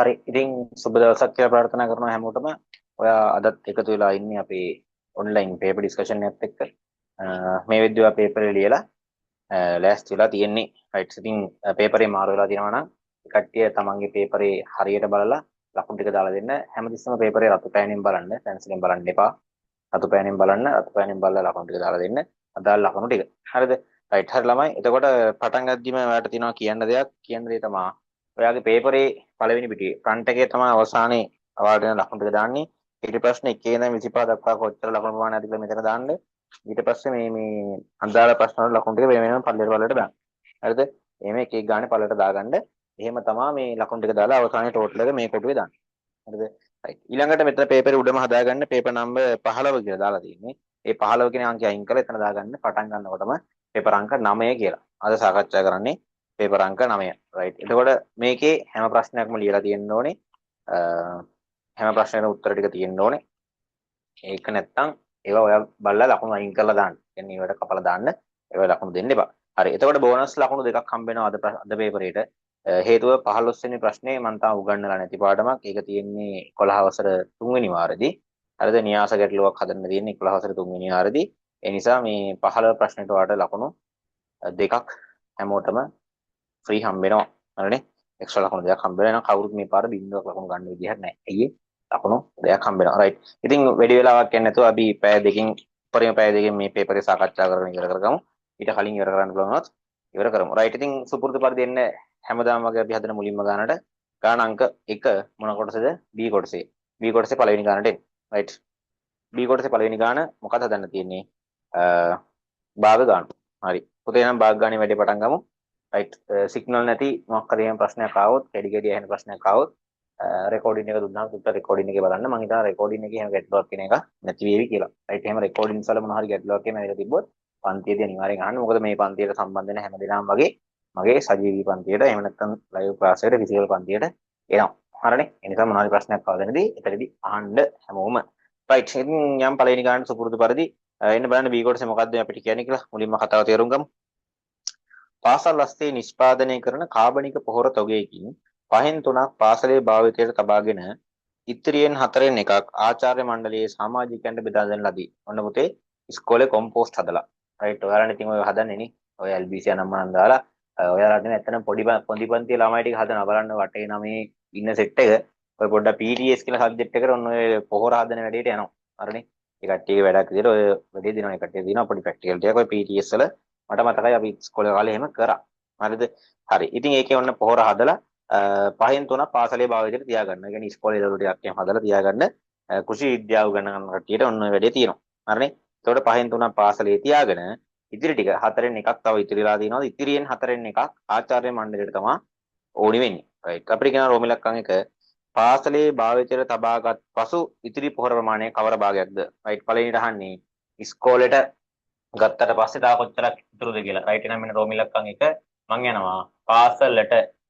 හරි. ඉතින් සුබ දවසක් කියලා ප්‍රාර්ථනා කරනවා හැමෝටම. ඔයා අදත් එකතු වෙලා ඉන්නේ අපේ ඔන්ලයින් පේපර් ඩිස්කෂන් එකත් එක්ක. මේ විදිහට ඔයා පේපර් ලියලා ලෑස්ති වෙලා තියෙන්නේ. රයිට්. ඉතින් පේපරේ මාරු වෙලා තියෙනවා නම් කට්ටිය තමන්ගේ පේපරේ හරියට බලලා ලකුණු ටික දාලා දෙන්න. හැමතිස්සම පේපරේ රතු පෑනෙන් බලන්න, පැන්සිලෙන් බලන්න එපා. රතු පෑනෙන් බලන්න, රතු පෑනෙන් බලලා ලකුණු ටික දාලා දෙන්න. අදාළ ලකුණු ටික. හරිද? රයිට්. හරි ළමයි. එතකොට පටන් ගද්දිම ඔයාලට තියෙනවා කියන්න දෙයක්. කියන්න දේ තමයි ඔයාගේ පේපරේ පළවෙනි පිටුවේ ෆ්‍රන්ට් එකේ තමයි අවසානයේ ඔයාලට දෙන ලකුණු ටික දාන්නේ. ඊට පස්සේ 1 ඉඳන් 25 දක්වා කොච්චර ලකුණු ප්‍රමාණයක්ද කියලා මෙතන දාන්න. ඊට පස්සේ මේ අදාළ ප්‍රශ්න වල ලකුණු ටික වෙන වෙනම පල්ලෙට දාන්න. හරිද? එහෙම එක එක ගානේ පල්ලෙට දාගන්න. එහෙම තමයි මේ ලකුණු ටික දාලා අවසානයේ ටෝටල් එක මේ කොටුවේ දාන්න. හරිද? රයිට්. ඊළඟට මෙතන පේපරේ උඩම හදාගන්න පේපර් නම්බර් 15 කියලා දාලා තියෙන්නේ. ඒ 15 කියන අංකය අයින් කරලා එතන දාගන්න පටන් ගන්නකොටම පේපර් අංක 9 කියලා. අද සාකච්ඡා කරන්නේ පේපර් අංක 9. රයිට්. එතකොට මේකේ හැම ප්‍රශ්නයක්ම ලියලා තියෙන්න ඕනේ. හැම ප්‍රශ්නෙකම උත්තර ටික තියෙන්න ඕනේ. ඒක නැත්තම් ඒවා ඔයා බලලා ලකුණු අයින් කරලා දාන්න. කියන්නේ ඒවට කපලා දාන්න. ඒවා ලකුණු දෙන්න එපා. හරි. එතකොට බෝනස් ලකුණු දෙකක් හම්බ වෙනවා අද පේපරේට. හේතුව 15 වෙනි ප්‍රශ්නේ මම තාම උගන්වලා නැති පාඩමක්. ඒක තියෙන්නේ 11 වසර 3 වෙනි වාරෙදී. හරිද? න්‍යාස ගැටලුවක් හදන්න තියෙන්නේ 11 වසර 3 වෙනි වාරෙදී. ඒ නිසා මේ 15 ප්‍රශ්නෙට වාට ලකුණු දෙකක් හැමෝටම ෆ්‍රී හම්බ වෙනවා. හරිනේ? එක්ස්ට්‍රා ලකුණු දෙකක් හම්බ වෙනවා. කවුරුත් මේ පාර බින්දුවක් ලකුණු ගන්න විදිහක් නැහැ. අයියේ ලකුණු දෙකක් හම්බ වෙනවා. රයිට්. ඉතින් වැඩි වෙලාවක් යන්නේ නැතුව අපි පැය දෙකකින් උපරිම පැය දෙකකින් මේ පේපරේ සාකච්ඡා කරගෙන ඉවර කරගමු. ඊට කලින් ඉවර කරන්න පුළුවන් වුණොත් ඉවර කරමු. රයිට්. ඉතින් සුපුරුදු පරිදි එන්න හැමදාම වගේ අපි හදන මුලින්ම ගානට ගාන අංක 1 මොන කොටසද? B කොටසේ. B කොටසේ පළවෙනි ගානට එන්න. රයිට්. B කොටසේ පළවෙනි ගාන මොකක්ද හදන්න තියෙන්නේ? භාග ගාන. හරි. පුතේ නම් භාග ගානේ වැඩි පටන් ගමු. රයිට්. සිග්නල් නැති මොකක් හරි එහෙම ප්‍රශ්නයක් ආවොත්, කැඩි කැඩි ඇහෙන ප්‍රශ්නයක් ආවොත් රෙකෝඩින් එක දුන්නාම තුට රෙකෝඩින් එකේ බලන්න. මම හිතනවා රෙකෝඩින් එකේ එහෙම ගැටලුවක් කියන එක නැති වේවි කියලා. රයිට්. එහෙම රෙකෝඩින්ස් වල මොනවා හරි ගැටලුවක් එහෙම ඇවිල්ලා තිබ්බොත් පන්තියේදී අනිවාර්යෙන් අහන්න. මොකද මේ පන්තියට සම්බන්ධ වෙන හැමදේම වගේ මගේ සජීවී පන්තියට එහෙම නැත්නම් ලයිව් ක්ලාස් එකට ෆිසිකල් පන්තියට එනවා. හරිනේ. ඒ නිසා මොනවා හරි ප්‍රශ්නයක් ආවදෙනදී එතනදී අහන්න හැමෝම. රයිට්. ඉතින් යම් පළවෙනි ගානට සුපුරුදු පරිදි එන්න බලන්න B කොටසේ මොකද්ද අපිට කියන්නේ කියලා මුලින්ම කතාව තේරුම් ගමු. පාසල් අස්සේ නිෂ්පාදනය කරන කාබනික පොහොර තොගයකින් 5/3ක් පාසලේ භාවිතයට තබාගෙන ඉතිරියෙන් 4/1 එකක් ආචාර්ය මණ්ඩලයේ සමාජිකයන්ට බෙදා දෙන ලදී. ඔන්න පුතේ ඉස්කෝලේ කොම්පෝස්ට් හදලා. රයිට්. ඔයාලා ඉතින් ඔය හදන්නේ නේ. ඔය LBC නම් මනම් දාලා ඔයාලා දැන් ඇත්තටම පොඩි පන්ති ළමයි ටික හදනවා. බලන්න වටේ නමේ ඉන්න සෙට් එක. ඔය පොඩ්ඩක් PTS කියලා සබ්ජෙක්ට් එකට ඔන්න ඔය පොහොර හදන වැඩේට යනවා. හරිනේ. ඒ කට්ටියගේ වැඩක් විදියට ඔය වැඩේ දිනන කට්ටිය දිනන පොඩි ප්‍රැක්ටිකල් ටිකක් ඔය PTS වල මට මතකයි අපි ඉස්කෝලේ කාලේ එහෙම කරා. හරිද? හරි. ඉතින් ඒකේ ඔන්න පොහොර හදලා 5/3 පාසලේ භාවිතයට තියාගන්න. ඒ කියන්නේ ඉස්කෝලේ දරුවෝ ටිකක් එහෙම හදලා තියාගන්න. කෘෂි විද්‍යාව ගණන් කට්ටියට ඔන්න ඔය වැඩේ තියෙනවා. හරිනේ? එතකොට 5/3 පාසලේ තියාගෙන ඉතිරි ටික 4/1 එකක් තව ඉතිරිලා තියෙනවා. ඉතිරියෙන් 4/1 එකක් ආචාර්ය මණ්ඩලයට තමයි ඕනි වෙන්නේ. රයිට්. අපිට කියන රෝම ඉලක්කම් එක පාසලේ භාවිතයට තබාගත් පසු ඉතිරි පොහොර ප්‍රමාණය කවර භාගයක්ද? රයිට්. පළවෙනිට අහන්නේ ඉස්කෝලේට ගත්තට පස්සේ තා කොච්චරක් ඉතුරුද කියලා. රයිට්. එහෙනම් මෙන්න රෝම ඉලක්කම් එක මං යනවා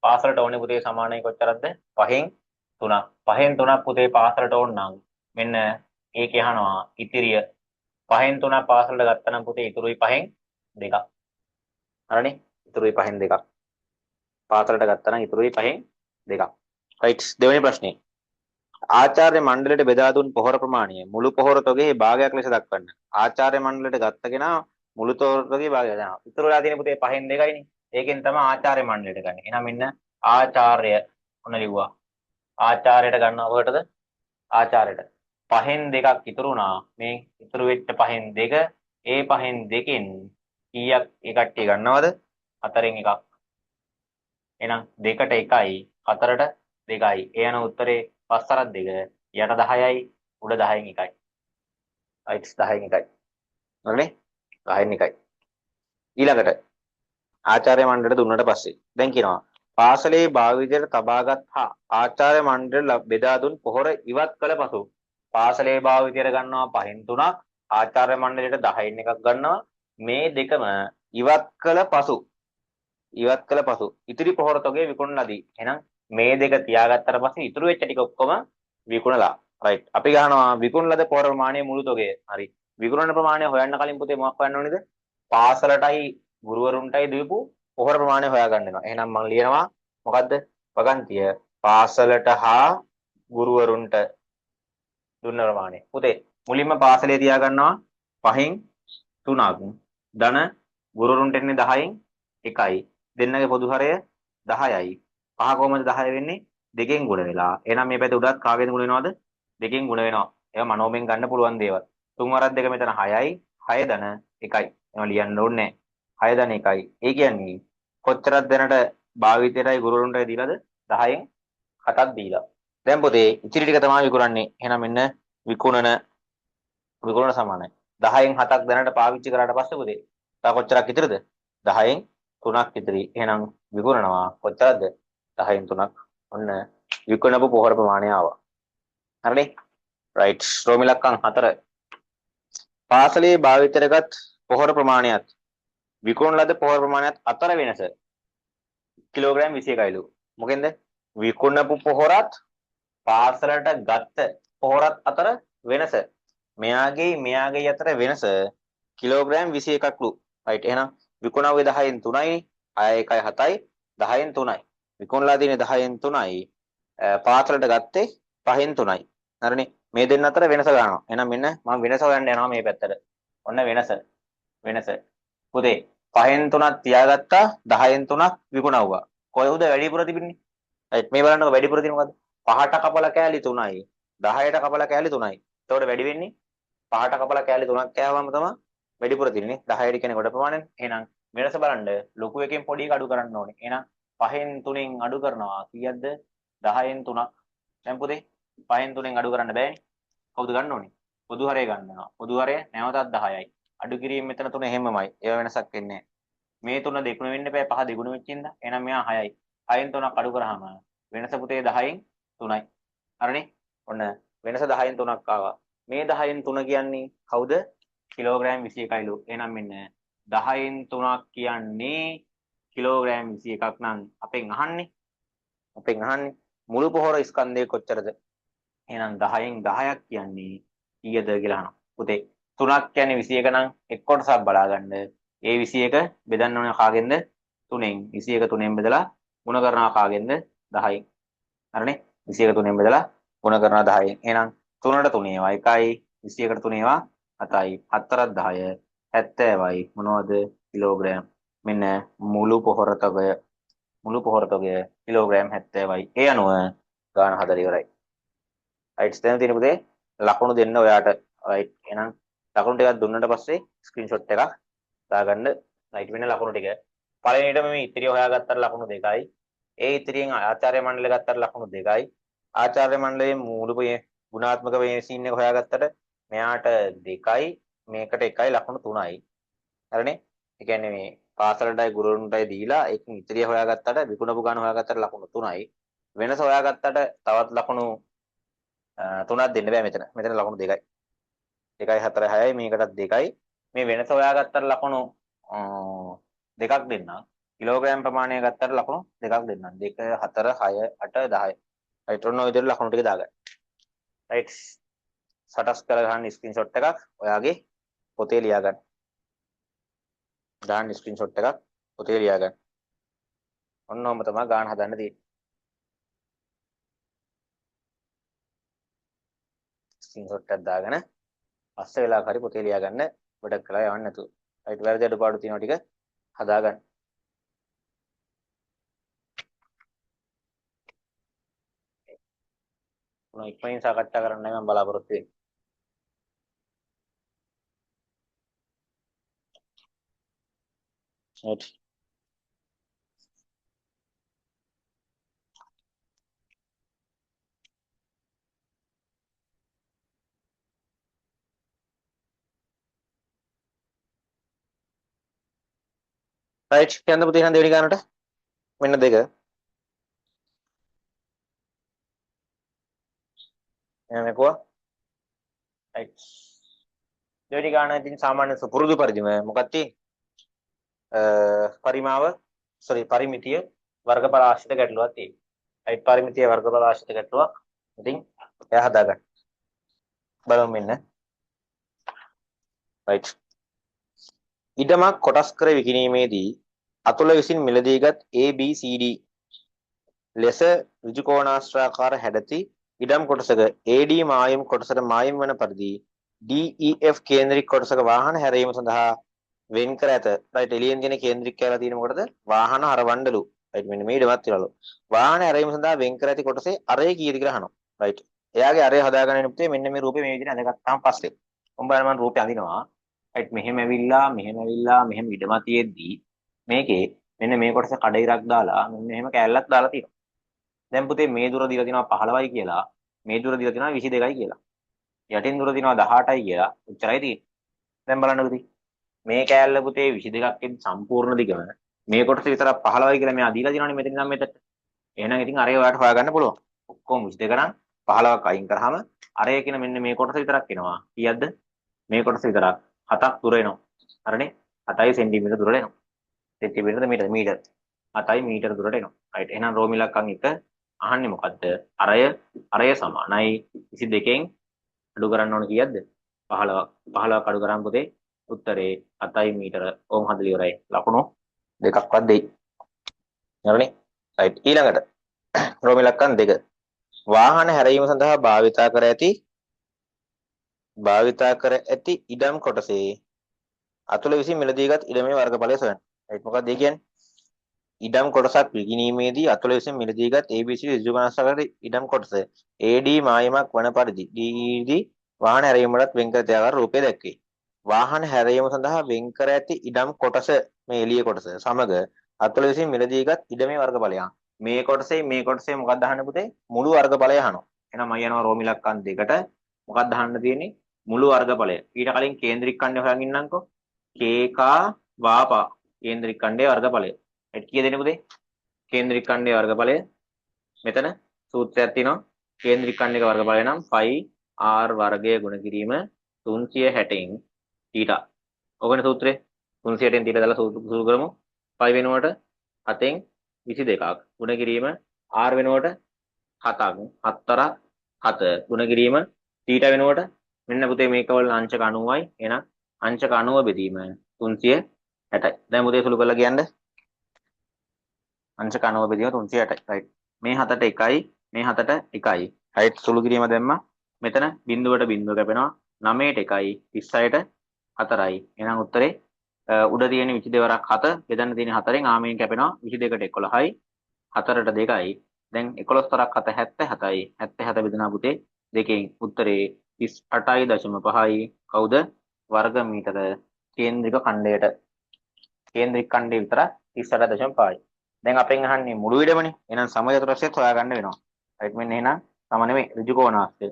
පාසලට ඕනේ පුතේ සමානයි කොච්චරක්ද? 5/3. 5/3 පුතේ පාසලට ඕන නම් මෙන්න ඒකේ අහනවා ඉතිරිය 5/3 පාසලට ගත්තා නම් පුතේ ඉතුරුයි 5/2. හරිනේ? ඉතුරුයි 5/2. පාසලට ගත්තා නම් ඉතුරුයි 5/2. රයිට්. දෙවෙනි ප්‍රශ්නේ. ආචාර්ය මණ්ඩලයට බෙදා දුන් පොහොර ප්‍රමාණය මුළු පොහොර තොගයේ භාගයක් ලෙස දක්වන්න. ආචාර්ය මණ්ඩලයට ගත්ත කෙනා මුළු පොහොර තොගයේ භාගය දානවා. ඉතුරු වෙලා තියෙන පුතේ 5/2යිනේ. ඒකෙන් තමයි ආචාර්ය මණ්ඩලයට ගන්න. එහෙනම් මෙන්න ආචාර්ය ඔන්න ලිව්වා. ආචාර්යයට ගන්නවා කොහටද? ආචාර්යයට. 5/2ක් ඉතුරු වුණා. මේ ඉතුරු වෙච්ච 5/2 ඒ 5/2කින් කීයක් ඒ කට්ටිය ගන්නවද? 4/1. එහෙනම් 2ට 1යි 4ට 2යි. ඒ යන උත්තරේ 5/2 යට 10යි උඩ 10න් 1යි. රයිට්. 10න් 1යි. හරිනේ? 10න් 1යි. ඊළඟට ආචාර්ය මණ්ඩලයට දුන්නට පස්සේ දැන් කියනවා පාසලේ භාවිතයට තබාගත් ආචාර්ය මණ්ඩලයට බෙදා දුන් පොහොර ඉවත් කළ පසු පාසලේ භාවිතයට ගන්නවා 5/3ක් ආචාර්ය මණ්ඩලයට 10න් 1ක් ගන්නවා. මේ දෙකම ඉවත් කළ පසු ඉතිරි පොහොර තොගය විකුණනදී. එහෙනම් මේ දෙක තියාගත්තට පස්සේ ඉතුරු වෙච්ච ටික ඔක්කොම විකුණලා. රයිට්. අපි ගන්නවා විකුණන ලද පොහොර ප්‍රමාණය මුළු තොගය. හරි. විකුණන ප්‍රමාණය හොයන්න කලින් පුතේ මොකක් හොයන්න ඕනේද? පාසලටයි ගුරුවරුන්ටයි දීපු පොහොර ප්‍රමාණය හොයාගන්න වෙනවා. එහෙනම් මම ලියනවා මොකද්ද? වගන්තිය පාසලට හා ගුරුවරුන්ට දුන්න ප්‍රමාණය. පුතේ මුලින්ම පාසලේ තියා ගන්නවා 5න් 3ක්. ධන ගුරුවරුන්ට එන්නේ 10න් 1යි. දෙන්නගේ පොදු හරය 10යි. 5 කොහමද 10 වෙන්නේ? දෙකෙන් ගුණ වෙලා. එහෙනම් මේ පැත්තේ උඩත් කාගෙන් ගුණ වෙනවද? දෙකෙන් ගුණ වෙනවා. ඒවා මනෝමයෙන් ගන්න පුළුවන් දේවල්. 3 වරක් 2 මෙතන 6යි. 6 ධන 1යි. ඒවා ලියන්න ඕනේ නැහැ. 6 ධන 1යි. ඒ කියන්නේ කොච්චරක් දැනට භාවිතයටයි ගුරුවරුන්ටයි දීලාද? 10න් 7ක් දීලා. දැන් පුතේ ඉතිරි ටික තමයි විකුණන්නේ. එහෙනම් මෙන්න විකුණන සමානයි. 10න් 7ක් දැනට පාවිච්චි කරාට පස්සේ පුතේ තව කොච්චරක් ඉතිරිද? 10න් 3ක් ඉතිරි. එහෙනම් විකුණනවා කොච්චරද? 10න් 3ක්. ඔන්න විකුණපු පොහොර ප්‍රමාණය ආවා. හරිනේ? රයිට්. රෝමි ලක්කම් 4. පාසලේ භාවිතයටගත් පොහොර ප්‍රමාණයත් විකුණන ලද පොහොර ප්‍රමාණයත් අතර වෙනස කිලෝග්‍රෑම් 21යිලු. මොකෙන්ද? විකුණපු පොහොරත් පාසලට ගත්ත පොහොරත් අතර වෙනස. මෙයාගේ අතර වෙනස කිලෝග්‍රෑම් 21ක්ලු. රයිට්. එහෙනම් විකුණුවේ 10න් 3යි, 6 1යි 7යි 10න් 3යි. විකුණලා තියෙන්නේ 10න් 3යි. පාසලට ගත්තේ 5න් 3යි. හරිනේ. මේ දෙන්න අතර වෙනස ගන්නවා. එහෙනම් මෙන්න මම වෙනස හොයන්න යනවා මේ පැත්තට. ඔන්න වෙනස. පුතේ 5න් 3ක් තියාගත්තා 10න් 3ක් විකුණුවා. කොහෙද වැඩිපුර තිබෙන්නේ? රයිට්. මේ බලන්නකො වැඩිපුර තියෙන්නේ මොකද්ද? 5ට කපලා කෑලි 3යි. 10ට කපලා කෑලි 3යි. එතකොට වැඩි වෙන්නේ 5ට කපලා කෑලි 3ක් කෑවම තමයි වැඩිපුර තියෙන්නේ. 10ට කියන්නේ කොට ප්‍රමාණය. එහෙනම් වෙනස බලන්න ලොකු එකෙන් පොඩි එක අඩු කරන්න ඕනේ. එහෙනම් 5න් 3න් අඩු කරනවා කීයක්ද? 10න් 3ක්. දැන් පුතේ 5න් 3න් අඩු කරන්න බෑනේ. කවුද ගන්න ඕනේ? පොදු හරය ගන්නවා. පොදු හරය නැවතත් 10යි. අඩු කිරීම මෙතන 3 එහෙමමයි. ඒව වෙනසක් වෙන්නේ නැහැ. මේ 3 දෙගුණ වෙන්න බෑ 5 දෙගුණ වෙච්ච ඉඳ. එහෙනම් මෙයා 6යි. 6න් 3ක් අඩු කරාම වෙනස පුතේ 10න් 3යි. හරිනේ? ඔන්න වෙනස 10න් 3ක් ආවා. මේ 10න් 3 කියන්නේ කවුද? කිලෝග්‍රෑම් 21යිලු. එහෙනම් මෙන්න 10න් 3ක් කියන්නේ කිලෝග්‍රෑම් 21ක් නම් අපෙන් අහන්නේ මුළු පොහොර ස්කන්ධය කොච්චරද? එහෙනම් 10න් 10ක් කියන්නේ කීයද කියලා අහනවා. පුතේ 3ක් කියන්නේ 21 නම් එක් කොටසක් බලා ගන්න. ඒ 21 බෙදන්න ඕන කාගෙන්ද? 3ෙන්. 21 3ෙන් බෙදලා ගුණ කරනවා කාගෙන්ද? 10න්. හරිනේ? 21 3ෙන් බෙදලා ගුණ කරනවා 10න්. එහෙනම් 3ට 3 ඒවා 1යි, 21ට 3 ඒවා 7යි. 4ක් 10 70යි. මොනවද? කිලෝග්‍රෑම්. මෙන්න මුළු පොහොර තොගය කිලෝග්‍රෑම් 70යි. ඒ අනුව ගාන හදලා ඉවරයි. රයිට්. දැන් තියෙන පුතේ ලකුණු දෙන්න ඔයාට. රයිට්. එහෙනම් ලකුණු ටිකක් දුන්නට පස්සේ ස්ක්‍රීන්ෂොට් එකක් දාගන්න. රයිට්. වෙන ලකුණු ටික. පළවෙනිට මේ ඉතිරිය හොයාගත්තට ලකුණු 2යි. ඒ ඉතිරියෙන් ආචාර්ය මණ්ඩලය ගත්තට ලකුණු 2යි. ආචාර්ය මණ්ඩලයේ මූල ගුණාත්මක වේසීන් එක හොයාගත්තට මෙයාට 2යි, මේකට 1යි ලකුණු 3යි. හරිනේ? ඒ කියන්නේ මේ පාසලටයි ගුරුවරුන්ටයි දීලා ඒකෙන් ඉතිරිය හොයාගත්තට විකුණපු ගාන හොයාගත්තට ලකුණු 3යි. වෙනස හොයාගත්තට තවත් ලකුණු 3ක් දෙන්න බෑ මෙතන. මෙතන ලකුණු 2යි. 2යි 4යි 6යි මේකටත් 2යි. මේ වෙනස හොයාගත්තට ලකුණු 2ක් දෙන්නම්. කිලෝග්‍රෑම් ප්‍රමාණය ගත්තට ලකුණු 2ක් දෙන්නම්. 2 4 6 8 10යි. රයිට්. ඔන්න ඔය විදිහට ලකුණු ටික දාගන්න. රයිට්. සටස් කරලා ගන්න ස්ක්‍රීන්ෂොට් එකක් ඔයාගේ පොතේ ලියා ගන්න. දාන්න ස්ක්‍රීන්ෂොට් එකක් පොතේ ලියා ගන්න. ඔන්න ඔහම තමයි ගාන හදන්න තියෙන්නේ. ස්ක්‍රීන්ෂොට් එකක් දාගෙන පස්සේ වෙලාවක හරි පොතේ ලියා ගන්න. ගොඩක් කළා යවන්න නැතුව. රයිට්. වැරදි අඩුපාඩු තියෙනවා ටික හදාගන්න. මොන ඉක්මනින් සාකච්ඡා කරන්නයි මම බලාපොරොත්තු වෙන්නේ. රයිට්. රයිට්. කියන්න පුතේ එහෙනම් දෙවෙනි ගානට මෙන්න 2. එහෙනම් මේකවා. රයිට්. දෙවෙනි ගාන ඉතින් සාමාන්‍ය සුපුරුදු පරිදිම මොකක්ද තියෙන්නේ? පරිමිතිය වර්ගඵල ආශ්‍රිත ගැටලුවක් තියෙනවා. රයිට්. පරිමිතිය වර්ගඵල ආශ්‍රිත ගැටලුවක්. ඉතින් එයා හදාගන්න. බලමු මෙන්න. රයිට්. ඉඩමක් කොටස් කර විකිණීමේදී අතුල විසින් මිලදීගත් ABCD ලෙස ඍජු කෝණාශ්‍රාකාර හැඩති ඉඩම් කොටසක AD මායම් කොටසට මායම් වන පරිදි DEF කේන්ද්‍රික කොටසක වාහන හැරීම සඳහා වෙන් කර ඇත. රයිට් එළියෙන් තියෙන කේන්ද්‍රික කියලා තියෙන මොකටද? වාහන හරවන්නලු. රයිට් මෙන්න මේ ඉඩමත් තියලාලු. වාහන හැරීම සඳහා වෙන් කර ඇති කොටසේ අරය කීයද කියලා අහනවා. රයිට්. එයාගේ අරය හදාගන්න ඉන්නේ මෙන්න මේ රූපේ මේ විදිහට අඳගත්තාම පස්සේ. උඹලා මම රූපේ අඳිනවා. රයිට් මෙහෙම ඇවිල්ලා මෙහෙම ඉඩම තියෙද්දී මේකේ මෙන්න මේ කොටස කඩිරක් දාලා මෙන්න මෙහෙම කෑල්ලක් දාලා තියෙනවා. දැන් පුතේ මේ දුර දීලා තිනවා 15යි කියලා. මේ දුර දීලා තිනවා 22යි කියලා. යටින් දුර තිනවා 18යි කියලා. උච්චරයි තියෙන්නේ. දැන් බලන්න පුතේ. මේ කෑල්ල පුතේ 22ක් සම්පූර්ණ දිගම මේ කොටස විතරක් 15යි කියලා මෙයා දීලා තිනවනේ මෙතන ඉඳන් මෙතනට. එහෙනම් ඉතින් අරේ ඔයාලට හොයාගන්න පුළුවන්. ඔක්කොම 22 නම් 15ක් අයින් කරාම අරේ කියන මෙන්න මේ කොටස විතරක් එනවා. කීයක්ද? මේ කොටස විතරක් 7ක් දුර එනවා. හරිනේ? 7යි සෙන්ටිමීටර දුරට එනවා. සෙන්ටිමීටරද මීටර 7යි මීටර දුරට එනවා. රයිට්. එහෙනම් රෝම ඉලක්කම් එක අහන්නේ මොකද්ද? අරය සමානයි 22කින් අඩු කරන්න ඕන කීයක්ද? 15ක් අඩු කරාම පුතේ උත්තරේ 7යි මීටර. ඕම් හදලා ඉවරයි. ලකුණු දෙකක්වත් දෙයි. හරිනේ? රයිට්. ඊළඟට රෝම ඉලක්කම් 2. වාහන හැරීම සඳහා භාවිතා කර ඇති ඉඩම් කොටසේ අතුල විසින් මිලදීගත් ඉඩමේ වර්ගඵලය සොයන්න. රයිට්. මොකක්ද ඒ කියන්නේ? ඉඩම් කොටසක් විකිණීමේදී අතුල විසින් මිලදීගත් ABC ඍජු ගණන්සකට ඉඩම් කොටස AD මායමක් වන පරිදි DED වාහන හැරීමකට වෙන් කර තියාගත් රූපය දැක්වේ. වාහන හැරීම සඳහා වෙන් කර ඇති ඉඩම් කොටස මේ එළිය කොටස සමග අතුල විසින් මිලදීගත් ඉඩමේ වර්ගඵලය. මේ කොටසේ මොකක්ද අහන්න පුතේ? මුළු වර්ගඵලය අහනවා. එහෙනම් මම යනවා රෝම ඉලක්කම් 2ට. මොකක්ද අහන්න තියෙන්නේ? මුළු වර්ගඵලය. ඊට කලින් කේන්ද්‍රික ඛණ්ඩය හොයන් ඉන්නම්කෝ. කේකා වාපා කේන්ද්‍රික ඛණ්ඩයේ වර්ගඵලය. ඒත් කීයද එන්නේ පුතේ? කේන්ද්‍රික ඛණ්ඩයේ වර්ගඵලය මෙතන සූත්‍රයක් තියෙනවා. කේන්ද්‍රික ඛණ්ඩයක වර්ගඵලය නම් 5r වර්ගය ගුණ කිරීම 360න් θ. ඔගොනේ සූත්‍රය 360න් θ දාලා සූත්‍ර කරමු. 5 වෙනුවට 7න් 22ක් ගුණ කිරීම r වෙනුවට 7ක් 7තරක් 7 ගුණ කිරීම θ වෙනුවට මෙන්න පුතේ මේක වල අංශක 90යි. එහෙනම් අංශක 90 බෙදීම 360යි. දැන් පුතේ සුළු කරලා කියන්න. අංශක 90 බෙදීම 360යි. රයිට්. මේ 7ට 1යි මේ 7ට 1යි. රයිට්. සුළු කිරීම දැම්මා. මෙතන බිඳුවට බිඳුව කැපෙනවා. 9ට 1යි 36ට 4යි. එහෙනම් උත්තරේ උඩ තියෙන 22ක් 7 බෙදන්න තියෙන 4න් ආමයෙන් කැපෙනවා 22ට 11යි 4ට 2යි. දැන් 11 තරක් 7 77යි. 77 බෙදනා පුතේ දෙකෙන් උත්තරේ 38.5යි. කවුද? වර්ග මීටර කේන්ද්‍රික ඛණ්ඩයට. කේන්ද්‍රික ඛණ්ඩය විතර 38.5යි. දැන් අපෙන් අහන්නේ මුළු ඉඩමනේ. එහෙනම් සමචතුරස්‍රයත් හොයාගන්න වෙනවා. රයිට්. මෙන්න එහෙනම් සම නෙමෙයි ඍජු කෝණාශ්‍රය.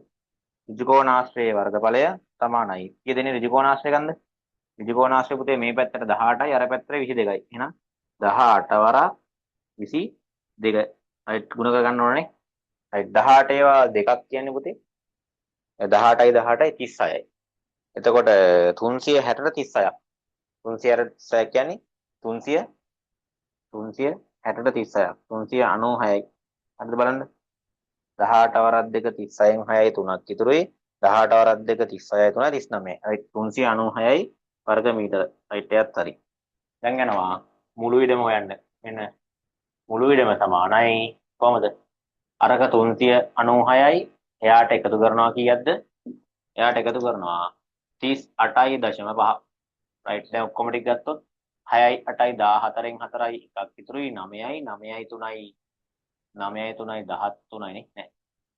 ඍජු කෝණාශ්‍රයේ වර්ගඵලය සමානයි. කීය දෙනේ ඍජු කෝණාශ්‍රය ගන්නද? ඍජු කෝණාශ්‍රය පුතේ මේ පැත්තට 18යි අර පැත්තට 22යි. එහෙනම් 18 වරක් 22. රයිට්. ගුණ කරගන්න ඕනේ. රයිට්. 18 ඒවා දෙකක් කියන්නේ පුතේ 18යි 36යි. එතකොට 360ට 36ක්. 360 කියන්නේ 360ට 36ක්. 396යි. හරිද බලන්න. 18 වරක් 2 36න් 6යි 3ක් ඉතුරුයි. 18 වරක් 2 36යි 3යි 39යි. රයිට්. 396යි වර්ග මීටර. රයිට්. එයත් හරි. දැන් යනවා මුළු ඉඩම හොයන්න. මෙන්න මුළු ඉඩම සමානයි කොහමද? අරක 396යි එයාට එකතු කරනවා කීයක්ද? එයාට එකතු කරනවා 38.5. රයිට්. දැන් ඔක්කොම ටික ගත්තොත් 6යි 8යි 14න් 4යි එකක් ඉතුරුයි 9යි 9යි 3යි 9යි 3යි 13යි නේ.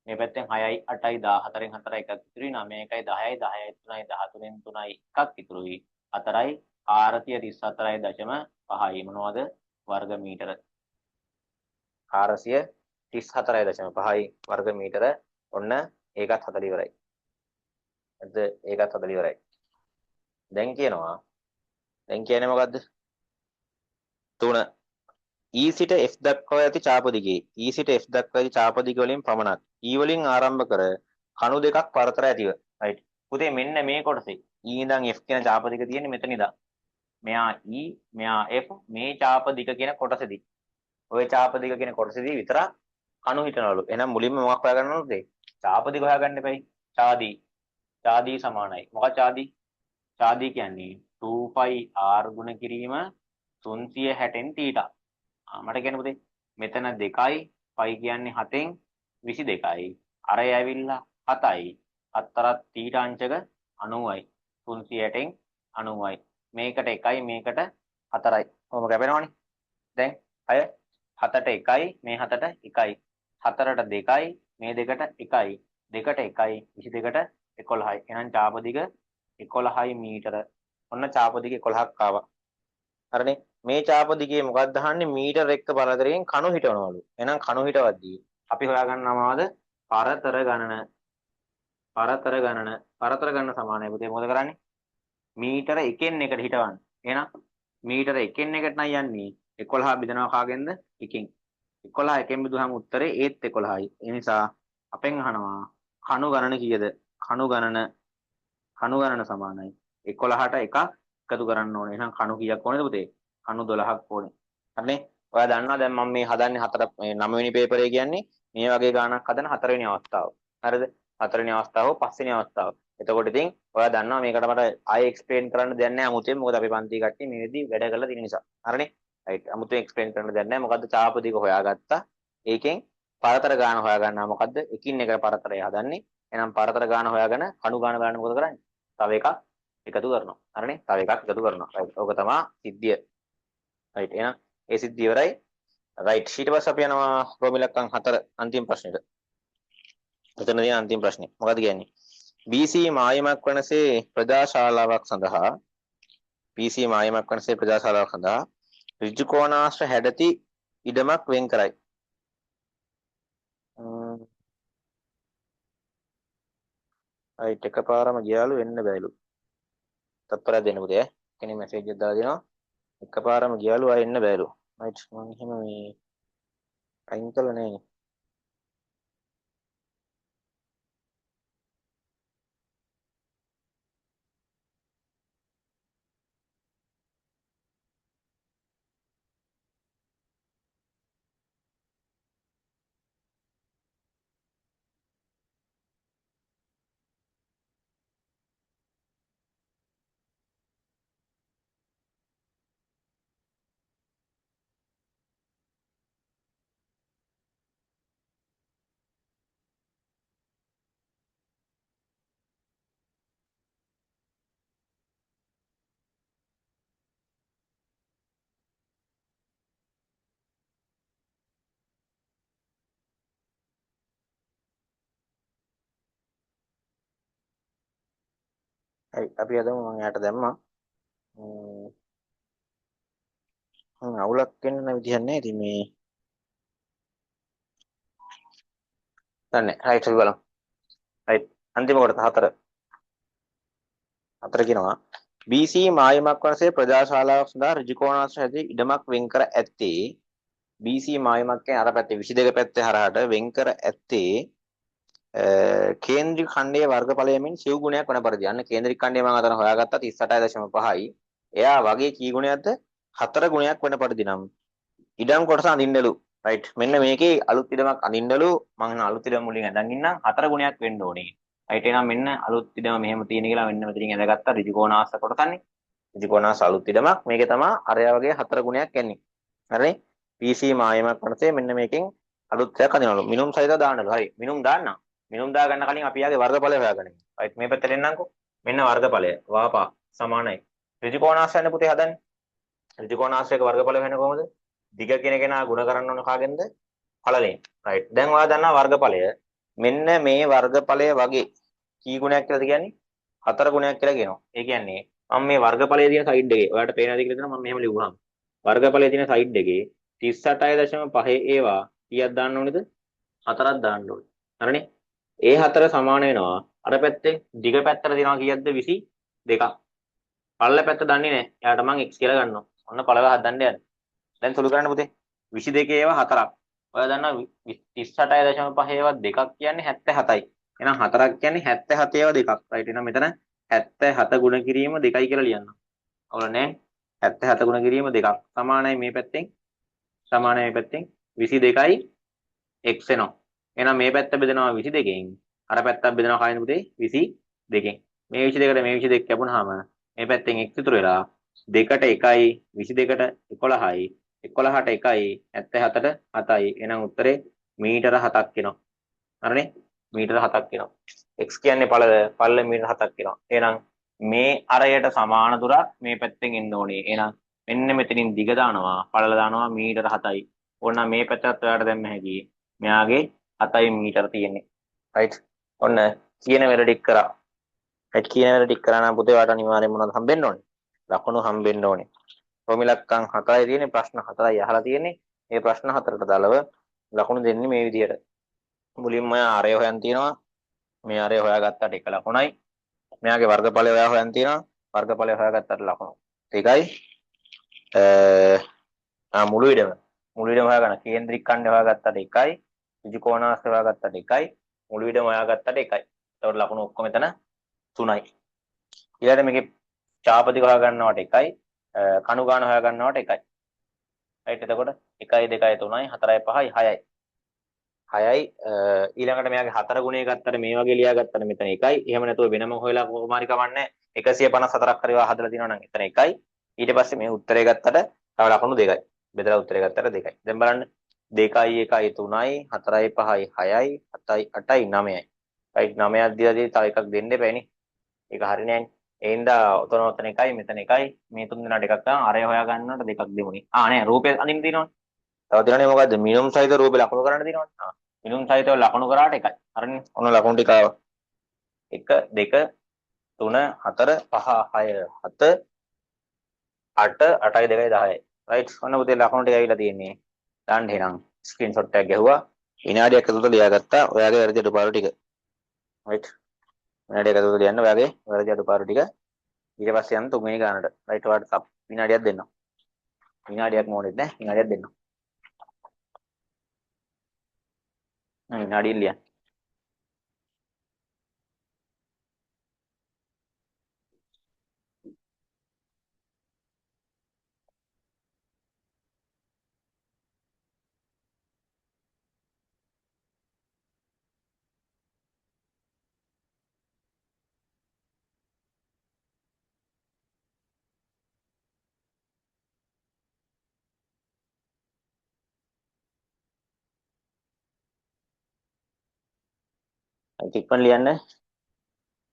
මේ පැත්තෙන් 6යි 8යි 14න් 4යි එකක් ඉතුරුයි 9යි 1යි 10යි 10යි 3යි 13න් 3යි එකක් ඉතුරුයි 4යි 434.5යි මොනවද? වර්ග මීටර. 434.5යි වර්ග මීටර. ඔන්න ඒකත් හදලා ඉවරයි. හරිද? ඒකත් හදලා ඉවරයි. දැන් කියන්නේ මොකද්ද? 3 E සිට F දක්වා ඇති චාප දිගේ E සිට F දක්වා ඇති චාප දිග වලින් පමණක් E වලින් ආරම්භ කර කණු දෙකක් පරතර ඇතිව. රයිට්. පුතේ මෙන්න මේ කොටසේ E ඉඳන් F කියන චාප දිග තියෙන්නේ මෙතන ඉඳන්. මෙයා E මෙයා F මේ චාප දිග කියන කොටසේදී. ওই චාප දිග කියන කොටසේදී විතරක් කණු හිටනවලු. එහෙනම් මුලින්ම මොකක් හොයාගන්න ඕනද? චාප දිග හොයාගන්න එපයි. චාදී සමානයි. මොකක්ද චාදී? චාදී කියන්නේ 2πr ගුණ කිරීම 360න් θ. මට කියන්න පුතේ මෙතන 2යි 5 කියන්නේ 7න් 22යි. අරය ඇවිල්ලා 7යි. 7තරත් තීට අංශක 90යි. 308න් 90යි. මේකට 1යි මේකට 4යි. කොහොම කැපෙනවනේ. දැන් අය 7ට 1යි මේ 7ට 1යි. 4ට 2යි මේ දෙකට 1යි. 2ට 1යි 22ට 11යි. එහෙනම් චාප දිග 11යි මීටර. ඔන්න චාප දිග 11ක් ආවා. හරිනේ. මේ චාප දිගේ මොකක්ද අහන්නේ? මීටර එක්ක පරතරයෙන් කණු හිටවනවලු. එහෙනම් කණු හිටවද්දී අපි හොයාගන්නවද? පරතර ගණන. පරතර ගණන සමානයි පුතේ. මොකද කරන්නේ? මීටර එකෙන් එකට හිටවන්න. එහෙනම් මීටර එකෙන් එකට නම් යන්නේ 11 බෙදනවා කාගෙන්ද? එකෙන්. 11 එකෙන් බෙදුවහම උත්තරේ ඒත් 11යි. ඒ නිසා අපෙන් අහනවා කණු ගණන කීයද? කණු ගණන සමානයි 11ට එකක් එකතු කරන්න ඕනේ. එහෙනම් කණු කීයක් ඕනේද පුතේ? කණු 12ක් ඕනේ. හරිනේ. ඔයා දන්නවා දැන් මම මේ හදන්නේ 9 වෙනි පේපරේ කියන්නේ මේ වගේ ගාණක් හදන 4 වෙනි අවස්ථාව. හරිද? 4 වෙනි අවස්ථාව 5 වෙනි අවස්ථාව. එතකොට ඉතින් ඔයා දන්නවා මේකට මට ආයෙ එක්ස්ප්ලেইন කරන්න දෙයක් නැහැ අමුතුවෙන්. මොකද අපි පන්ති කට්ටිය මේ විදිහ වැඩ කරලා තියෙන නිසා. හරිනේ. රයිට්. අමුතුවෙන් එක්ස්ප්ලেইন කරන්න දෙයක් නැහැ. මොකද්ද චාප දිග හොයාගත්තා. ඒකෙන් පරතර ගාන හොයාගන්නවා. මොකද්ද? එකින් එක පරතරය හදන්නේ. එහෙනම් පරතර ගාන හොයාගෙන කණු ගාන බලන්න මොකද කරන්නේ? තව එකක් එකතු කරනවා. හරිනේ. තව එකක් එකතු කරනවා. රයිට්. ඕක තමයි සිද්ධිය. රයිට්. එහෙනම් ඒ සිද්ධිය ඉවරයි. රයිට්. ඊට පස්සේ අපි යනවා රෝම ඉලක්කම් 4 අන්තිම ප්‍රශ්නෙට. එතන තියෙන අන්තිම ප්‍රශ්නේ. මොකද්ද කියන්නේ? BC මායමක් වනසේ ප්‍රජාශාලාවක් සඳහා ඍජු කෝණාශ්‍ර හැඩති ඉඩමක් වෙන් කරයි. රයිට්. එකපාරම ගියාලු එන්න බෑලු. තත්පරයක් දෙන්න පුතේ. කෙනෙක් මැසේජ් එකක් දාලා දෙනවා. එකපාරම ගියාලු ආයෙ එන්න බෑලු. රයිට්. මම එහෙම මේ අයින් කළා නෑනේ. හරි. අපි අදමු මම යාට දැම්මා. අවුලක් වෙන්න විදිහක් නැහැ. ඉතින් මේ දන්නේ. රයිට් අපි බලමු. රයිට්. අන්තිම කොටස 4. 4 කියනවා BC මායමක් වනසේ ප්‍රජාශාලාවක් සඳහා ඍජු කෝණාශ්‍ර හැදී ඉඩමක් වෙන් කර ඇත්තේ BC මායමක් කියන්නේ අර පැත්තේ 22 පැත්තේ හරහාට වෙන් කර ඇත්තේ කේන්ද්‍රික ඛණ්ඩයේ වර්ගඵලයෙන් සිව් ගුණයක් වන පරිදි. අන්න කේන්ද්‍රික ඛණ්ඩය මම අතන හොයාගත්තා 38.5යි. එයා වගේ කී ගුණයක්ද? 4 ගුණයක් වෙන පරිදි නම් ඉඩම් කොටස අඳින්නලු. රයිට්. මෙන්න මේකේ අලුත් ඉඩමක් අඳින්නලු. මම අලුත් ඉඩම මුලින් අඳන් ඉන්නම් 4 ගුණයක් වෙන්න ඕනේ. රයිට්. එහෙනම් මෙන්න අලුත් ඉඩම මෙහෙම තියෙන කියලා මෙන්න මෙතනින් ඇඳගත්තා ඍජු කෝණාශ්‍ර කොටසන්නේ. ඍජු කෝණාශ්‍ර අලුත් ඉඩමක්. මේකේ තමයි අරයා වගේ 4 ගුණයක් එන්නේ. හරිනේ. PC මායමක් වනසේ මෙන්න මේකෙන් අලුත් එකක් අඳිනවලු. මිනුම් සහිතව දාන්නලු. හරි. මිනුම් දාන්නම්. මිනුම් දා ගන්න කලින් අපි යාගේ වර්ගඵලය හොයාගන්න. රයිට්. මේ පැත්තට එන්නම්කෝ. මෙන්න වර්ගඵලය. වාපා සමානයි. ඍජු කෝණාශ්‍රයනේ පුතේ හදන්නේ. ඍජු කෝණාශ්‍රයක වර්ගඵල වෙන්නේ කොහොමද? දිග කෙනා ගුණ කරන්න ඕන කාගෙන්ද? පළලෙන්. රයිට්. දැන් ඔයා දන්නා වර්ගඵලය. මෙන්න මේ වර්ගඵලය වගේ කී ගුණයක් කියලාද කියන්නේ? 4 ගුණයක් කියලා කියනවා. ඒ කියන්නේ මම මේ වර්ගඵලයේ තියෙන සයිඩ් එකේ ඔයාලට පේනවාද කියලා දෙනවා මම මෙහෙම ලියුවාම. වර්ගඵලයේ තියෙන සයිඩ් එකේ 38.5 ඒවා කීයක් දාන්න ඕනේද? 4ක් දාන්න ඕනේ. හරිනේ? ඒ 4 සමාන වෙනවා. අර පැත්තේ දිග පැත්තට තියෙනවා කීයක්ද? 22ක්. පළල පැත්ත දන්නේ නැහැ. එයාට මම x කියලා ගන්නවා. ඔන්න පළල හදන්න යන්නේ. දැන් සුළු කරන්න පුතේ. 22 ඒවා 4ක්. ඔයා දන්නා 38.5 ඒවා 2ක් කියන්නේ 77යි. එහෙනම් 4ක් කියන්නේ 77 ඒවා 2ක්. රයිට්. එහෙනම් මෙතන 77 ගුණ කිරීම 2යි කියලා ලියන්න. අවුල නැහැ. 77 ගුණ කිරීම 2ක්. සමානයි මේ පැත්තෙන්. 22යි x එනවා. එහෙනම් මේ පැත්ත බෙදනවා 22කින්. අර පැත්තක් බෙදනවා කයින්ද පුතේ 22කින්. මේ 22කට මේ 22 කැපුණාම මේ පැත්තෙන් x ඉතුරු වෙලා 2ට 1යි 22ට 11යි 11ට 1යි 77ට 7යි. එහෙනම් උත්තරේ මීටර 7ක් එනවා. හරිනේ? මීටර 7ක් එනවා. x කියන්නේ පළල මීටර 7ක් එනවා. එහෙනම් මේ අරයට සමාන දුරක් මේ පැත්තෙන් එන්න ඕනේ. එහෙනම් මෙන්න මෙතනින් දිග දානවා පළල දානවා මීටර 7යි. ඕන මේ පැත්තට ඔයාලට දැම්ම හැකි. මෙයාගේ 7යි මීටර තියෙන්නේ. රයිට්. ඔන්න කියන වැඩ ටික කරා. රයිට් කියන වැඩ ටික කරා නම් පුතේ ඔයාලට අනිවාර්යෙන් මොනවද හම්බෙන්න ඕනේ? ලකුණු හම්බෙන්න ඕනේ. ප්‍රමිලක්කම් 7යි තියෙන්නේ ප්‍රශ්න 4යි අහලා තියෙන්නේ. මේ ප්‍රශ්න 4ට දාලව ලකුණු දෙන්නේ මේ විදිහට. මුලින්ම ආරය හොයන් තියෙනවා. මේ ආරය හොයාගත්තට එක ලකුණයි. මෙයාගේ වර්ගඵලය හොයන් තියෙනවා. වර්ගඵලය හොයාගත්තට ලකුණු. ඒකයි මුළු ඉඩම හොයාගන්න. කේන්ද්‍රික ඛණ්ඩය හොයාගත්තට එකයි. ඍජු කෝණාංශය හොයාගත්තට එකයි. මුළු ඉඩම හොයාගත්තට එකයි. ඒතකොට ලකුණු ඔක්කොම එතන 3යි. ඊළඟට මේකේ චාපතික හොයාගන්නවට එකයි. කණු ගාන හොයාගන්නවට එකයි. රයිට් එතකොට 1 2 3යි 4යි 5යි 6යි. 6යි ඊළඟට මෙයාගේ 4 ගුණය ගත්තට මේ වගේ ලියාගත්තට මෙතන 1යි. එහෙම නැතුව වෙනම හොයලා කොහොම හරි කවන්නේ 154ක් හරි හදලා දිනවා නම් එතන 1යි. ඊට පස්සේ මේ උත්තරය ගත්තට තව ලකුණු 2යි. බෙදලා උත්තරය ගත්තට 2යි. දැන් බලන්න 2යි 1යි 3යි 4යි 5යි 6යි 7යි 8යි 9යි. රයිට් 9ක් දීලා තව එකක් දෙන්න එපානේ. ඒක හරියන්නේ නැහැ. ඒ හින්දා ඔතන එකයි මෙතන එකයි මේ තුන් දෙනාට එකක් ගන්න අරය හොයා ගන්නවට දෙකක් දෙමුනේ. නෑ රූපේ අනින්න දිනවනේ. තව දිනන්නේ මොකද්ද? මිනුම් සහිත රූපේ ලකුණු කරන්න දිනවනේ. මිනුම් සහිතව ලකුණු කරාට එකයි. හරිනේ. ඔන්න ලකුණු ටික ආවා. 1 2 3 4 5 6 7 8 8යි 2යි 10යි. රයිට්. ඔන්න පුතේ ලකුණු ටික ඇවිල්ලා තියෙන්නේ. දාන්න එහෙනම් ස්ක්‍රීන්ෂොට් එකක් ගැහුවා. විනාඩියක් ඇතුළත ලියාගත්තා. ඔයාගේ වැරදි අඩුපාඩු ටික. රයිට්. විනාඩියක් ඇතුළත ලියන්න ඔයාගේ වැරදි අඩුපාඩු ටික. ඊට පස්සේ යන්න තුන්වෙනි ගානට. රයිට් ඔයාලට විනාඩියක් දෙන්නම්. විනාඩියක් මොනෙත් නැහැ. විනාඩියක් දෙන්නම්. විනාඩියක් ලියන්න. ඉක්මන් ලියන්න.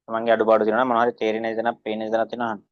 තමන්ගේ අඩුපාඩු තියෙනවා නම් මොනවා හරි තේරෙන්නේ නැති තැනක් පේන්නේ නැති තැනක් තියෙනවා අහන්න.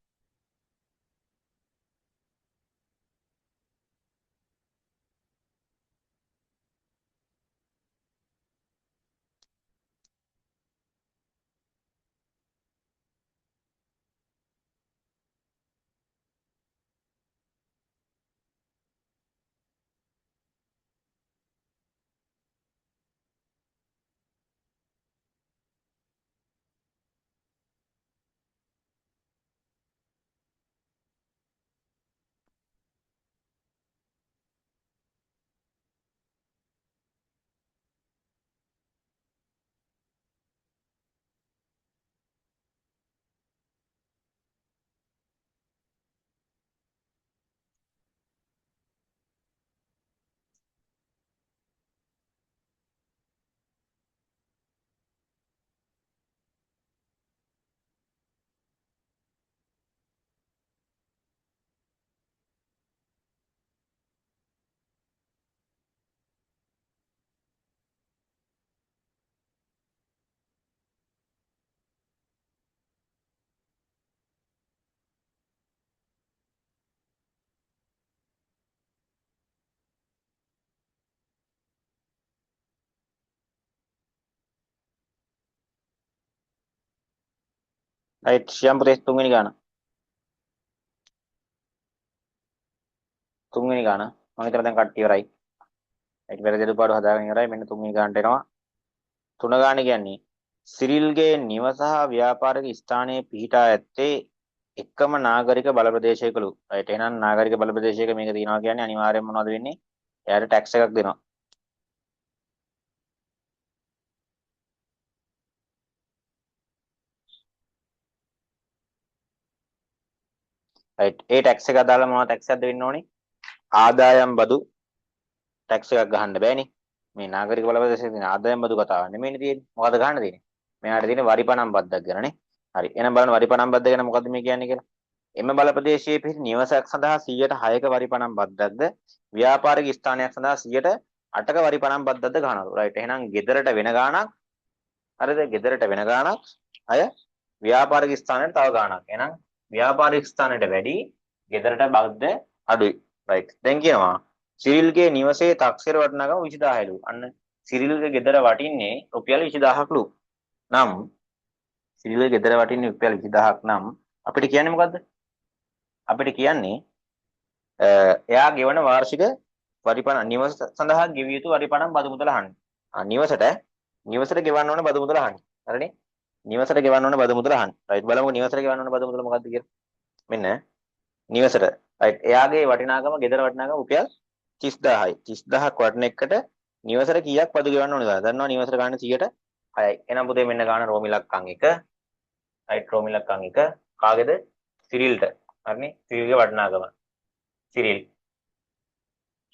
රයිට් ශියම් පුතේ තුන්වෙනි ගාන. තුන්වෙනි ගාන. මම හිතලා දැන් කට්ටිය ඉවරයි. ඒක වැරදි අඩුපාඩු හදාගෙන ඉවරයි. මෙන්න තුන්වෙනි ගානට එනවා. තුන ගාන කියන්නේ සිරිල්ගේ නිවස හා ව්‍යාපාරික ස්ථානයේ පිහිටා ඇත්තේ එකම නාගරික බල ප්‍රදේශයකලු. රයිට් එහෙනම් නාගරික බල ප්‍රදේශයක මේක තියෙනවා කියන්නේ අනිවාර්යයෙන්ම මොනවද වෙන්නේ? එයාට ටැක්ස් එකක් දෙනවා. රයිට් ඒ ටැක්ස් එක අදාළ මොනවද ටැක්ස් එකක්ද වෙන්න ඕනේ? ආදායම් බදු ටැක්ස් එකක් ගහන්න බෑනේ. මේ නාගරික බල ප්‍රදේශයේ තියෙන ආදායම් බදු කතාව නෙමෙයිනේ තියෙන්නේ. මොකද ගහන්න තියෙන්නේ? මෙයාට තියෙන වරි පනම් බද්දක් ගැනනේ. හරි. එහෙනම් බලන්න වරි පනම් බද්ද ගැන මොකද්ද මේ කියන්නේ කියලා. එම බල ප්‍රදේශයේ පිහිටි නිවසක් සඳහා 106ක වරි පනම් බද්දක්ද ව්‍යාපාරික ස්ථානයක් සඳහා 8ක වරිපණම් බද්දක්ද ගහනවලු. රයිට්. එහෙනම් ගෙදරට වෙන ගාණක්. හරිද? ගෙදරට වෙන ගාණක්. අය ව්‍යාපාරික ස්ථානයට තව ගාණක්. එහෙනම් ව්‍යාපාරික ස්ථානයට වැඩි ගෙදරට බද්ද අඩුයි. රයිට්. දැන් කියනවා සිරිල්ගේ නිවසේ තක්සේර වටිනාකම 20000ලු. අන්න සිරිල්ගේ ගෙදර වටින්නේ රුපියල් 20000ක්ලු. නම් සිරිල්ගේ ගෙදර වටින්නේ රුපියල් 20000ක් නම් අපිට කියන්නේ මොකද්ද? අපිට කියන්නේ එයා ගෙවන වාර්ෂික වරිපණ නිවස සඳහා ගෙවිය යුතු වරිපණම් බදු මුදල අහන්නේ. නිවසට ගෙවන්න ඕන බදු මුදල අහන්නේ. හරිනේ? නිවසට ගෙවන්න ඕන බදු මුදල අහන්නේ. රයිට්. බලමු නිවසට ගෙවන්න ඕන බදු මුදල මොකක්ද කියලා. මෙන්න නිවසට. රයිට්. එයාගේ වටිනාකම ගෙදර වටිනාකම රුපියල් 30000යි. 30000ක් වටින එකට නිවසට කීයක් බදු ගෙවන්න ඕනද? දන්නවා නිවසට ගන්න 100%යි. එහෙනම් පුතේ මෙන්න ගන්න රෝමිලක්කම් 1. රයිට්. රෝමිලක්කම් 1 කාගේද? සිරිල්ට. හරිනේ? සිරිල්ගේ වටිනාකම.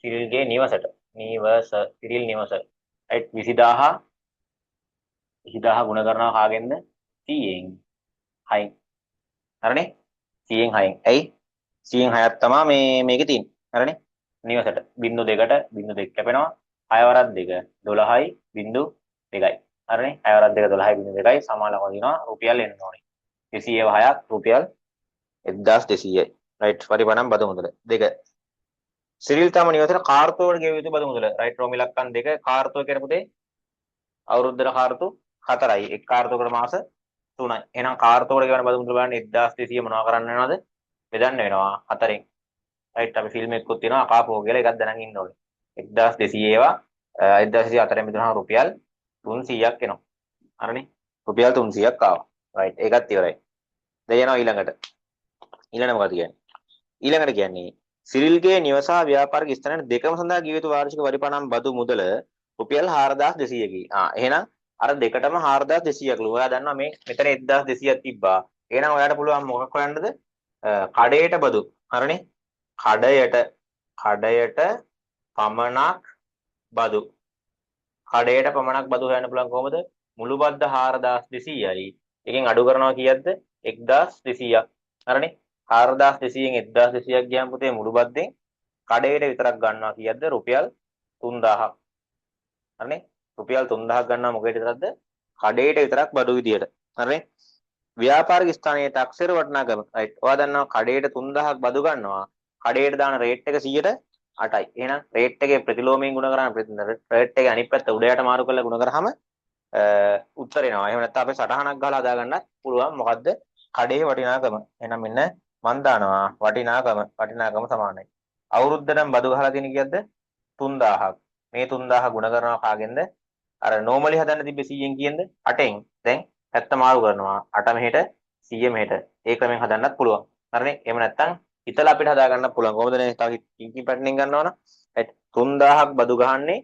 සිරිල්ගේ නිවසට. සිරිල් නිවස. රයිට්. 20000 ගුණ කරනවා කාගෙන්ද? 100න්. 6න්. හරිනේ? 100න් 6න්. ඇයි? 100න් 6ක් තමයි මේකේ තියෙන්නේ. හරිනේ? නිවසට 0.2ට 0.2 කැපෙනවා. 6 වරක් 2 12යි 0.2යි. හරිනේ? 6 වරක් 2 12යි 0.2යි සමානව දිනවා රුපියල් එන්න ඕනේ. 206ක් රුපියල් 1200යි. රයිට්. පරිපණම් බදු මුදල 2. සිරිල් තම නිවසට කාර්තුවට ගෙවිය යුතු බදු මුදල. රයිට්. රෝමිලක්කම් 2 කාර්තුව කියන පුතේ අවුරුද්දට කාර්තු 4යි. එක් කාර්තුවකට මාස 3යි. එහෙනම් කාර්තුවකට ගෙවන බදු මුදල බලන්න 1200 මොනවා කරන්න වෙනවද? බෙදන්න වෙනවා 4න්. රයිට්. අපි ෆිල්ම් එකකුත් තියෙනවා අකාපෝ කියලා එකක් දැනන් ඉන්න ඕනේ. 1200 ඒවා 1200 4ෙන් බෙදුනහම රුපියල් 300ක් එනවා. හරිනේ? රුපියල් 300ක් ආවා. රයිට්. ඒකත් ඉවරයි. දැන් යනවා ඊළඟට. ඊළඟට මොකද කියන්නේ? ඊළඟට කියන්නේ සිරිල්ගේ නිවස හා ව්‍යාපාරික ස්ථාන දෙකම සඳහා ගෙවිය යුතු වාර්ෂික වරිපණම් බදු මුදල රුපියල් 4200කි. එහෙනම් අර දෙකටම 4200ක්ලු. ඔයා දන්නවා මේ මෙතන 1200ක් තිබ්බා. එහෙනම් ඔයාට පුළුවන් මොකක් හොයන්නද? කඩේට බදු. හරිනේ? කඩයට පමණක් බදු. කඩයට පමණක් බදු හොයන්න පුළුවන් කොහොමද? මුළු බද්ද 4200යි. එකෙන් අඩු කරනවා කීයක්ද? 1200ක්. හරිනේ? 4200න් 1200ක් ගියාම පුතේ මුළු බද්දෙන් කඩේට විතරක් ගන්නවා කීයක්ද? රුපියල් 3000ක්. හරිනේ? රුපියල් 3000ක් ගන්නවා මොකේද විතරක්ද? කඩේට විතරක් බඩු විදියට. හරිනේ? ව්‍යාපාරික ස්ථානයේ තක්සේර වටිනාකම. රයිට්. ඔයා දන්නවා කඩේට 3000ක් බදු ගන්නවා. කඩේට දාන රේට් එක 100%යි. එහෙනම් රේට් එකේ ප්‍රතිලෝමයෙන් ගුණ කරාම රේට් එකේ අනිත් පැත්ත උඩ යට මාරු කරලා ගුණ කරාම උත්තර එනවා. එහෙම නැත්නම් අපේ සටහනක් ගහලා හදා ගන්නත් පුළුවන්. මොකද්ද? කඩේ වටිනාකම. එහෙනම් මෙන්න මන් දානවා වටිනාකම සමානයි. අවුරුද්දටම බදු ගහලා තියෙන කීයක්ද? 3000ක්. මේ 3000 ගුණ කරනවා කාගෙන්ද? අර normally හදන්න තිබ්බේ 100න් කියනද? 8න්. දැන් පැත්ත මාරු කරනවා. 8 මෙහෙට 100 මෙහෙට. ඒ ක්‍රමෙන් හදන්නත් පුළුවන්. හරිනේ? එහෙම නැත්නම් හිතලා අපිට හදා ගන්න පුළුවන්. කොහොමද නේ? තව කිංකින් පැටර්නින් ගන්නවනම් 3000ක් බදු ගහන්නේ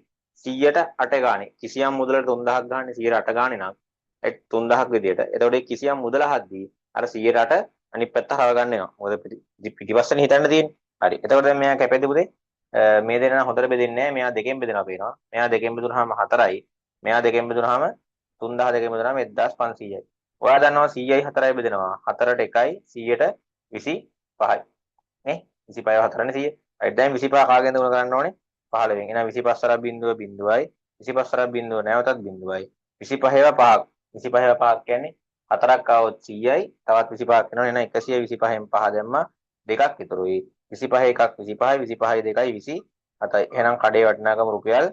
100ට 8 ගානේ. කිසියම් මුදලට 3000ක් ගහන්නේ 100ට 8 ගානේ නම් 3000ක් විදියට. එතකොට මේ කිසියම් මුදල හද්දී අර 100ට 8 අනිත් පැත්ත හරව ගන්න වෙනවා. මොකද පිටිපස්සනේ හිතන්න තියෙන්නේ. හරි. එතකොට දැන් මෙයා කැපෙද්ද පුතේ? මේ දෙන්න හොඳට බෙදෙන්නේ නැහැ. මෙයා දෙකෙන් බෙදනවා පේනවා. මෙයා දෙකෙන් බෙදුනහම 4යි. මෙයා දෙකෙන් බෙදුනහම 3000 දෙකෙන් බෙදුනහම 1500යි. ඔයා දන්නවා 100යි 4යි බෙදෙනවා. 4ට 1යි 100ට 25යි. නේ 25 4නේ 100. right දැන් 25 කාගෙන්ද ගුණ කරන්න ඕනේ 15 වෙන්. එහෙනම් 25 සරක් බිඳුව බිඳුවයි 25 සරක් බිඳුව නැවතත් බිඳුවයි 25 ඒවා 5ක් 25 ඒවා 5ක් කියන්නේ 4ක් ආවොත් 100යි තවත් 25ක් වෙනවා. එහෙනම් 125න් 5 දැම්මා දෙකක් ඉතුරුයි. 25 එකක් 25යි 25යි දෙකයි 27යි. එහෙනම් කඩේ වටිනාකම රුපියල්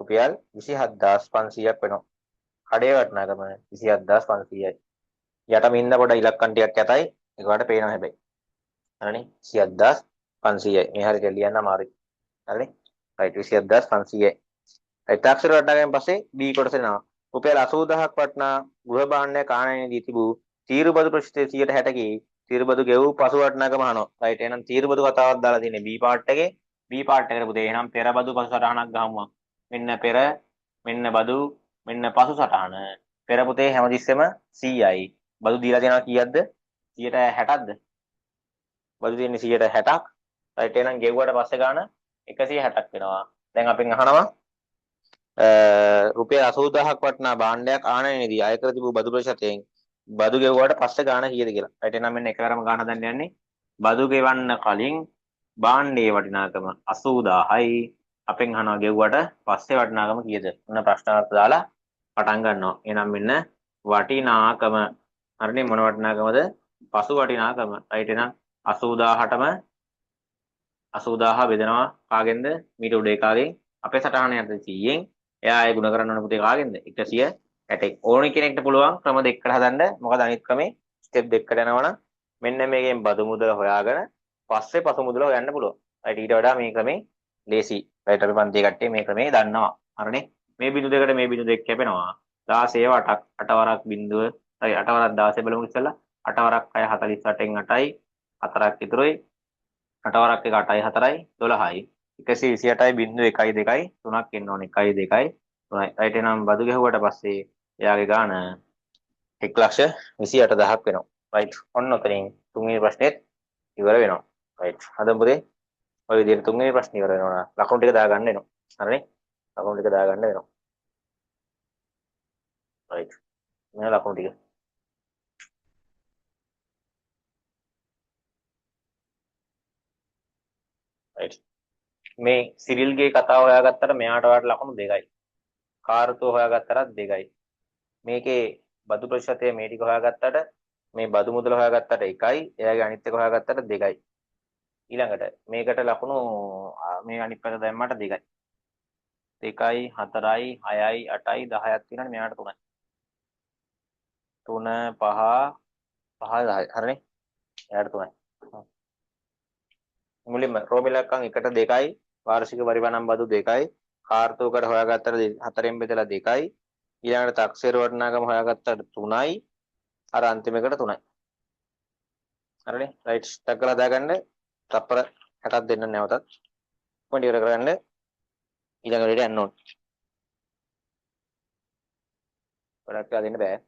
27500ක් වෙනවා. කඩේ වටිනාකම 27500යි. යටම ඉන්න පොඩ ඉලක්කම් ටිකක් ඇතයි ඒකට පේනවා හැබැයි. හරිනේ 27500යි. මේ හරියට ලියන්න අමාරුයි. හරිනේ right 27500යි. තාක්ෂර වටනාගෙන් පස්සේ B කොටස එනවා. රුපියල් 80000ක් වටනා ගෘහ භාණ්ඩයක් ආනයනයේදී තිබූ තීරුබදු ප්‍රතිශතය 60%කි. තීරුබදු ගෙවූ පසු වටනාකම අහනවා. right එහෙනම් තීරුබදු කතාවක් දාලා තියෙන්නේ B part එකේ. B part එකට පුතේ එහෙනම් පෙරබදු පසු සටහනක් ගහමුවා. මෙන්න පෙර මෙන්න බදු මෙන්න පසු සටහන. පෙර පුතේ හැමතිස්සෙම 100යි. බදු දීලා දෙනවා කීයක්ද? 160ක්ද? බදු තියෙන්නේ 160ක්. right එහෙනම් ගෙවුවට පස්සේ ගාන 160ක් වෙනවා. දැන් අපෙන් අහනවා රුපියල් 80000ක් වටනා භාණ්ඩයක් ආනයනයේදී අය කර තිබූ බදු ප්‍රතිශතයෙන් බදු ගෙවුවට පස්සේ ගාන කීයද කියලා. right එහෙනම් මෙන්න එකවරම ගාන හදන්න යන්නේ. බදු ගෙවන්න කලින් භාණ්ඩයේ වටිනාකම 80000යි. අපෙන් අහනවා ගෙව්වට පස්සේ වටිනාකම කීයද? ඔන්න ප්‍රශ්නාර්ථ දාලා පටන් ගන්නවා. එහෙනම් මෙන්න වටිනාකම. හරිනේ මොන වටිනාකමද? පසු වටිනාකම. රයිට් එහෙනම් 80000ටම 80000 බෙදනවා කාගෙන්ද? මීට උඩ එකාගෙන්. අපේ සටහන යන 100ෙන්. එයා ඒ ගුණ කරන්න ඕන පුතේ කාගෙන්ද? 160. ඕනි කෙනෙක්ට පුළුවන් ක්‍රම දෙකකට හදන්න. මොකද අනිත් ක්‍රමේ ස්ටෙප් දෙකකට යනවනම් මෙන්න මේකෙන් බදු මුදල හොයාගෙන පස්සේ පසු මුදල හොයන්න පුළුවන්. රයිට් ඊට වඩා මේ ක්‍රමේ ලේසි. රයිට් අපි පන්තියේ කට්ටිය මේ ක්‍රමේ දන්නවා. හරිනේ. මේ බිඳු දෙකට මේ බිඳු දෙක කැපෙනවා. 16 8ක් 8 වරක් බිඳුව. හරි 8 වරක් 16 බලමු ඉස්සෙල්ලා. 8 වරක් 6 48න් 8යි 4ක් ඉතුරුයි. 8 වරක් 1 8යි 4යි 12යි. 128යි බිඳුව 1යි 2යි 3ක් එන්න ඕනේ 1යි 2යි 3යි. රයිට් එහෙනම් බදු ගැහුවට පස්සේ එයාගේ ගාණ 1,28,000ක් වෙනවා. රයිට්. ඔන්න ඔතනින් තුන්වෙනි ප්‍රශ්නේත් ඉවර වෙනවා. රයිට්. හදමු පුතේ. ඔය විදිහට තුන්වෙනි ප්‍රශ්නේ ඉවර වෙනවා. ලකුණු ටික දාගන්න වෙනවා. හරිනේ? ලකුණු ටික දාගන්න වෙනවා. රයිට්. මේ ලකුණු ටික. රයිට්. මේ සිරිල්ගේ කතාව හොයාගත්තට මෙයාට වාට ලකුණු 2යි. කාර්තුව හොයාගත්තටත් 2යි. මේකේ බදු ප්‍රතිශතය මේ ටික හොයාගත්තට මේ බදු මුදල හොයාගත්තට 1යි. එයාගේ අනිත් එක හොයාගත්තට 2යි. ඊළඟට මේකට ලකුණු මේ අනිත් පැත්ත දැම්මට 2යි. 2යි 4යි 6යි 8යි 10ක් තියෙනවනේ මෙයාට 3යි. 3 5 5 10යි. හරිනේ? එයාට 3යි. මුලින්ම රෝමිලක්කම් 1ට 2යි වාර්ෂික පරිමාණම් බදු 2යි කාර්තුවකට හොයාගත්තට 4ෙන් බෙදලා 2යි ඊළඟට තක්සේරු වටිනාකම හොයාගත්තට 3යි අර අන්තිම එකට 3යි. හරිනේ? රයිට්. ටක් කරලා දාගන්න. තප්පර 60ක් දෙන්න නැවතත්. කොහොමද ඉවර කරගන්න? ඊළඟ වෙලට යන්න ඕන. ගොඩක් වෙලා දෙන්න බෑ.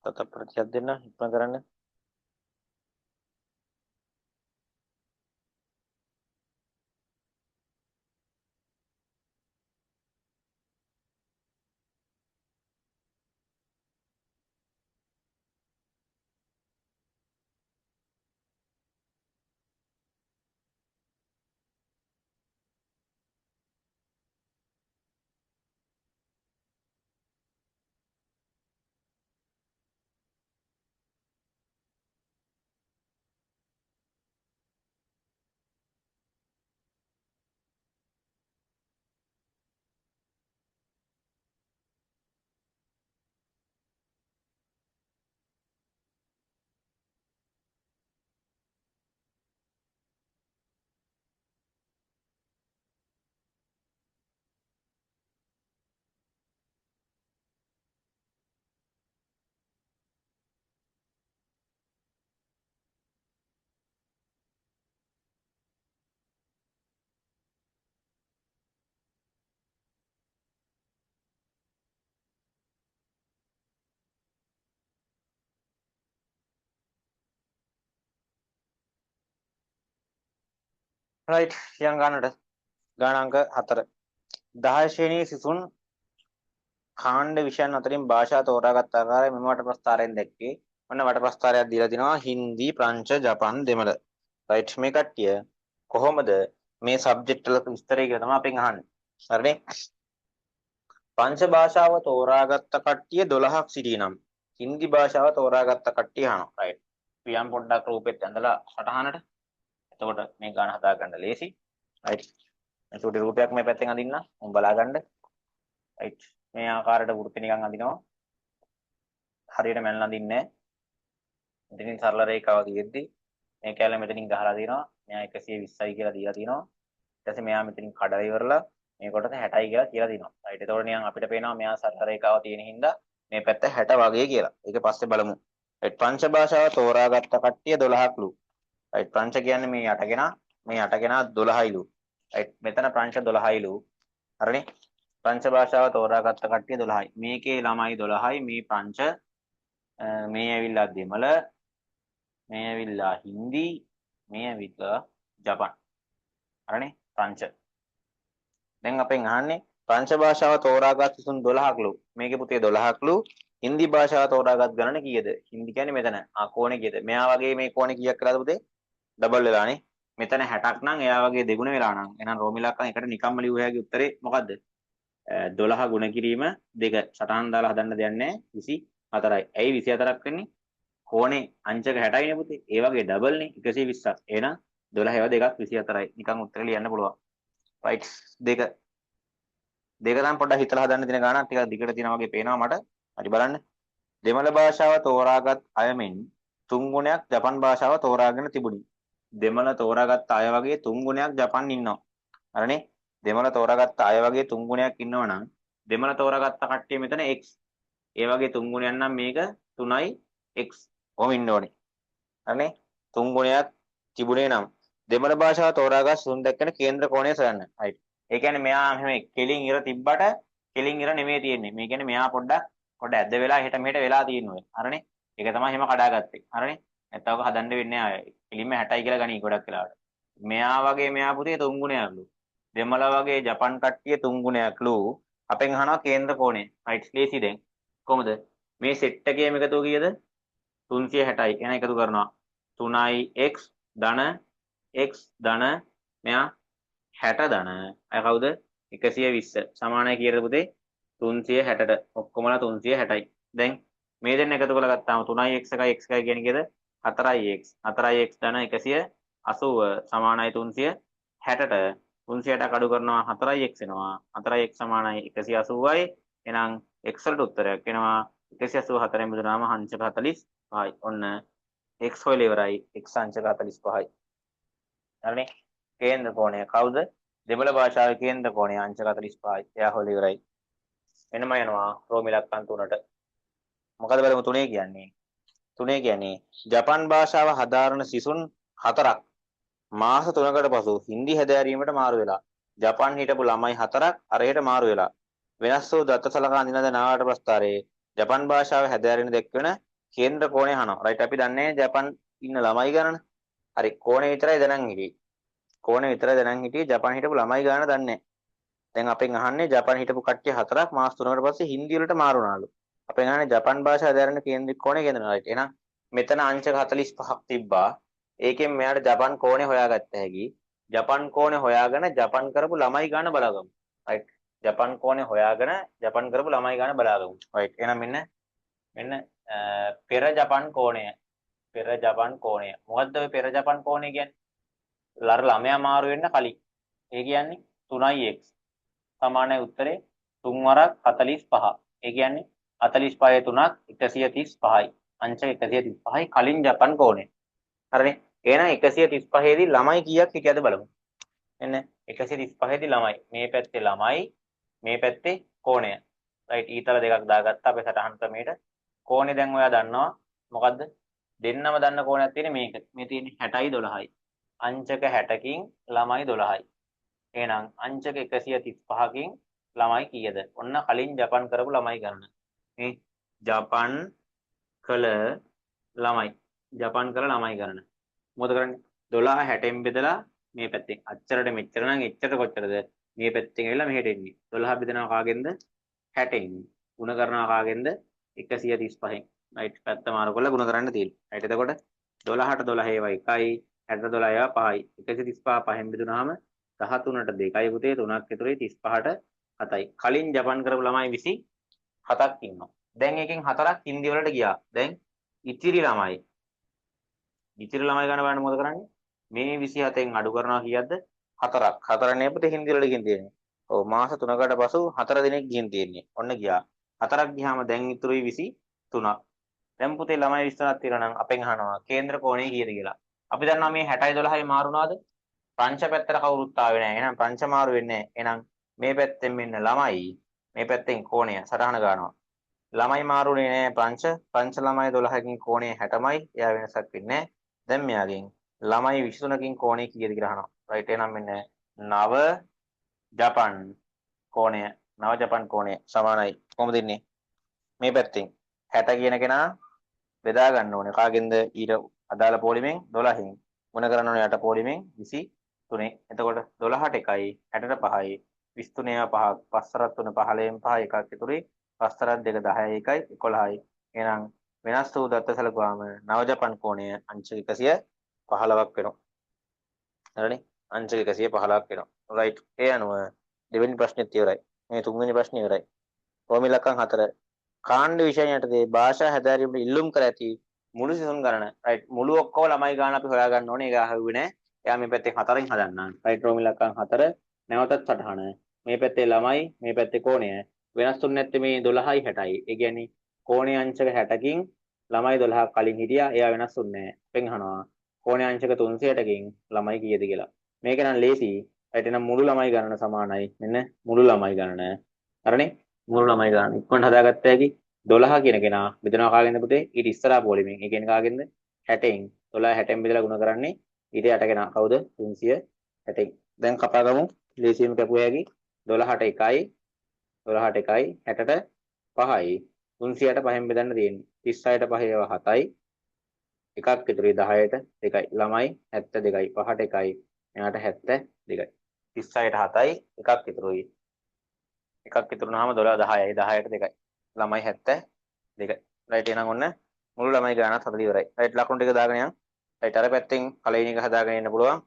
තප්පර 30ක් දෙන්න ඉක්මන කරන්න. රයිට්. යන් ගන්නට ගාන අංක 4. 10 ශ්‍රේණියේ සිසුන් කාණ්ඩ විෂයන් අතරින් භාෂා තෝරාගත් ආකාරය මෙම වට ප්‍රස්ථාරයෙන් දැක්කේ. ඔන්න වට ප්‍රස්ථාරයක් දීලා තිනවා හින්දි, ප්‍රංශ, ජපන්, දෙමළ. රයිට්. මේ කට්ටිය කොහොමද මේ සබ්ජෙක්ට් වල විස්තරය කියලා තමයි අපෙන් අහන්නේ. හරිනේ? පංච භාෂාව තෝරාගත්ත කට්ටිය 12ක් සිටිනම් හින්දි භාෂාව තෝරාගත්ත කට්ටිය අහනවා. රයිට්. පියම් පොඩ්ඩක් රූපෙත් ඇඳලා සටහනට. එතකොට මේ ගාන හදා ගන්න ලේසි. රයිට්. එතකොට රූපයක් මේ පැත්තෙන් අඳින්න. උන් බලා ගන්න. රයිට්. මේ ආකාරයට වෘත්ති නිකන් අඳිනවා. හරියට මැල්ල අඳින්නේ නැහැ. මෙතනින් සරල රේඛාව තියෙද්දි මේ කැලේ මෙතනින් ගහලා දිනවා. මෙයා 120යි කියලා දීලා තිනවා. ඊට පස්සේ මෙයා මෙතනින් කඩලා ඉවරලා මේ කොටස 60යි කියලා කියලා දිනවා. රයිට්. එතකොට නිකන් අපිට පේනවා මෙයා සරල රේඛාව තියෙන හින්දා මේ පැත්ත 60 වගේ කියලා. ඒක පස්සේ බලමු. රයිට්. පංච භාෂාව තෝරාගත්ත කට්ටිය 12ක්ලු. රයිට්. ප්‍රංශ කියන්නේ මේ යටගෙන 12යිලු. රයිට්. මෙතන ප්‍රංශ 12යිලු. හරිනේ? ප්‍රංශ භාෂාව තෝරාගත්ත කට්ටිය 12යි. මේකේ ළමයි 12යි. මේ ප්‍රංශ මේ ඇවිල්ලා දෙමළ, මේ ඇවිල්ලා හින්දි, මේ ඇවිල්ලා ජපන්. හරිනේ? ප්‍රංශ. දැන් අපෙන් අහන්නේ ප්‍රංශ භාෂාව තෝරාගත් සුන් 12ක්ලු. මේකේ පුතේ 12ක්ලු. හින්දි භාෂාව තෝරාගත් ගණන කීයද? හින්දි කියන්නේ මෙතන. කෝණේ කීයද? මෙයා වගේ මේ කෝණේ කීයක් වෙලාද පුතේ? ඩබල් වෙලානේ. මෙතන 60ක් නම් එයා වගේ දෙගුණ වෙලා නම් එහෙනම් රෝම ඉලක්කම් එකට නිකම්ම ලියුව හැකි උත්තරේ මොකද්ද? 12 ගුණ කිරීම 2 සටහන් දාලා හදන්න දෙයක් නැහැ 24යි. ඇයි 24ක් වෙන්නේ? කෝණේ අංශක 60යිනේ පුතේ. ඒ වගේ ඩබල් නේ 120ක්. එහෙනම් 12 ඒවා දෙකක් 24යි. නිකන් උත්තරේ ලියන්න පුළුවන්. රයිට් 2 දෙක නම් පොඩ්ඩක් හිතලා හදන්න දෙන ගානක් ටිකක් දිගට තියෙනවා වගේ පේනවා මට. හරි බලන්න. දෙමළ භාෂාව තෝරාගත් අයමෙන් 3 ගුණයක් ජපන් භාෂාව තෝරාගෙන තිබුණි. දෙමළ තෝරාගත්ත අය වගේ 3 ගුණයක් ජපන් ඉන්නවා. හරිනේ? දෙමළ තෝරාගත්ත අය වගේ 3 ගුණයක් ඉන්නවා නම් දෙමළ තෝරාගත්ත කට්ටිය මෙතන x. ඒ වගේ 3 ගුණයක් නම් මේක 3යි x. කොහොම ඉන්න ඕනේ. හරිනේ? 3 ගුණයක් තිබුණේ නම් දෙමළ භාෂාව තෝරාගත් සුන් දැක්කන කේන්ද්‍ර කෝණය සොයන්න. right. ඒ කියන්නේ මෙයා මෙහෙම කෙලින් ඉර තිබ්බට කෙලින් ඉර නෙමෙයි තියෙන්නේ. මේ කියන්නේ මෙයා පොඩ්ඩක් ඇද්ද වෙලා හෙට මෙහෙට වෙලා තියෙනවා. හරිනේ? ඒක තමයි එහෙම කඩාගත්තේ. හරිනේ? නැත්නම් ඔක හදන්න වෙන්නේ නැහැ. කෙලින්ම 60යි කියලා ගනි ගොඩක් වෙලාවට. මෙයා වගේ මෙයා පුතේ 3 ගුණයක්ලු. දෙමළ වගේ ජපන් කට්ටිය 3 ගුණයක්ලු. අපෙන් අහනවා කේන්ද්‍ර කෝණය. right. ලේසි දැන්. කොහොමද? මේ සෙට් එකේම එකතුව කීයද? 360යි. එහෙනම් එකතු කරනවා. 3x ධන x ධන මෙයා 60 ධන අය කවුද 120 සමානයි කීයද පුතේ 360ට ඔක්කොමලා 360යි දැන් මේ දෙන්න එකතු කරලා ගත්තාම 3x එකයි x එකයි කියන්නේ කීයද 4x 4x ධන 180 සමානයි 360ට 360ට අඩු කරනවා 4x එනවා 4x සමානයි 180යි එහෙනම් x වලට උත්තරයක් එනවා 184න් බෙදුනාම අංශක 45යි ඔන්න x හොයලා ඉවරයි x අංශක 45යි හරිනේ කේන්ද්‍ර කෝණය කවුද දෙමළ භාෂාවේ කේන්ද්‍ර කෝණය අංශක 45යි එයා හොයලා ඉවරයි එනම යනවා රෝම ඉලක්කම් 3ට මොකද බලමු 3 කියන්නේ 3 කියන්නේ ජපන් භාෂාව හදාරන සිසුන් 4ක් මාස 3කට පසු හින්දි හැදෑරීමට මාරු වෙලා ජපන් හිටපු ළමයි 4ක් අරහෙට මාරු වෙලා වෙනස් වූ දත්ත සලකා අඳිනද නාවට ප්‍රස්තාරයේ ජපන් භාෂාව හැදෑරීම දක්වන කේන්ද්‍ර කෝණය අහනවා රයිට් අපි දන්නේ ජපන් ඉන්න ළමයි ගණන හරි කෝණය විතරයි දැනන් හිටියේ කෝණය විතරයි දැනන් හිටියේ ජපන් හිටපු ළමයි ගණන දන්නේ දැන් අපෙන් අහන්නේ ජපන් හිටපු කට්ටිය 4ක් මාස 3කට පස්සේ හින්දි වලට මාරු වුණාලු අපෙන් අහන්නේ ජපන් භාෂාව හැදෑරෙන කේන්ද්‍රික කෝණය කියනවා රයිට් එහෙනම් මෙතන අංශක 45ක් තිබ්බා ඒකෙන් මෙයාට ජපන් කෝණය හොයාගත්ත හැකි ජපන් කෝණය හොයාගෙන ජපන් කරපු ළමයි ගණන බලාගමු රයිට් ජපන් කෝණය හොයාගෙන ජපන් කරපු ළමයි ගණන බලාගමු රයිට් එහෙනම් මෙන්න පෙර ජපන් කෝණය මොකද්ද ඔය පෙර ජපන් කෝණය කියන්නේ ළමයා මාරු වෙන්න කලින් ඒ කියන්නේ 3x සමානයි උත්තරේ 3 වරක් 45 ඒ කියන්නේ 45 3ක් 135යි අංශක 135යි කලින් ජපන් කෝණය හරිනේ එහෙනම් 135 දී ළමයි කීයක් හිටියද බලමු එන්න 135 දී ළමයි මේ පැත්තේ ළමයි මේ පැත්තේ කෝණය රයිට් ඊතල දෙකක් දාගත්තා අපේ සටහන් ක්‍රමයට කෝණය දැන් ඔයා දන්නවා මොකද්ද දෙන්නම දන්න කෝණයක් තියෙන්නේ මේක මේ තියෙන්නේ 60යි 12යි අංශක 60කින් ළමයි 12යි එහෙනම් අංශක 135කින් ළමයි කීයද ඔන්න කලින් ජපන් කරපු ළමයි ගණන මේ ජපන් කළ ළමයි ගණන මොකද කරන්නේ 12 60න් බෙදලා මේ පැත්තෙන් අච්චරට මෙච්චර නම් එච්චර කොච්චරද මේ පැත්තෙන් ඇවිල්ලා මෙහෙට එන්නේ 12 බෙදනවා කාගෙන්ද 60න් ಗುಣ කරනවා කාගෙන්ද 135න් රයිට් පැත්ත මාරු කරලා ಗುಣ කරන්න තියෙනවා රයිට් එතකොට 12ට 12 ඒවා 1යි 60ට 12 ඒවා 5යි 135 5න් බෙදුනහම 13ට 2යි පුතේ 3ක් ඉතුරුයි 35ට 7යි කලින් ජපන් කරපු ළමයි 27ක් ඉන්නවා දැන් එකෙන් 4ක් හින්දි වලට ගියා දැන් ඉතිරි ළමයි ගන්න බලන්න මොකද කරන්නේ මේ 27න් අඩු කරනවා කීයක්ද 4ක් 4 නේ පුතේ හින්දි වලට ගින් තියෙන්නේ ඔව් මාස 3කට පසු 4 දිනක් ගින් තියෙන්නේ ඔන්න ගියා 4ක් ගියාම දැන් ඉතුරුයි 23ක් දැන් පුතේ ළමයි 23ක් තියෙනවා නම් අපෙන් අහනවා කේන්ද්‍ර කෝණය කීයද කියලා අපි දන්නවා මේ 60යි 12යි මාරුනාද ප්‍රංශ පැත්තට කවුරුත් ආවේ නැහැ එහෙනම් ප්‍රංශ මාරු වෙන්නේ නැහැ එහෙනම් මේ පැත්තෙන් මෙන්න ළමයි මේ පැත්තෙන් කෝණය සටහන ගන්නවා ළමයි මාරුනේ නැහැ ප්‍රංශ ළමයි 12කින් කෝණය 60මයි එයා වෙනසක් වෙන්නේ නැහැ දැන් මෙයාගෙන් ළමයි 23කින් කෝණය කීයද කියලා අහනවා රයිට් එහෙනම් මෙන්න නව ජපන් කෝණය නව ජපන් කෝණය සමානයි කොහොමද ඉන්නේ මේ පැත්තෙන් 60 කියන කෙනා බෙදා ගන්න ඕනේ කාගෙන්ද ඊට අදාළ පොලිමෙන් 12න් ගුණ කරන්න ඕනේ යට පොලිමෙන් 23. එතකොට 12ට 1යි 60ට 5යි 23 5ක් 5 3 15න් 5 එකක් ඉතුරුයි 5 2 10යි 1යි 11යි එහෙනම් වෙනස් වූ දත්ත සැලකුවාම නව ජපන් කෝණය අංශ 115ක් වෙනවා හරිනේ අංශ 115ක් වෙනවා රයිට් ඒ අනුව දෙවෙනි ප්‍රශ්නෙත් ඉවරයි මේ තුන්වෙනි ප්‍රශ්නේ ඉවරයි රෝමි ඉලක්කම් 4 කාණ්ඩ විෂයන් යටතේ භාෂා හැදෑරීමට ඉල්ලුම් කර ඇති මුළු සිසුන් ගණන රයිට් මුළු ඔක්කොම ළමයි ගාන අපි හොයා ගන්න ඕනේ ඒක අහුවේ නෑ එයා මේ පැත්තේ 4න් හදන්න රයිට් රෝමි ඉලක්කම් 4 නැවතත් සටහන මේ පැත්තේ ළමයි මේ පැත්තේ කෝණය වෙනස් තුන් නැත්තේ මේ 12යි 60යි ඒ කියන්නේ කෝණයේ අංශක 60කින් ළමයි 12ක් කලින් හිටියා එයා වෙනස් වුන්නේ නෑ අපෙන් අහනවා කෝණයේ අංශක 360කින් ළමයි කීයද කියලා මේක නම් ලේසි රයිට් එහෙනම් මුළු ළමයි ගණන සමානයි මෙන්න මුළු ළමයි ගණන හරිනේ මුළු ළමයි ගන්න ඉක්මනට හදාගත්ත හැකි 12 කියන කෙනා බෙදනවා කාගෙන්ද පුතේ ඊට ඉස්සරහා පොලිමෙන් ඒ කියන්නේ කාගෙන්ද 60න් 12 60න් බෙදලා ගුණ කරන්නේ ඊට යට කෙනා කවුද 360න් දැන් කපා ගමු ලේසියෙන්ම කැපුවා හැකි 12ට 1යි 12ට 1යි 60ට 5යි 300ට 5න් බෙදන්න තියෙන්නේ 36ට 5 7යි එකක් ඉතුරුයි 10ට 2යි ළමයි 72යි 5ට 1යි එයාට 72යි 36ට 7යි එකක් ඉතුරුයි එකක් ඉතුරු වුණාම 12 10යි 10ට 2යි ළමයි 72යි රයිට් එහෙනම් ඔන්න මුළු ළමයි ගානත් හදලා ඉවරයි රයිට් ලකුණු ටික දාගෙන යන්න රයිට් අර පැත්තෙන් පළවෙනි එක හදාගෙන ඉන්න පුළුවන්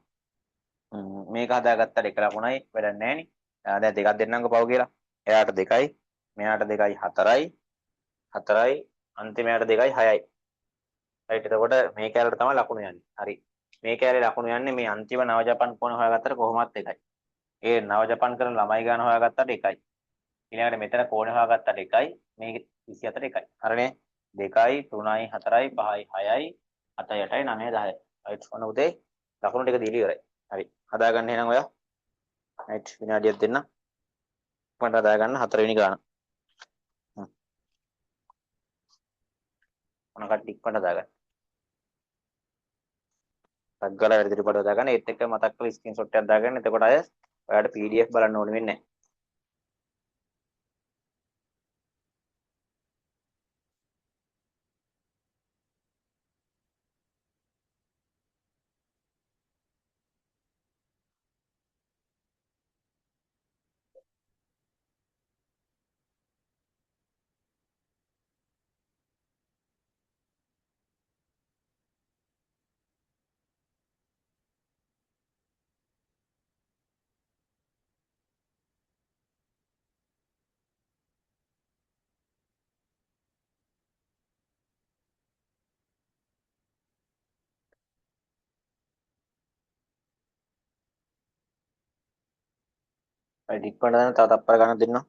මේක හදාගත්තට එක ලකුණයි වැඩක් නැහැ නේ දැන් දෙකක් දෙන්නම්කෝ පව් කියලා එයාට 2යි මෙයාට 2යි 4යි 4යි අන්තිමයට 2යි 6යි රයිට් එතකොට මේ කැලේට තමයි ලකුණු යන්නේ හරි මේ කැලේ ලකුණු යන්නේ මේ අන්තිම නව ජපන් කෝණ හොයාගත්තට කොහොමත් 1යි ඒ නව ජපන් කරන ළමයි ගාන හොයාගත්තට 1යි ඊළඟට මෙතන කෝණේ හොයාගත්තට 1යි මේක 24ට 1යි හරිනේ 2යි 3යි 4යි 5යි 6යි 7යි 8යි 9යි 10යි රයිට් ඔන්න උදේ ලකුණු ටික දීලා ඉවරයි හරි හදාගන්න එහෙනම් ඔයා රයිට් විනාඩියක් දෙන්න මට හදාගන්න හතරවෙනි ගාන ඔන්න කට්ටිය ඉක්මනට හදාගන්න සග්ගල වැඩි දිරිපඩ හදාගන්න ඒත් එක්ක මතක් කරලා ස්ක්‍රීන්ෂොට් එකක් දාගන්න එතකොට අය ඔයාලට PDF බලන්න ඕනේ වෙන්නේ නැහැ රයිට් ඉක්මනට දාන්න තව තප්පර ගණන් දෙන්න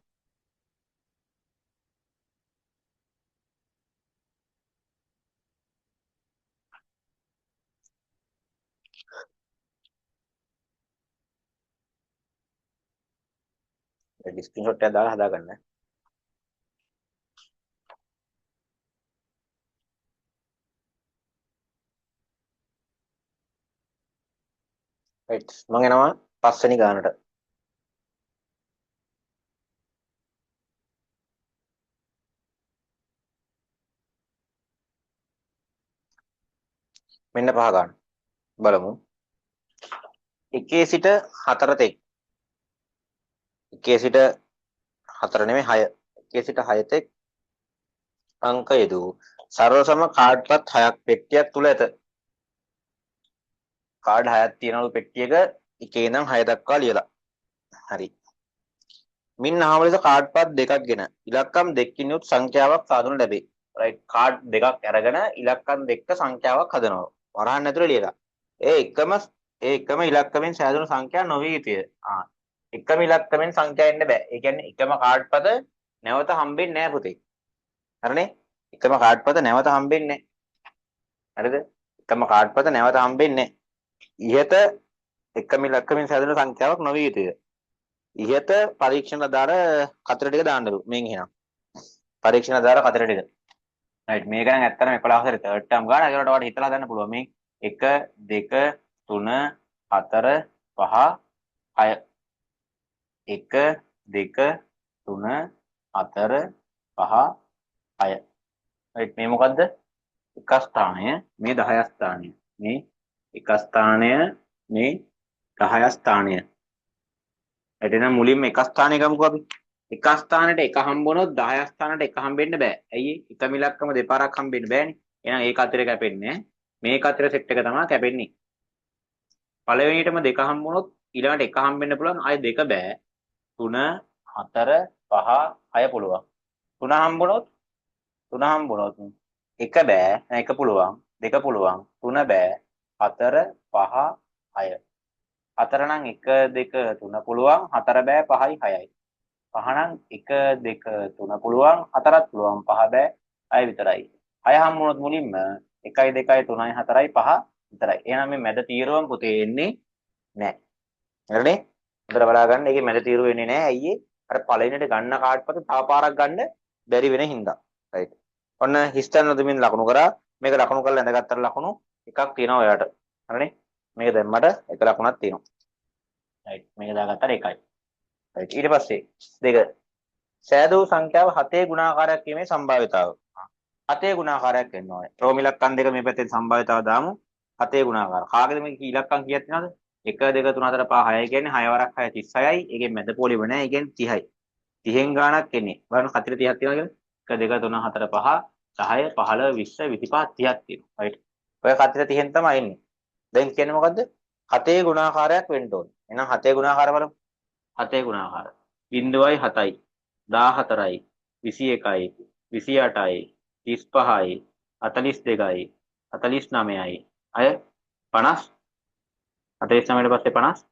ස්ක්‍රීන්ෂොට් එකක් දාලා හදාගන්න රයිට් මම එනවා පස්වෙනි ගානට මෙන්න පහ ගන්න බලමු 1 සිට 4 තෙක් 1 සිට 4 නෙමෙයි 6 1 සිට 6 තෙක් අංක යෙදූ සරල සම කාඩ්පත් 6ක් පෙට්ටියක් තුල ඇත කාඩ් 6ක් තියෙනවලු පෙට්ටියක එකේ ඉඳන් 6 දක්වා ලියලා හරි මින් අහම ලෙස කාඩ්පත් දෙකක්ගෙන ඉලක්කම් දෙකකින් යුත් සංඛ්‍යාවක් සාදනු ලැබේ රයිට් කාඩ් දෙකක් අරගෙන ඉලක්කම් දෙක සංඛ්‍යාවක් හදනවා වරහන් ඇතුලේ ලියලා ඒ එකම ඉලක්කමෙන් සෑදුණු සංඛ්‍යා නොවිය යුතුය එකම ඉලක්කමෙන් සංඛ්‍යා එන්න බෑ ඒ කියන්නේ එකම කාඩ්පත නැවත හම්බෙන්නේ නැහැ පුතේ හරිනේ එකම කාඩ්පත නැවත හම්බෙන්නේ නැහැ හරිද එකම කාඩ්පත නැවත හම්බෙන්නේ නැහැ ඉහත එකම ඉලක්කමෙන් සෑදුණු සංඛ්‍යාවක් නොවිය යුතුය ඉහත පරීක්ෂණ ආධාර කතර ටික දාන්නලු මෙන් එහෙනම් පරීක්ෂණ ආධාර කතර ටික රයිට් මේක නම් ඇත්තටම 11 හතර තර්ඩ් ටර්ම් ගන්න ඒකට වඩා හිතලා හදන්න පුළුවන් මේ 1 2 3 4 5 6 1 2 3 4 5 6 right මේ මොකද්ද එක ස්ථානය මේ 10 ස්ථානය මේ එක ස්ථානය මේ 10 ස්ථානය එතන මුලින්ම එක ස්ථානය ගමුකෝ අපි එක ස්ථානෙට එක හම්බ වුණොත් 10 ස්ථානට එක හම්බෙන්න බෑ ඇයි එකම ඉලක්කම දෙපාරක් හම්බෙන්න බෑනේ එහෙනම් ඒක අතර කැපෙන්නේ මේක අතර සෙට් එක තමයි කැපෙන්නේ පළවෙනියටම දෙක හම්බ වුණොත් ඊළඟට එක හම්බෙන්න පුළුවන් ආයෙ දෙක බෑ 3 4 5 6 පුළුවන් 3 හම්බුනොත් 3 හම්බුනොත් එක බෑ එක පුළුවන් දෙක පුළුවන් 3 බෑ 4 5 6 4 නම් 1 2 3 පුළුවන් 4 බෑ 5යි 6යි 5 නම් 1 2 3 පුළුවන් 4ත් පුළුවන් 5 බෑ 6 විතරයි 6 හම්බුනොත් මුලින්ම 1යි 2යි 3යි 4යි 5 විතරයි එහෙනම් මේ මැද තීරුවම පුතේ එන්නේ නැහැ හරිනේ හොඳට බලා ගන්න ඒකේ මැද තීරුව එන්නේ නැහැ අයියේ අර පළවෙනිට ගන්න කාඩ් පත තව පාරක් ගන්න බැරි වෙන හින්දා රයිට් ඔන්න හිස්තැන නොදෙමින් ලකුණු කරා මේක ලකුණු කරලා ඇඳගත්තට ලකුණු එකක් තියෙනවා ඔයාට හරිනේ මේක දැම්මට එක ලකුණක් තියෙනවා රයිට් මේක දාගත්තාට එකයි රයිට් ඊට පස්සේ දෙක සෑදූ සංඛ්‍යාව 7 ගුණාකාරයක් වීමේ සම්භාව්‍යතාව 7 ගුණාකාරයක් වෙන්න ඕනේ රෝම ඉලක්කම් දෙක මේ පැත්තේ සම්භාව්‍යතාව දාමු 7 ගුණාකාර කාගේද මේ ඉලක්කම් කීයක් තියෙනවද 1 2 3 4 5 6 කියන්නේ 6 වරක් 6 36යි ඒකෙන් මැද පොලිව නැහැ ඒ කියන්නේ 30යි 30න් ගාණක් එන්නේ බලන්න 4 30ක් තියෙනවා කියලා 1 2 3 4 5 10 15 20 25 30ක් තියෙනවා රයිට් ඔය 4 30න් තමයි එන්නේ දැන් කියන්නේ මොකද්ද 7 ගුණාකාරයක් වෙන්න ඕනේ එහෙනම් 7 ගුණාකාර බලමු 7 ගුණාකාර 0යි 7යි 14යි 21යි 28යි 35යි 42යි 49යි අය 50 49ට පස්සේ 50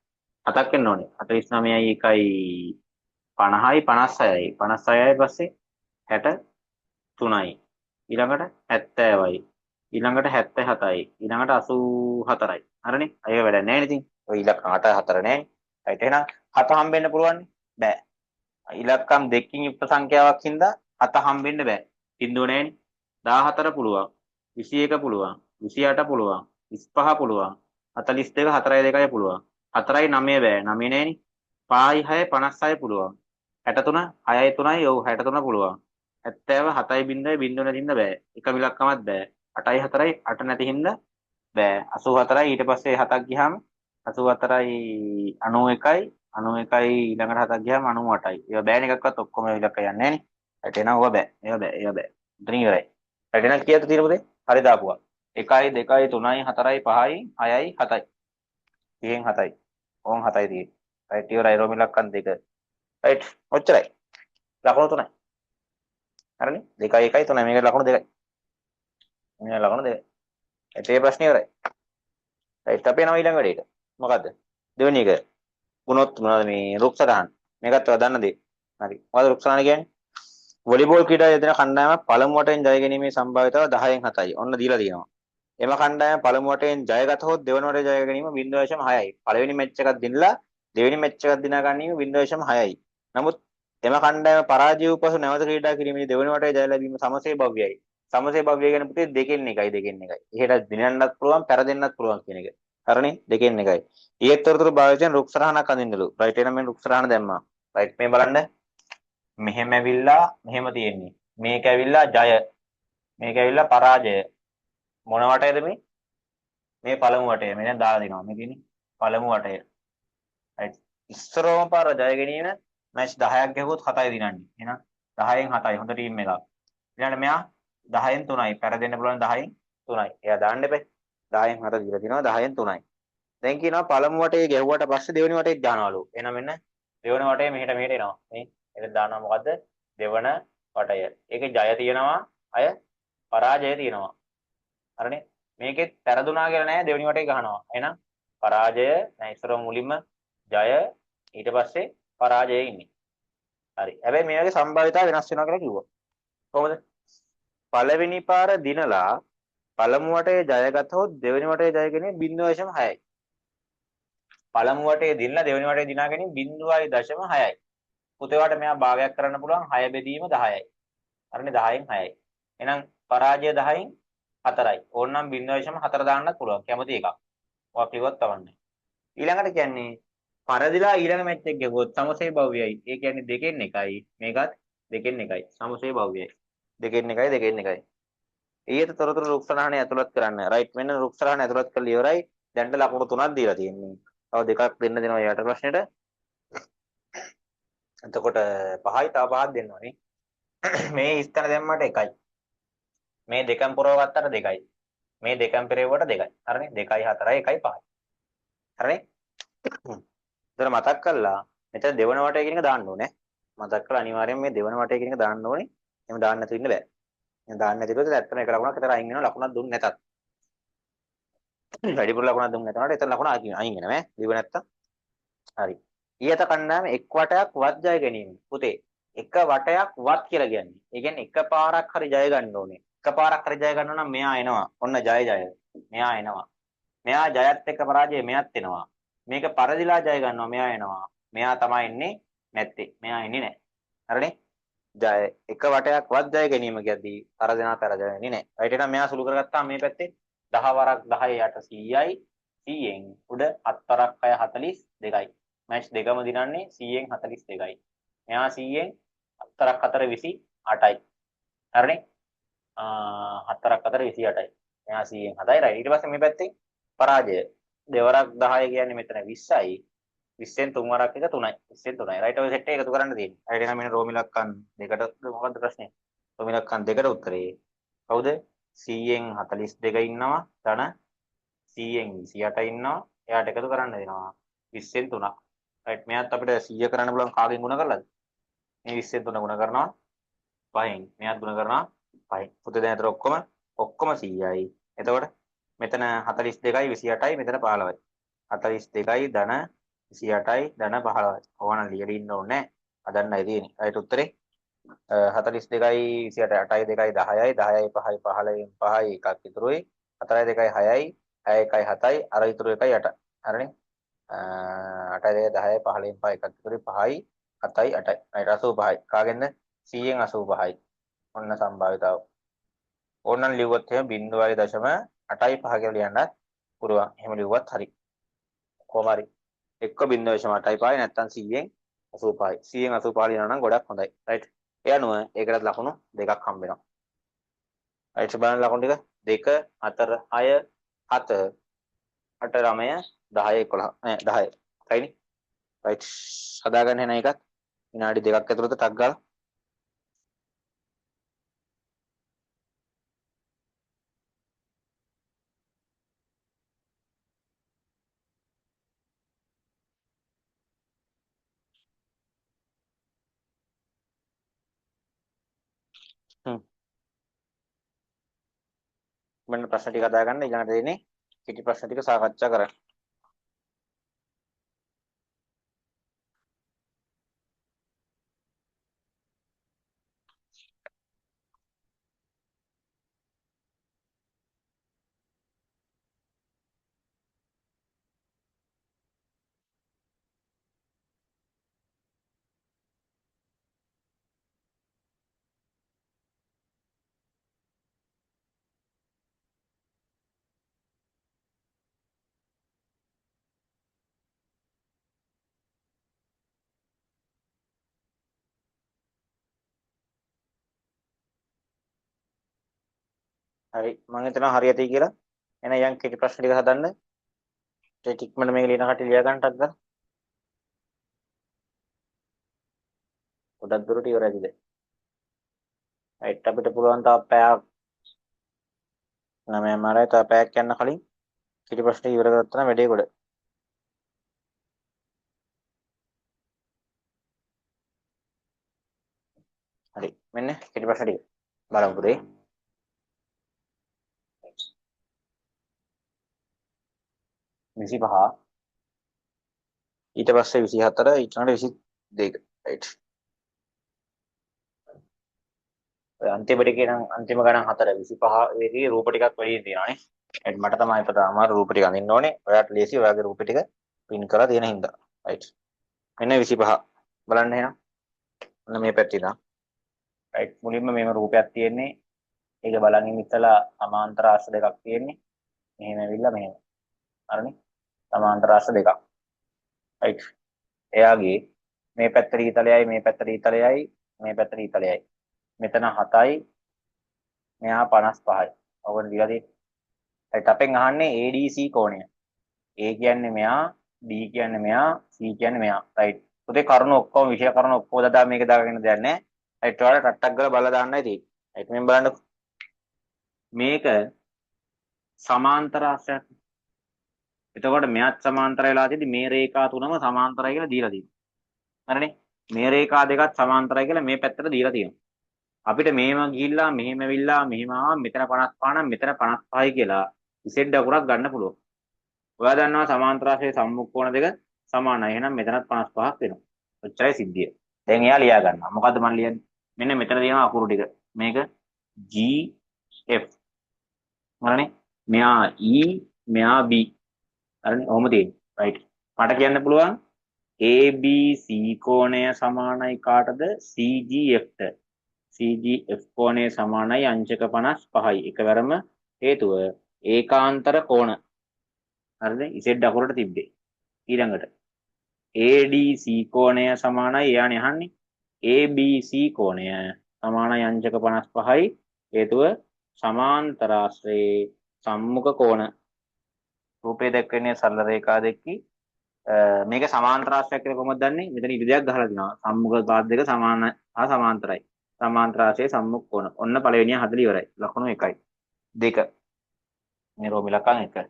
7ක් වෙන්න ඕනේ 49යි 1යි 50යි 56යි 56යි පස්සේ 63යි ඊළඟට 70යි ඊළඟට 77යි ඊළඟට 84යි හරිනේ අය වැඩක් නැහැ ඉතින් ඔය ඉලක්කම් 8 4 නැහැ right එහෙනම් 7 හම්බෙන්න පුළුවන් බෑ ඉලක්කම් දෙකකින් යුක්ත සංඛ්‍යාවක් හින්දා 7 හම්බෙන්න බෑ බිඳුව නැහැනේ 14 පුළුවන් 21 පුළුවන් 28 පුළුවන් 25 පුළුවන් 42 4යි 2යි පුළුවන් 4යි 9 බෑ 9 නැහැනේ 5යි 6 56 පුළුවන් 63 6යි 3යි ඔව් 63 පුළුවන් 70 7යි බිඳුවයි බිඳුව නැති හින්දා බෑ එකම ඉලක්කමක් බෑ 8යි 4යි 8 නැති හින්දා බෑ 84යි ඊට පස්සේ 7ක් ගියාම 84යි 91යි 91යි ඊළඟට 7ක් ගියාම 98යි ඒවා බෑනේ එකක්වත් ඔක්කොම ඉලක්ක යන්නේ නැහනේ රයිට් එහෙනම් ඕවා බෑ ඒවා බෑ උතනින් ඉවරයි රයිට් එහෙනම් කීයද තියෙන පුතේ හරි දාපුවා 1යි 2යි 3යි 4යි 5යි 6යි 7යි 30න් 7යි ඕන් 7යි තියෙන්නේ රයිට් ඉවරයි රෝම ඉලක්කම් දෙක රයිට් ඔච්චරයි ලකුණු 3යි හරිනේ 2යි 1යි 3යි මේක ලකුණු 2යි මේ ලකුණු 2යි ඒ ප්‍රශ්නේ ඉවරයි රයිට් අපි යනවා ඊළඟ වැඩේට මොකද්ද දෙවෙනි එක ගුණොත් මොනවද මේ රුක් සටහන් මේකත් ඔයා දන්න දේ හරි මොකද රුක් සටහන කියන්නේ වොලිබෝල් ක්‍රීඩා යෙදෙන කණ්ඩායමක් පළමු වටෙන් ජය ගැනීමේ සම්භාවිතාව 10න් 7යි ඔන්න දීලා තියෙනවා එම කණ්ඩායම පළමු වටෙන් ජයගතහොත් දෙවන වටේ ජය ගැනීම 0.6යි පළවෙනි මැච් එකක් දිනලා දෙවෙනි මැච් එකක් දිනා ගැනීම 0.6යි නමුත් එම කණ්ඩායම පරාජය වූ පසු නැවත ක්‍රීඩා කිරීමේදී දෙවන වටේ ජය ලැබීම සමසේ භව්‍යයි සමසේ භව්‍ය කියන පුතේ දෙකෙන් එකයි එහෙට දිනන්නත් පුළුවන් පෙරදෙන්නත් පුළුවන් කියන එක හරිනේ දෙකෙන් එකයි ඊයේත් තොරතුරු භාවිතයෙන් රුක් සටහනක් අඳින්නලු රයිට් එහෙනම් මේ රුක් සටහන දැම්මා රයිට් මේ බලන්න මෙහෙම ඇවිල්ලා මෙහෙම තියෙන්නේ මේක ඇවිල්ලා ජය මේක ඇවිල්ලා පරාජය මොන වටේද මේ පළමු වටේ මේ දැන් දාලා දෙනවා මේ තියෙන්නේ පළමු වටේ රයිට් ඉස්සරවම පාර ජය ගැනීම මැච් 10ක් ගහුවොත් 7යි දිනන්නේ එහෙනම් 10න් 7යි හොඳ ටීම් එකක් ඊළඟට මෙයා 10න් 3යි පෙරදෙන්න පුළුවන් 10න් 3යි එයා දාන්න එපේ 10න් 7 දීලා තිනවා 10න් 3යි දැන් කියනවා පළමු වටේ ගැහුවට පස්සේ දෙවෙනි වටේත් දානවලු එහෙනම් මෙන්න දෙවෙනි වටේ මෙහෙට එනවා මේ ඒක දානවා මොකද්ද දෙවන වටය ඒකේ ජය තියෙනවා අය පරාජය තියෙනවා හරිනේ මේකෙත් පෙරදුනා කියලා නෑ දෙවෙනි වටේ ගහනවා එහෙනම් පරාජය නෑ ඉස්සර මුලින්ම ජය ඊට පස්සේ පරාජය ඉන්නේ හරි හැබැයි මේ වගේ සම්භාවිතාව වෙනස් වෙනවා කියලා කිව්වා කොහොමද පළවෙනි පාර දිනලා පළමු වටේ ජයගතහොත් දෙවෙනි වටේ ජය ගැනීම 0.6යි පළමු වටේ දිනලා දෙවෙනි වටේ දිනා ගැනීම 0.6යි පුතේ වට මෙයා භාගයක් කරන්න පුළුවන් 6 බෙදීම 10යි හරිනේ 10න් 6යි එහෙනම් පරාජය 10න් 4යි ඕනනම් 0.4 දාන්නත් පුළුවන් කැමති එකක් ඔයා කිව්වත් කවන්නේ ඊළඟට කියන්නේ පරදිලා ඊළඟ මැච් එක ගෙවුවොත් සමසේ භව්‍යයි. ඒ කියන්නේ දෙකෙන් එකයි. මේකත් දෙකෙන් එකයි. සමසේ භව්‍යයි. දෙකෙන් එකයි දෙකෙන් එකයි. ඊට තොරතුරු රුක්සරහනේ ඇතුළත් කරන්න. රයිට් මෙන්න රුක්සරහනේ ඇතුළත් කරලා ඉවරයි. දැන්ට ලකුණු 3ක් දීලා තියෙන්නේ. තව දෙකක් දෙන්න දෙනවා යට ප්‍රශ්නෙට. එතකොට 5යි තව 5ක් දෙනවනේ. මේ ස්ථන දැම්මට 1යි. මේ දෙකම පුරව ගත්තට 2යි. මේ දෙකම පෙරෙව්වට 2යි. හරිනේ? 2යි 4යි 1යි 5යි. හරිනේ? ඒතර මතක් කළා මෙතන දෙවන වටය කියන එක දාන්න ඕනේ. මතක් කළා අනිවාර්යයෙන් මේ දෙවන වටය කියන එක දාන්න ඕනේ. එහෙම දාන්න නැතුව ඉන්න බෑ. එහෙනම් දාන්න නැතිව ඇත්තම එක ලකුණක් විතර අයින් වෙනවා ලකුණක් දුන්නේ නැතත්. වැඩිපුර ලකුණක් දුන්නේ නැතනට එතන ලකුණ අයින් වෙනවා ඈ. දීව නැත්තම්. හරි. ඊයත කණ්ඩායම එක් වටයක් වත් ජය ගැනීම. පුතේ එක වටයක් වත් කියලා කියන්නේ. ඒ කියන්නේ එකපාරක් හරි ජය ගන්න ඕනේ. එකපාරක් හරි ජය ගන්නවා නම් මෙයා එනවා. ඔන්න ජය ජය. මෙයා එනවා. මෙයා ජයත් එක්ක පරාජය මෙයාත් එනවා. මේක පරදිලා ජය ගන්නවා මෙයා එනවා. මෙයා තමයි එන්නේ නැත්තේ. මෙයා එන්නේ නැහැ. හරිනේ? ජය එක වටයක් වත් ජය ගැනීම කියද්දී පරදිනා පරාජය වෙන්නේ නැහැ. රයිට් එහෙනම් මෙයා සුළු කරගත්තාම මේ පැත්තේ 10 වරක් 10 යට 100යි 100න් උඩ 7 වරක් 6 42යි. මැච් දෙකම දිනන්නේ 100න් 42යි. මෙයා 100න් 7 වරක් 4 28යි. හරිනේ? 7 වරක් 4 28යි. මෙයා 100න් 7යි රයිට්. ඊට පස්සේ මේ පැත්තේ පරාජය දෙවරක් 10 කියන්නේ මෙතන 20යි 20න් තුන් වරක් එක 3යි 20න් 3යි රයිට් ඔය සෙට් එක එකතු කරන්න තියෙන්නේ රයිට් එහෙනම් මෙන්න රෝමිලක්කන් දෙකට මොකද්ද ප්‍රශ්නේ රෝමිලක්කන් දෙකට උත්තරේ කවුද 100න් 42 ඉන්නවා ධන 100න් 28 ඉන්නවා එයාට එකතු කරන්න දෙනවා 20න් 3ක් රයිට් මෙයාත් අපිට 100 කරන්න පුළුවන් කාගෙන් ගුණ කරලාද මේ 20න් 3 ගුණ කරනවා 5න් මෙයාත් ගුණ කරනවා 5න් පුතේ දැන් අතර ඔක්කොම 100යි එතකොට මෙතන 42යි 28යි මෙතන 15යි 42යි ධන 28යි ධන 15යි ඕන ලියලා ඉන්න ඕනේ හදන්නයි තියෙන්නේ රයිට් උත්තරේ 42යි 28යි 2යි 10යි 10යි 5යි 15න් 5යි එකක් ඉතුරුයි 4යි 2යි 6යි 6යි 1යි 7යි අර ඉතුරු එකයි 8 හරිනේ 8යි 2යි 10යි 15න් 5 එකක් ඉතුරුයි 5යි 7යි 8යි රයිට් 85යි කාගෙන්ද 100න් 85යි ඔන්න සම්භාවිතාව ඕනනම් ලිව්වොත් එහෙම 0.8යි 5 කියලා ලියන්නත් පුළුවන්. එහෙම ලිව්වත් හරි. කොහොම හරි. එක්ක 0.8යි 5යි නැත්තම් 100න් 85යි. 100න් 85 ලියනවා නම් ගොඩක් හොඳයි. රයිට්. ඒ අනුව ඒකටත් ලකුණු දෙකක් හම්බ වෙනවා. රයිට් බලන්න ලකුණු ටික 2 4 6 7 8 9 10 11 10. හරිනේ. රයිට්. හදාගන්න එන එකත් විනාඩි දෙකක් ඇතුළත ටක් ගාලා මෙන්න ප්‍රශ්න ටික හදාගන්න ඊළඟට දෙන්නේ කෙටි ප්‍රශ්න ටික සාකච්ඡා කරන්න. හරි මම හිතනවා හරියටයි කියලා. එහෙනම් යන් කෙටි ප්‍රශ්න ටික හදන්න. ටික්මන මේක ලියන කට්ටිය ලියා ගන්නටත් ගන්න. ගොඩක් දුරට ඉවරයිද? රයිට් අපිට පුළුවන් තව පැයක් 9:00 තව පැයක් යන්න කලින් කෙටි ප්‍රශ්න ඉවර කරගත්තා නම් වැඩේ ගොඩ. හරි මෙන්න කෙටි ප්‍රශ්න ටික. බලමු පුතේ. විසි පහ ඊට පස්සේ 24 ඊට පස්සේ 22 රයිට්. ඔය අන්තිමට කියන අන්තිම ගණන් 4 25 වේදී රූප ටිකක් වැඩි තියෙනවානේ. රයිට් මට තමයි අපට අමාරු රූප ටික අඳින්න ඕනේ. ඔයාට ලේසි ඔයාගේ රූප ටික පින් කරලා තියෙන හින්දා. රයිට්. මෙන්න 25 බලන්න එහෙනම්. ඔන්න මේ පැත්තේ ඉඳන්. රයිට් මුලින්ම මේම රූපයක් තියෙන්නේ. ඒක බලන් ඉස්සලා සමාන්තර ආශ්‍ර දෙකක් තියෙන්නේ. මෙහෙම ඇවිල්ලා මෙහෙම. හරිනේ? සමාන්තර ආශ්‍ර දෙකක්. රයිට්. එයාගේ මේ පැත්තට ඊතලයයි මේ පැත්තට ඊතලයයි මේ පැත්තට ඊතලයයි. මෙතන 7යි මෙහා 55යි. ඔයගොල්ලෝ දිලා තියෙන්නේ. ඒත් අපෙන් අහන්නේ ADC කෝණය. A කියන්නේ මෙයා, B කියන්නේ මෙයා, C කියන්නේ මෙයා. රයිට්. පුතේ කරුණු ඔක්කොම විෂය කරුණු ඔක්කොම දා මේක දාගෙන දෙයක් නැහැ. රයිට්. ඔයාලා ටට්ටක් ගාලා බලලා දාන්නයි තියෙන්නේ. රයිට්. මෙන්න බලන්න. මේක සමාන්තර ආශ්‍රයක්. එතකොට මෙයත් සමාන්තරයි වෙලා තියෙදි මේ රේඛා තුනම සමාන්තරයි කියලා දීලා තියෙනවා. හරිනේ? මේ රේඛා දෙකත් සමාන්තරයි කියලා මේ පැත්තට දීලා තියෙනවා. අපිට මේම ගිහිල්ලා මෙහෙම ඇවිල්ලා මෙහෙම ආවා මෙතන 55 නම් මෙතන 55යි කියලා ඉසෙඩ් අකුරක් ගන්න පුළුවන්. ඔයා දන්නවා සමාන්තර ආශ්‍රයේ සම්මුඛ දෙක සමානයි. එහෙනම් මෙතනත් 55ක් වෙනවා. ඔච්චරයි සිද්ධිය. දැන් එයා ලියා ගන්නවා. මොකද්ද මම ලියන්නේ? මෙන්න මෙතන තියෙනවා අකුරු ටික. මේක GF. හරිනේ? මෙයා E මෙයා B. හරිනේ? ඔහොම තියෙන්නේ. රයිට්. මට කියන්න පුළුවන් ABC කෝණය සමානයි කාටද? CGF ට. CGF කෝණය සමානයි අංශක 55යි. එකවරම හේතුව ඒකාන්තර කෝණ. හරිද? Z අකුරට තිබ්බේ. ඊළඟට ADC කෝණය සමානයි එයානේ අහන්නේ. ABC කෝණය සමානයි අංශක 55යි. හේතුව සමාන්තර ආශ්‍රයේ සම්මුඛ කෝණ. රූපේ දැක්වෙන්නේ සරල රේඛා දෙකකි. මේක සමාන්තර ආශ්‍රයක් කියලා කොහොමද දන්නේ? මෙතන ඉරිදයක් ගහලා දිනවා. සම්මුඛ පාද දෙක සමාන හා සමාන්තරයි. සමාන්තර ආශ්‍රයේ සම්මුඛ කෝණ. ඔන්න පළවෙනිය හදලා ඉවරයි. ලකුණු 1යි. 2. මේ රෝම ඉලක්කම් 1.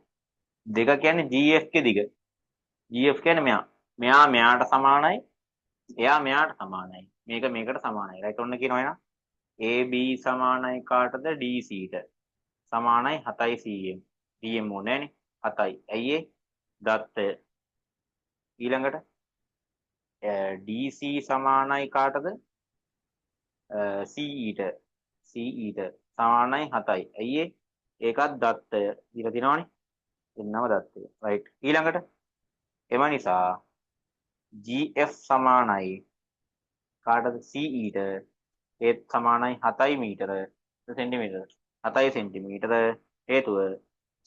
2 කියන්නේ GF ගේ දිග. GF කියන්නේ මෙයා. මෙයා මෙයාට සමානයි. එයා මෙයාට සමානයි. මේක මේකට සමානයි. රයිට් ඔන්න කියනවා එහෙනම් AB සමානයි කාටද? DC ට. සමානයි 7යි cm. cm ඕනේ නෑනේ. 7යි. ඇයි ඒ? දත්තය. ඊළඟට DC සමානයි කාටද? CE ට. CE ට සමානයි 7යි. ඇයි ඒ? ඒකත් දත්තය. දීලා තිනවනේ. එන්නම දත්තය. රයිට්. ඊළඟට එම නිසා GF සමානයි කාටද? CE ට. ඒත් සමානයි 7යි මීටර සෙන්ටිමීටර. 7යි සෙන්ටිමීටර. හේතුව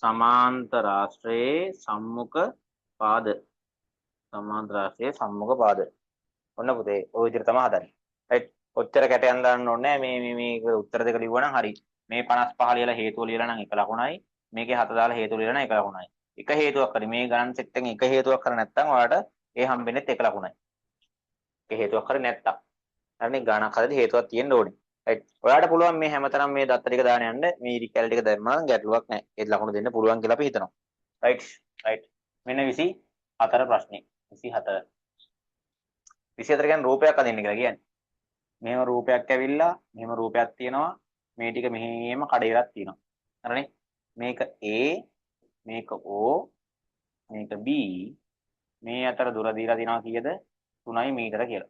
සමාන්තර ආශ්‍රයේ සම්මුඛ පාද. සමාන්තර ආශ්‍රයේ සම්මුඛ පාද. ඔන්න පුතේ ඔය විදිහට තමයි හදන්නේ. රයිට්. ඔච්චර කැටයන් දාන්න ඕනේ නැහැ. මේ උත්තර දෙක ලිව්වනම් හරි. මේ 55 ලියලා හේතුව ලියලා නම් එක ලකුණයි. මේකේ 7 දාලා හේතුව ලියලා නම් එක ලකුණයි. එක හේතුවක් හරි මේ ගණන් සෙට් එකෙන් එක හේතුවක් කර නැත්නම් ඔයාලට ඒ හම්බෙන්නේ එක ලකුණයි. එක හේතුවක් හරි නැත්තම්. හරිනේ ගණනක් හරියට හේතුවක් තියෙන්න ඕනේ. රයිට්. ඔයාලට පුළුවන් මේ හැමතැනම මේ දත්ත ටික දාන්න යන්න මේ ඉරිකැල ටික දැම්මම ගැටලුවක් නැහැ. ඒ ලකුණු දෙන්න පුළුවන් කියලා අපි හිතනවා. රයිට්. රයිට්. මෙන්න 24 ප්‍රශ්නේ. 24. 24 කියන්නේ රූපයක් අදින්න කියලා කියන්නේ. මෙහෙම රූපයක් ඇවිල්ලා මෙහෙම රූපයක් තියෙනවා. මේ ටික මෙහෙම කඩේලක් තියෙනවා. හරිනේ? මේක A, මේක O, මේක B. මේ අතර දුර දීලා තියෙනවා කීයද? 3 මීටර කියලා.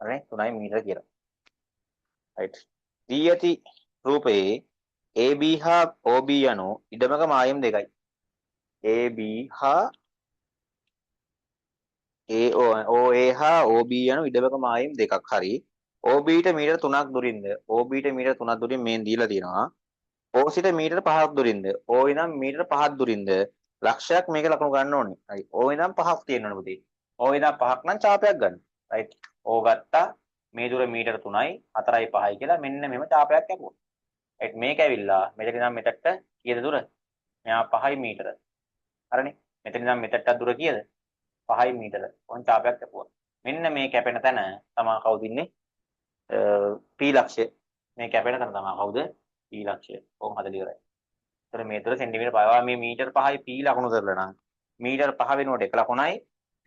හරිනේ? 3 මීටර කියලා. රයිට්. දී ඇති රූපයේ AB හා OB යනු ඉඩමක මායිම් දෙකයි. AB හා OA හා OB යනු ඉඩමක මායිම් දෙකක්. හරි. OB ට මීටර 3ක් දුරින්ද OB ට මීටර 3ක් දුරින් මේන් දීලා තියෙනවා. O සිට මීටර 5ක් දුරින්ද O ඉඳන් මීටර 5ක් දුරින්ද ලක්ෂයක් මේක ලකුණු ගන්න ඕනේ. හරි. O ඉඳන් 5ක් තියෙන්න ඕනේ පුතේ. O ඉඳන් 5ක් නම් ඡාපයක් ගන්න. රයිට්. O ගත්තා. මේ දුර මීටර 3යි 4යි 5යි කියලා මෙන්න මෙහෙම ඡාපයක් කැපුවා. රයිට්. මේක ඇවිල්ලා මෙතන ඉඳන් මෙතට කීයද දුර? මෙයා 5යි මීටර. හරිනේ. මෙතන ඉඳන් මෙතට දුර කීයද? 5යි මීටර. ඔන් ඡාපයක් කැපුවා. මෙන්න මේ කැපෙන තැන තමයි කවුද ඉන්නේ? P ලක්ෂය. මේ කැපෙන තැන තමයි කවුද? P ලක්ෂය. කොහොම හදලා ඉවරයි. ඒතර මේතර සෙන්ටිමීටර 5 මේ මීටර 5යි P ලකුණු කරලා නම් මීටර 5 වෙනුවට 1 ලකුණයි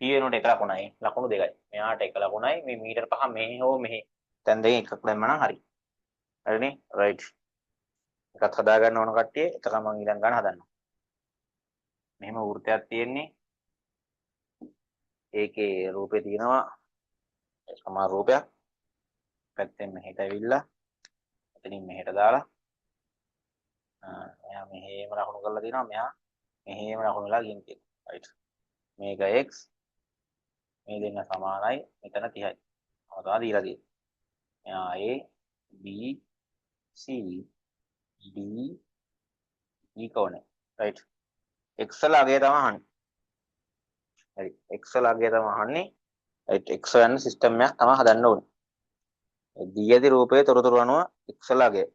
P වෙනුවට 1 ලකුණයි ලකුණු දෙකයි. මෙයාට 1 ලකුණයි මේ මීටර 5 මෙහි හෝ මෙහි දැන් දෙකෙන් එකක් දැම්මම හරි. හරිනේ? රයිට්. එකත් හදා ගන්න ඕන කට්ටිය එකම මම ඊළඟ ගන්න හදන්නවා. මෙහෙම වෘත්තයක් තියෙන්නේ. ඒකේ රූපේ තියෙනවා සමහර රූපයක්. පැත්තෙන් මෙහෙට ඇවිල්ලා එතනින් මෙහෙට දාලා මෙයා මෙහෙම ලකුණු කරලා තියෙනවා. මෙයා මෙහෙම ලකුණු වෙලා ගින් තියෙනවා. රයිට්. මේක x මේ දෙන්න සමානයි මෙතන 30යි. අවතා දීලා තියෙනවා. මෙයා a b c d e කෝණය. රයිට්. x වල අගය තමයි අහන්නේ. හරි. x වල අගය තමයි අහන්නේ. right x යන සිස්ටම් එකක් තමයි හදන්න ඕනේ. දී ඇති රූපයේ තොරතුරු අනුව x ලගේ.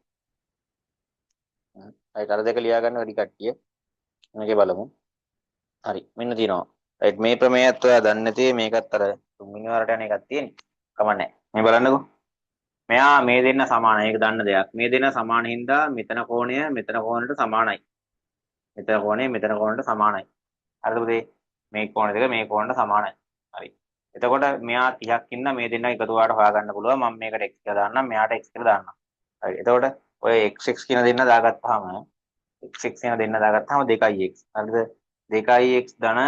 right අර දෙක ලියා ගන්න වැඩි කට්ටිය. මේකේ බලමු. හරි මෙන්න තියෙනවා. right මේ ප්‍රමේයත් ඔයා දන්නේ නැති මේකත් අර තුන්වෙනි වරට යන එකක් තියෙන්නේ. කමන්නේ. මේ බලන්නකෝ. මෙයා මේ දෙන්න සමානයි. ඒක දන්න දෙයක්. මේ දෙන්න සමාන හින්දා මෙතන කෝණය මෙතන කෝණයට සමානයි. මෙතන කෝණය මෙතන කෝණයට සමානයි. හරිද පුතේ? මේ කෝණ දෙක මේ කෝණයට සමානයි. හරි. එතකොට මෙයා 30ක් ඉන්න මේ දෙන්න එකතු වුණාට හොයාගන්න පුළුවන්. මම මේකට x කියලා දාන්නම්. මෙයාට x කියලා දාන්නම්. හරි. එතකොට ඔය x කියන දෙන්න දාගත්තාම x කියන දෙන්න දාගත්තාම 2x. හරිද? 2x ධන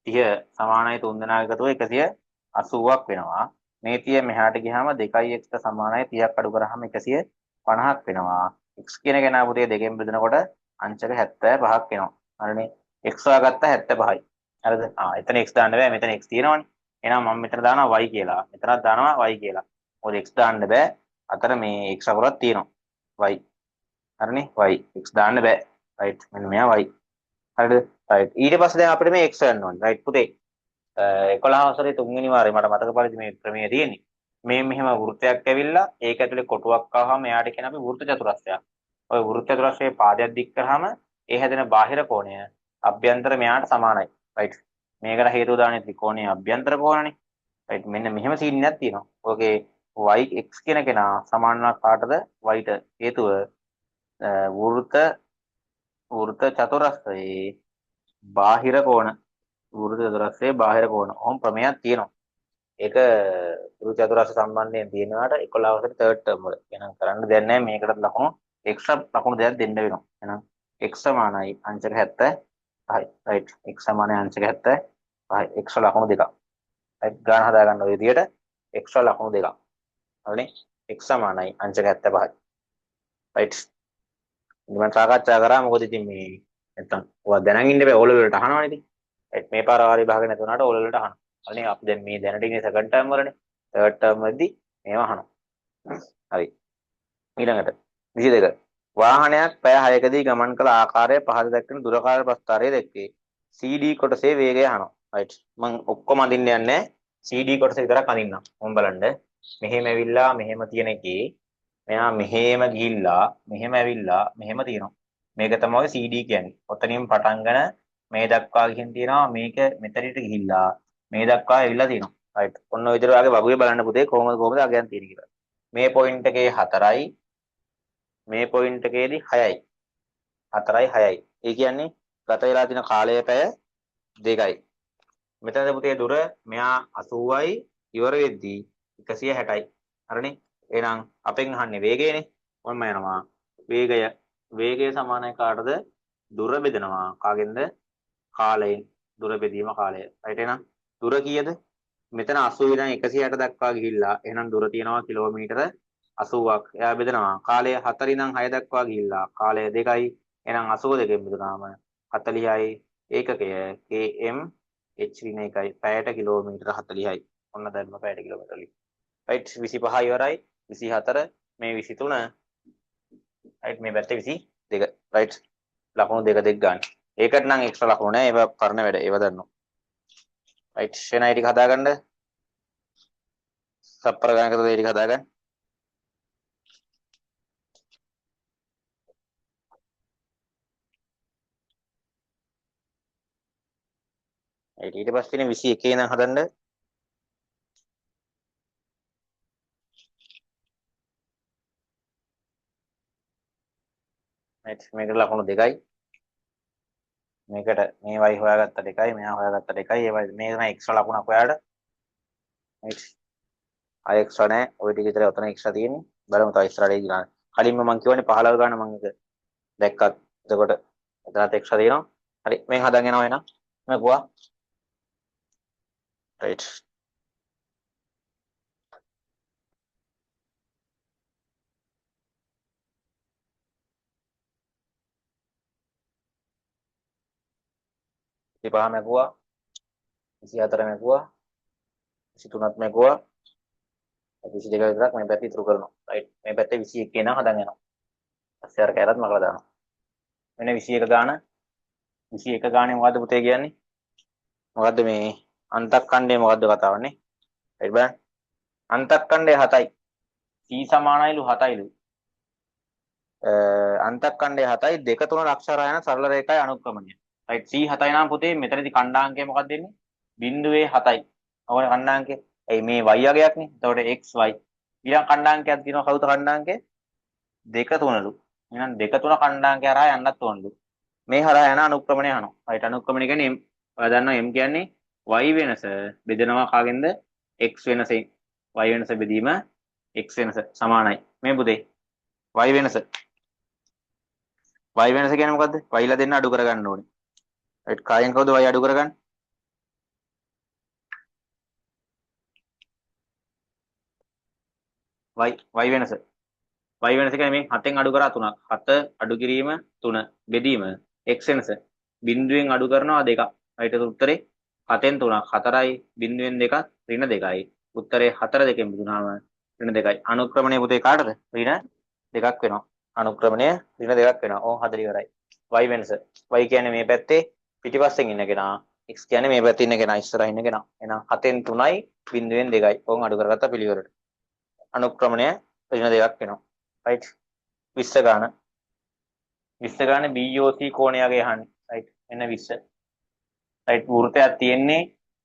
30 සමානයි 3 දෙනා එකතුව 180ක් වෙනවා. මේ 30 මෙහාට ගියාම 2x ට සමානයි 30ක් අඩු කරාම 150ක් වෙනවා. x කියන කෙනා පුතේ දෙකෙන් බෙදනකොට අංශක 75ක් එනවා. හරිනේ. x හොයාගත්ත 75යි. හරිද? එතන x දාන්න බෑ. මෙතන x තියෙනවනේ. එහෙනම් මම මෙතන දානවා y කියලා. මෙතනත් දානවා y කියලා. මොකද x දාන්න බෑ. අතර මේ x අකුරක් තියෙනවා. y. හරිනේ. y x දාන්න බෑ. right. මෙන්න මෙයා y. හරිද? right. ඊට පස්සේ දැන් අපිට මේ x ගන්න ඕනේ. right පුතේ. 11 වසරේ 3 වෙනි වාරේ මට මතක පරිදි මේ ප්‍රමේය තියෙන්නේ. මේ මෙහෙම වෘත්තයක් ඇවිල්ලා ඒක ඇතුලේ කොටුවක් ආවම එයාට කියන අපි වෘත්ත චතුරස්‍රයක්. ඔය වෘත්ත චතුරස්‍රයේ පාදයක් දික් කරාම ඒ හැදෙන බාහිර කෝණය අභ්‍යන්තර මෙයාට සමානයි. right. මේකට හේතුව දාන්නේ ත්‍රිකෝණයේ අභ්‍යන්තර කෝණනේ. right. මෙන්න මෙහෙම සීන් එකක් තියෙනවා. ඔගේ y x කියන කෙනා සමාන කාටද? y ට. හේතුව වෘත්ත චතුරස්‍රයේ බාහිර කෝණ වෘත්ත චතුරස්‍රයේ බාහිර කෝණ. ඔහොම ප්‍රමේයක් තියෙනවා. ඒක වෘත්ත චතුරස්‍ර සම්බන්ධයෙන් තියෙනවාට 11 වසරේ third term වල. එහෙනම් කරන්න දෙයක් නැහැ. මේකට ලකුණු extra ලකුණු දෙයක් දෙන්න වෙනවා. එහෙනම් x සමානයි අංශක 70. හරි. right. x සමානයි අංශක 70. හරි. x ලකුණු දෙකක්. right. ගාන හදා ගන්න ඔය විදියට x ලකුණු දෙකක්. හරිනේ. x සමානයි අංශක 75යි. right. මම සාකච්ඡා කරා මොකද ඉතින් මේ නැත්තම් ඔයා දැනන් ඉන්න බෑ ඕල වලට අහනවනේ ඉතින්. right. මේ පාර වාරි භාග නැතුණාට ඕල වලට අහනවා. හරිනේ. අපි දැන් මේ දැනට ඉන්නේ second term වලනේ. third term වලදී මේව අහනවා. හරි. ඊළඟට 22. වාහනයක් පැය 6කදී ගමන් කළ ආකාරය පහත දක්වන දුරකාර ප්‍රස්ථාරය දැක්වේ. CD කොටසේ වේගය අහනවා. right. මම ඔක්කොම අඳින්න යන්නේ CD කොටස විතරක් අඳින්නම්. මොන් බලන්න. මෙහෙම ඇවිල්ලා මෙහෙම තියෙන එකේ මෙයා මෙහෙම ගිහිල්ලා මෙහෙම ඇවිල්ලා මෙහෙම තියෙනවා. මේක තමයි CD කියන්නේ. ඔතනින් පටන්ගෙන මේ දක්වා ගිහින් තියෙනවා. මේක මෙතනට ගිහිල්ලා මේ දක්වා ඇවිල්ලා තියෙනවා. right. ඔන්න ඔය විදිහට වගේ වගුවේ බලන්න පුතේ කොහොමද අගයන් තියෙන්නේ කියලා. මේ පොයින්ට් එකේ 4යි මේ පොයින්ට් එකේදී 6යි 4යි 6යි. ඒ කියන්නේ ගත වෙලා තියෙන කාලය පැය 2යි. මෙතනද පුතේ දුර මෙයා 80යි ඉවර වෙද්දී 160යි. හරිනේ. එහෙනම් අපෙන් අහන්නේ වේගයනේ. ඔන්න යනවා. වේගය සමානයි කාටද? දුර බෙදනවා. කාගෙන්ද? කාලයෙන්. දුර බෙදීම කාලය. right එහෙනම් දුර කීයද? මෙතන 80 ඉඳන් 160 දක්වා ගිහිල්ලා එහෙනම් දුර තියෙනවා කිලෝමීටර 80ක්. එයා බෙදනවා. කාලය 4 ඉඳන් 6 දක්වා ගිහිල්ලා කාලය 2යි. එහෙනම් 82 න් බෙදුනාම 40යි. ඒකකය km h ඍණ 1යි. පැයට කිලෝමීටර 40යි. ඔන්න දැන් පැයට කිලෝමීටර ලියන්න. right 25 ඉවරයි. 24 මේ 23 right මේ පැත්තේ 22 right ලකුණු දෙක ගන්න. ඒකට නම් එක්ස්ට්‍රා ලකුණු නෑ. ඒව කරන වැඩ. ඒව දන්නවා. right ෂෙනයි ටික හදාගන්න. සප්පර ගණකද ඒ ටික හදාගන්න. ඊට පස්සේ ඉන්නේ 21 ඉඳන් හදන්න. right මේකට ලකුණු දෙකයි. මේකට මේ y හොයාගත්ත දෙකයි මෙයා හොයාගත්ත දෙකයි. ඒ වගේ මේ තමයි එක්ස්ට්‍රා ලකුණක් ඔයාලට. right ආය එක්ස්ට්‍රා නෑ. ওই ටික විතර උතන එක්ස්ට්‍රා තියෙන්නේ. බලමු තව එක්ස්ට්‍රා දෙයක් ගන්න. කලින්ම මම කියවනේ 15 ගන්න මම එක දැක්කත්. එතකොට එතනත් එක්ස්ට්‍රා තියෙනවා. හරි මේක හදන් යනවා එහෙනම්. මම ගුවා. right ඉතින් පහ මැකුවා 24 මැකුවා 23ත් මැකුවා 22 විතරක් මේ පැත්තේ ඉතුරු කරනවා. right මේ පැත්තේ 21 එනවා හදන් යනවා. පස්සේ අර කැරත් මකලා දානවා. මෙන්න 21 ගාන 21 ගානේ මොකද්ද පුතේ කියන්නේ? මොකද්ද මේ අන්තක්ඛණ්ඩේ මොකද්ද කතාවන්නේ? right බලන්න. අන්තක්ඛණ්ඩය 7යි. c සමානයිලු 7යිලු. අන්තක්ඛණ්ඩය 7යි 2 3 අක්ෂර යන සරල රේඛාවේ අනුක්‍රමණය. right c 7යි නම් පුතේ මෙතනදී ඛණ්ඩාංකය මොකක්ද දෙන්නේ? බිංදුවේ 7යි. ඔය ඛණ්ඩාංකය. එයි මේ y වගයක් නේ. එතකොට xy. ඊළඟ ඛණ්ඩාංකයක් දිනනවා කවුද ඛණ්ඩාංකය? 2 3ලු. එහෙනම් 2 3 ඛණ්ඩාංකය හරහා යන්නත් ඕනලු. මේ හරහා යන අනුක්‍රමණය යනවා. right අනුක්‍රමණය කියන්නේ m. ඔයා දන්නවා m කියන්නේ y වෙනස බෙදෙනවා කාගෙන්ද? x වෙනසෙන්. y වෙනස බෙදීම x වෙනස සමානයි. මේ පුතේ y වෙනස. y වෙනස කියන්නේ මොකද්ද? y ලා දෙන්න අඩු කරගන්න ඕනේ. right කායෙන් කවුද y අඩු කරගන්නේ? y වෙනස. y වෙනස කියන්නේ මේ 7න් අඩු කරා 3ක්. 7 අඩු කිරීම 3 බෙදීම x වෙනස. බිංදුවෙන් අඩු කරනවා 2ක්. right ඒක උත්තරේ 7න් 3ක් 4යි බිංදුවෙන් 2ක් ඍණ 2යි. උත්තරේ 4 2කින් බෙදුනහම ඍණ 2යි. අනුක්‍රමණය පුතේ කාටද? ඍණ 2ක් වෙනවා. අනුක්‍රමණය ඍණ 2ක් වෙනවා. ඕන් 4 ඉවරයි. y වෙනස. y කියන්නේ මේ පැත්තේ පිටිපස්සෙන් ඉන්න කෙනා. x කියන්නේ මේ පැත්තේ ඉන්න කෙනා ඉස්සරහින් ඉන්න කෙනා. එහෙනම් 7න් 3යි බිංදුවෙන් 2යි. ඕන් අඩු කරගත්ත පිළිවෙලට. අනුක්‍රමණය ඍණ 2ක් වෙනවා. right 20 ගාන 20 ගාන BOC කෝණයගේ අහන්නේ. right එන්න 20. right වෘතයක් තියෙන්නේ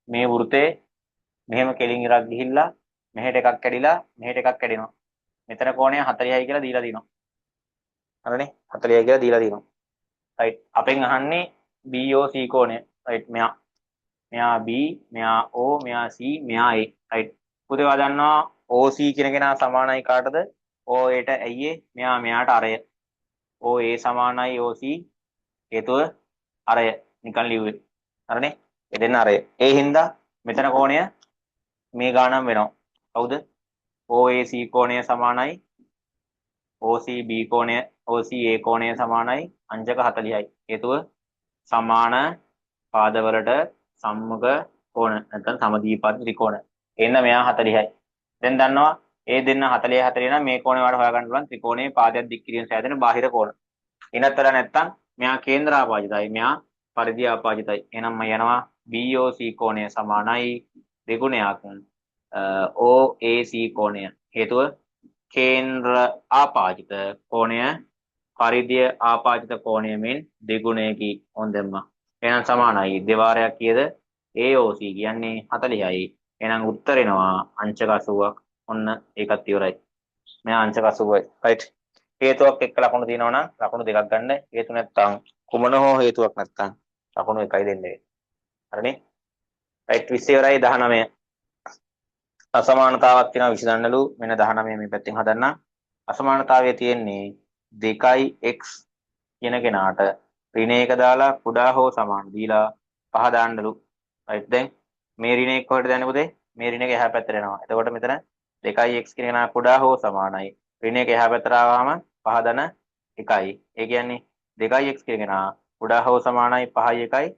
මේ වෘතේ මෙහෙම කෙලින් ඉරක් ගිහිල්ලා මෙහෙට එකක් කැඩිලා මෙහෙට එකක් කැඩෙනවා. මෙතන කෝණය 40යි කියලා දීලා දිනවා. හරිනේ 40යි කියලා දීලා දිනවා. right අපෙන් අහන්නේ BOC කෝණය. right මෙයා මෙයා B මෙයා O මෙයා C මෙයා A. right පුතේ ඔයා දන්නවා OC කියන කෙනා සමානයි කාටද? OAට ඇයි මෙයා මෙයාට අරය. OA සමානයි OC හේතුව අරය නිකන් ලිව්වේ. හරිනේ? ඒ දෙන්න අරය. ඒ හින්දා මෙතන කෝණය මේ ගානම වෙනවා. කවුද? OAC කෝණය සමානයි OCB කෝණය OCA කෝණය සමානයි අංශක 40යි. හේතුව සමාන පාදවලට සම්මුඛ කෝණ නැත්නම් සමදීපත් ත්‍රිකෝණ. එන්න මෙයා 40යි. දැන් දන්නවා ඒ දෙන්න 40 40 නම් මේ කෝණේ වල හොයාගන්න පුළුවන් ත්‍රිකෝණයේ පාදයක් දික් කිරීම සෑදෙන බාහිර කෝණ. ඉනතර නැත්තම් මෙයා කේන්ද්‍ර ආපාදිතයි මෙයා පරිධි ආපාදිතයි. එහෙනම් මම යනවා BOC කෝණය සමානයි දෙගුණයක් OAC කෝණය. හේතුව කේන්ද්‍ර ආපාදිත කෝණය පරිධිය ආපාදිත කෝණය මෙන් දෙගුණයකි. ඕන් දැම්මා. එහෙනම් සමානයි දෙවාරයක් කීයද? AOC කියන්නේ 40යි. එහෙනම් උත්තර එනවා අංශක 80ක්. ඔන්න ඒකත් ඉවරයි. මෙයා අංශක 80යි. right. හේතුවක් එක්ක ලකුණු තියෙනවා නම් ලකුණු දෙකක් ගන්න. හේතු නැත්තම් කුමන හෝ හේතුවක් නැත්තම් ලකුණු එකයි දෙන්නේ. හරිනේ? right 20 ඉවරයි 19. අසමානතාවක් තියෙනවා විසඳන්නලු. මෙන්න 19 මේ පැත්තෙන් හදන්න. අසමානතාවය තියෙන්නේ 2x කියන කෙනාට ඍණ 1 දාලා කුඩා හෝ සමාන දීලා පහ දාන්නලු. right දැන් මේ ඍණ 1 කොහෙටද යන්නේ පුතේ? මේ ඍණ 1 එහා පැත්තට යනවා. එතකොට මෙතන 2x කියන කෙනා කුඩා හෝ සමානයි. ඍණ 1 එහා පැත්තට ආවම පහ දන 1යි. ඒ කියන්නේ 2x කියන කෙනා කුඩා හෝ සමානයි 5යි 1යි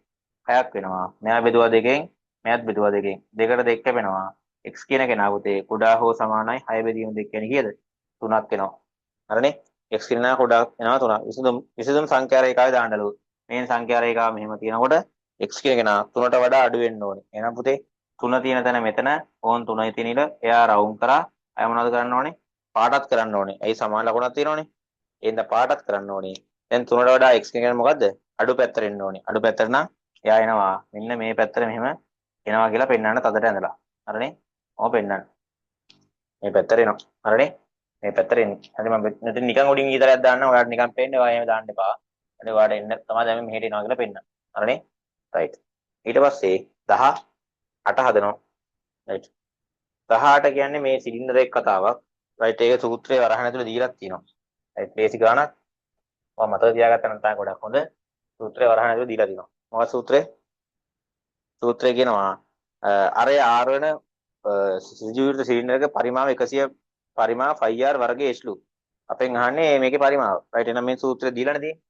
6ක් වෙනවා. මෙයා බෙදුවා 2කින් මෙයාත් බෙදුවා 2කින්. 2කට 2 කැපෙනවා. x කියන කෙනා පුතේ කුඩා හෝ සමානයි 6 බෙදීම 2 කියන්නේ කීයද? 3ක් වෙනවා. හරිනේ? x කියන කෙනා කුඩා වෙනවා 3ක්. විසඳුම් සංඛ්‍යා රේඛාවේ දාන්නලු. මේ සංඛ්‍යා රේඛාව මෙහෙම තියෙනකොට x කියන කෙනා 3ට වඩා අඩු වෙන්න ඕනේ. එහෙනම් පුතේ 3 තියෙන තැන මෙතන ඕන් 3යි තියෙන ඉල එයා රවුම් කරා අය මොනවද කරන්න ඕනේ? පාටත් කරන්න ඕනේ. ඇයි සමාන ලකුණක් තියෙනවනේ. එහෙනම් පාටත් කරන්න ඕනේ. දැන් 3ට වඩා x කියන කෙනා මොකද්ද? අඩු පැත්තට එන්න ඕනේ. අඩු පැත්තට නම් එයා එනවා මෙන්න මේ පැත්තට මෙහෙම එනවා කියලා පෙන්වන්න තදට ඇඳලා. හරිනේ? ඔහොම පෙන්වන්න. මේ පැත්තට එනවා. හරිනේ? මේ පැත්තට එන්නේ. හරි මම මෙතන නිකන් උඩින් ඊතරයක් දාන්නම්. ඔයාලට නිකන් පේන්නේ. ඔයා එහෙම දාන්න එපා. හරි ඔයාලට එන්න තමයි දැන් මෙහෙට එනවා කියලා පෙන්වන්න. හරිනේ? right. ඊට පස්සේ 18 හදනවා. right. 18 කියන්නේ මේ සිලින්ඩර් එක කතාවක්. right. ඒක සූත්‍රයේ වරහන් ඇතුලේ දීලා තියෙනවා. right. බේසික් ගානක්. මම මතක තියාගත්තා නම් තමයි ගොඩක් හොඳ. සූත්‍රයේ වරහන් ඇතුලේ දීලා තියෙනවා. මොකක්ද සූත්‍රය? සූත්‍රය කියනවා අරය R වෙන ඍජු සිලින්ඩර් එක පරිමාව 100 පරිමාව 5R වර්ගයේ එස්ලු. අපෙන් අහන්නේ මේකේ පරිමාව. right. එහෙනම් මේ සූත්‍රය දීලානේ තියෙන්නේ.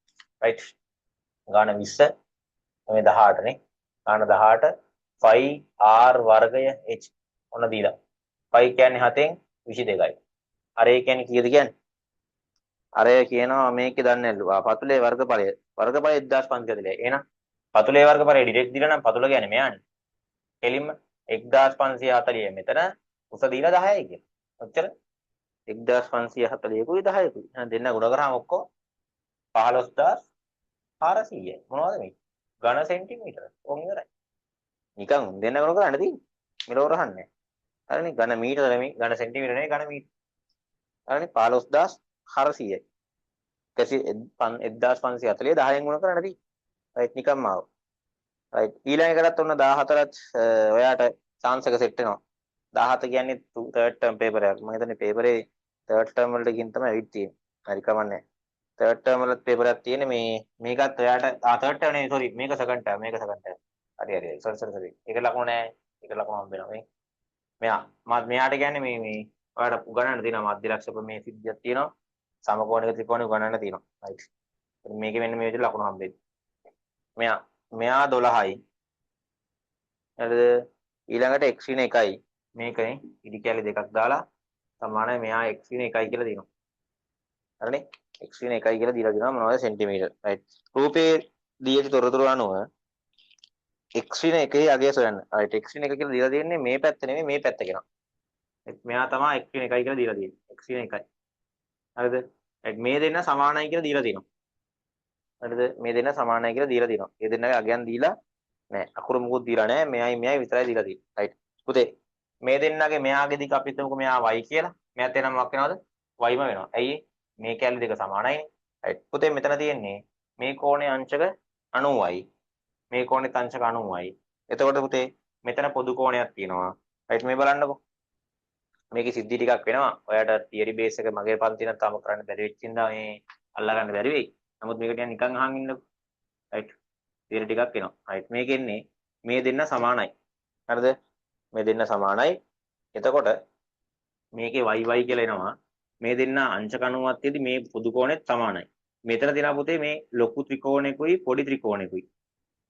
right. ගාන 20 මේ 18 නේ. ගාන 18 5R වර්ගය h ඔන්න දීලා. 5 කියන්නේ 7න් 22යි. අරය කියන්නේ කීයද කියන්නේ? අරය කියනවා මේකේ දන්නේ නැල්ලු. පතුලේ වර්ගඵලය. වර්ගඵලය 1500 දිලා. එහෙනම් පතුලේ වර්ගඵලය ඩිරෙක්ට් දීලා නම් පතුල කියන්නේ මෙයානේ. කෙලින්ම 1540 මෙතන උස දීලා 10යි කියලා. ඔච්චර 1540කුයි 10කුයි. එහෙනම් දෙන්න ගුණ කරාම ඔක්කොම 15400. මොනවද මේ? ඝන සෙන්ටිමීටර. ඕක ඉවරයි. නිකන් දෙන්න ගුණ කරන්න තියෙන්නේ. මෙලෝ රහන්නේ. හරිනේ ඝන මීටර නෙමෙයි ඝන සෙන්ටිමීටර නෙමෙයි ඝන මීටර. හරිනේ 15400යි. 1540 10න් ගුණ කරන්න තියෙන්නේ. රයිට් නිකම්ම ආව. රයිට් ඊළඟ එකටත් ඔන්න 14ත් ඔයාට chance එක සෙට් වෙනවා. 17 කියන්නේ third term paper එකක්. මම හිතන්නේ paper එකේ third term වලට ගින් තමයි ඇවිත් තියෙන්නේ. හරි කමන්නේ. third term වලත් paper එකක් තියෙන්නේ මේකත් ඔයාට third term නේ sorry මේක second term මේක second term. හරි sorry. ඒක ලකුණු නෑ. ඒක ලකුණු හම්බ වෙනවා මේ. මෙයාට කියන්නේ මේ ඔයාලට උගන්නන්න තියෙනවා මධ්‍ය ලක්ෂ ප්‍රමේය සිද්ධියක් තියෙනවා. සමකෝණික ත්‍රිකෝණික උගන්නන්න තියෙනවා. රයිට්. මේකේ මෙන්න මේ විදිහට ලකුණු හම්බෙන්නේ. මෙයා 12යි. හරිද? ඊළඟට x ඍණ 1යි. මේකනේ ඉදි කැලි දෙකක් දාලා සමානයි මෙයා x ඍණ 1යි කියලා දෙනවා. හරිනේ? x ඍණ 1යි කියලා දීලා දෙනවා මොනවද සෙන්ටිමීටර. රයිට්. රූපේ දී ඇති තොරතුරු අනුව x ඍණ 1ේ අගය සොයන්න. රයිට් x ඍණ 1 කියලා දීලා තියෙන්නේ මේ පැත්ත නෙමෙයි මේ පැත්ත කෙනා. මෙයා තමයි x ඍණ 1යි කියලා දීලා තියෙන්නේ. x ඍණ 1යි. හරිද? රයිට් මේ දෙන්න සමානයි කියලා දීලා තියෙනවා. හරිද? මේ දෙන්න සමානයි කියලා දීලා තියෙනවා. මේ දෙන්නගේ අගයන් දීලා නෑ. අකුරු මුකුත් දීලා නෑ. මෙයයි විතරයි දීලා තියෙන්නේ. රයිට්. පුතේ මේ දෙන්නගේ මෙයාගේ දිග අපි හිතමුකෝ මෙයා y කියලා. මෙයාත් එනම මොකක් වෙනවද? y ම වෙනවා. ඇයි මේ කැලි දෙක සමානයිනේ. රයිට්. පුතේ මෙතන තියෙන්නේ මේ කෝණයේ අංශක 90යි. මේ කෝණෙත් අංශක 90යි. එතකොට පුතේ මෙතන පොදු කෝණයක් තියෙනවා. රයිට් මේ බලන්නකෝ. මේකේ සිද්ධි ටිකක් වෙනවා. ඔයාලට තියරි බේස් එක මගේ පන්ති නම් තාම කරන්න බැරි වෙච්ච ඉඳා මේ අල්ලා ගන්න බැරි වෙයි. නමුත් මේක නිකන් අහන් ඉන්නකෝ. රයිට්. තියරි ටිකක් එනවා. රයිට් මේකෙන්නේ මේ දෙන්න සමානයි. හරිද? මේ දෙන්න සමානයි. එතකොට මේකේ y කියලා එනවා. මේ දෙන්න අංශක 90ක් තියෙදි මේ පොදු කෝණෙත් සමානයි. මෙතන තියෙනවා පුතේ මේ ලොකු ත්‍රිකෝණයකුයි පොඩි ත්‍රිකෝණයකුයි.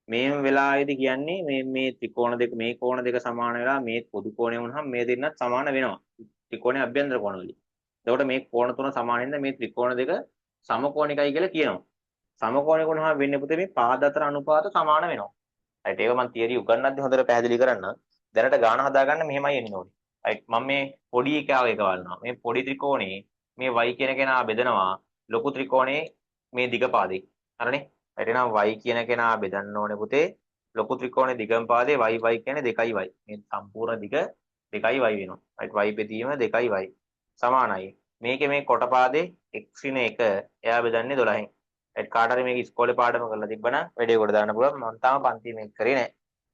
මේ වෙලාවේදී කියන්නේ මේ ත්‍රිකෝණ දෙක මේ කෝණ දෙක සමාන වෙලා මේ පොදු කෝණය වුණාම මේ දෙන්නත් සමාන වෙනවා. ත්‍රිකෝණයේ අභ්‍යන්තර කෝණ වලින්. එතකොට මේ කෝණ තුන සමාන වෙනද මේ ත්‍රිකෝණ දෙක සමකෝණිකයි කියලා කියනවා. සමකෝණික වුණාම වෙන්නේ පුතේ මේ පාද අතර අනුපාත සමාන වෙනවා. රයිට් ඒක මම තියරි උගන්වද්දි හොඳට පැහැදිලි කරන්න. දැනට ගාන හදාගන්න මෙහෙමයි එන්න ඕනේ. රයිට් මම මේ පොඩි එකව එක වල්නවා. මේ පොඩි ත්‍රිකෝණේ මේ y කියන කෙනා බෙදනවා ලොකු ත්‍රිකෝණේ මේ දිග පාදේ. හරිනේ? රයිට් එහෙනම් y කියන කෙනා බෙදන්න ඕනේ පුතේ ලොකු ත්‍රිකෝණේ දිගම පාදේ y කියන්නේ 2y. මේ සම්පූර්ණ දිග 2y වෙනවා. රයිට් y බෙදීම 2y සමානයි. මේකේ මේ කොට පාදේ x ඍණ 1 එයා බෙදන්නේ 12න්. රයිට් කාට හරි මේක ඉස්කෝලේ පාඩම කරලා තිබ්බනම් වැඩේ කොට දාන්න පුළුවන්. මම තාම පන්තියේ මේක කරේ නැහැ.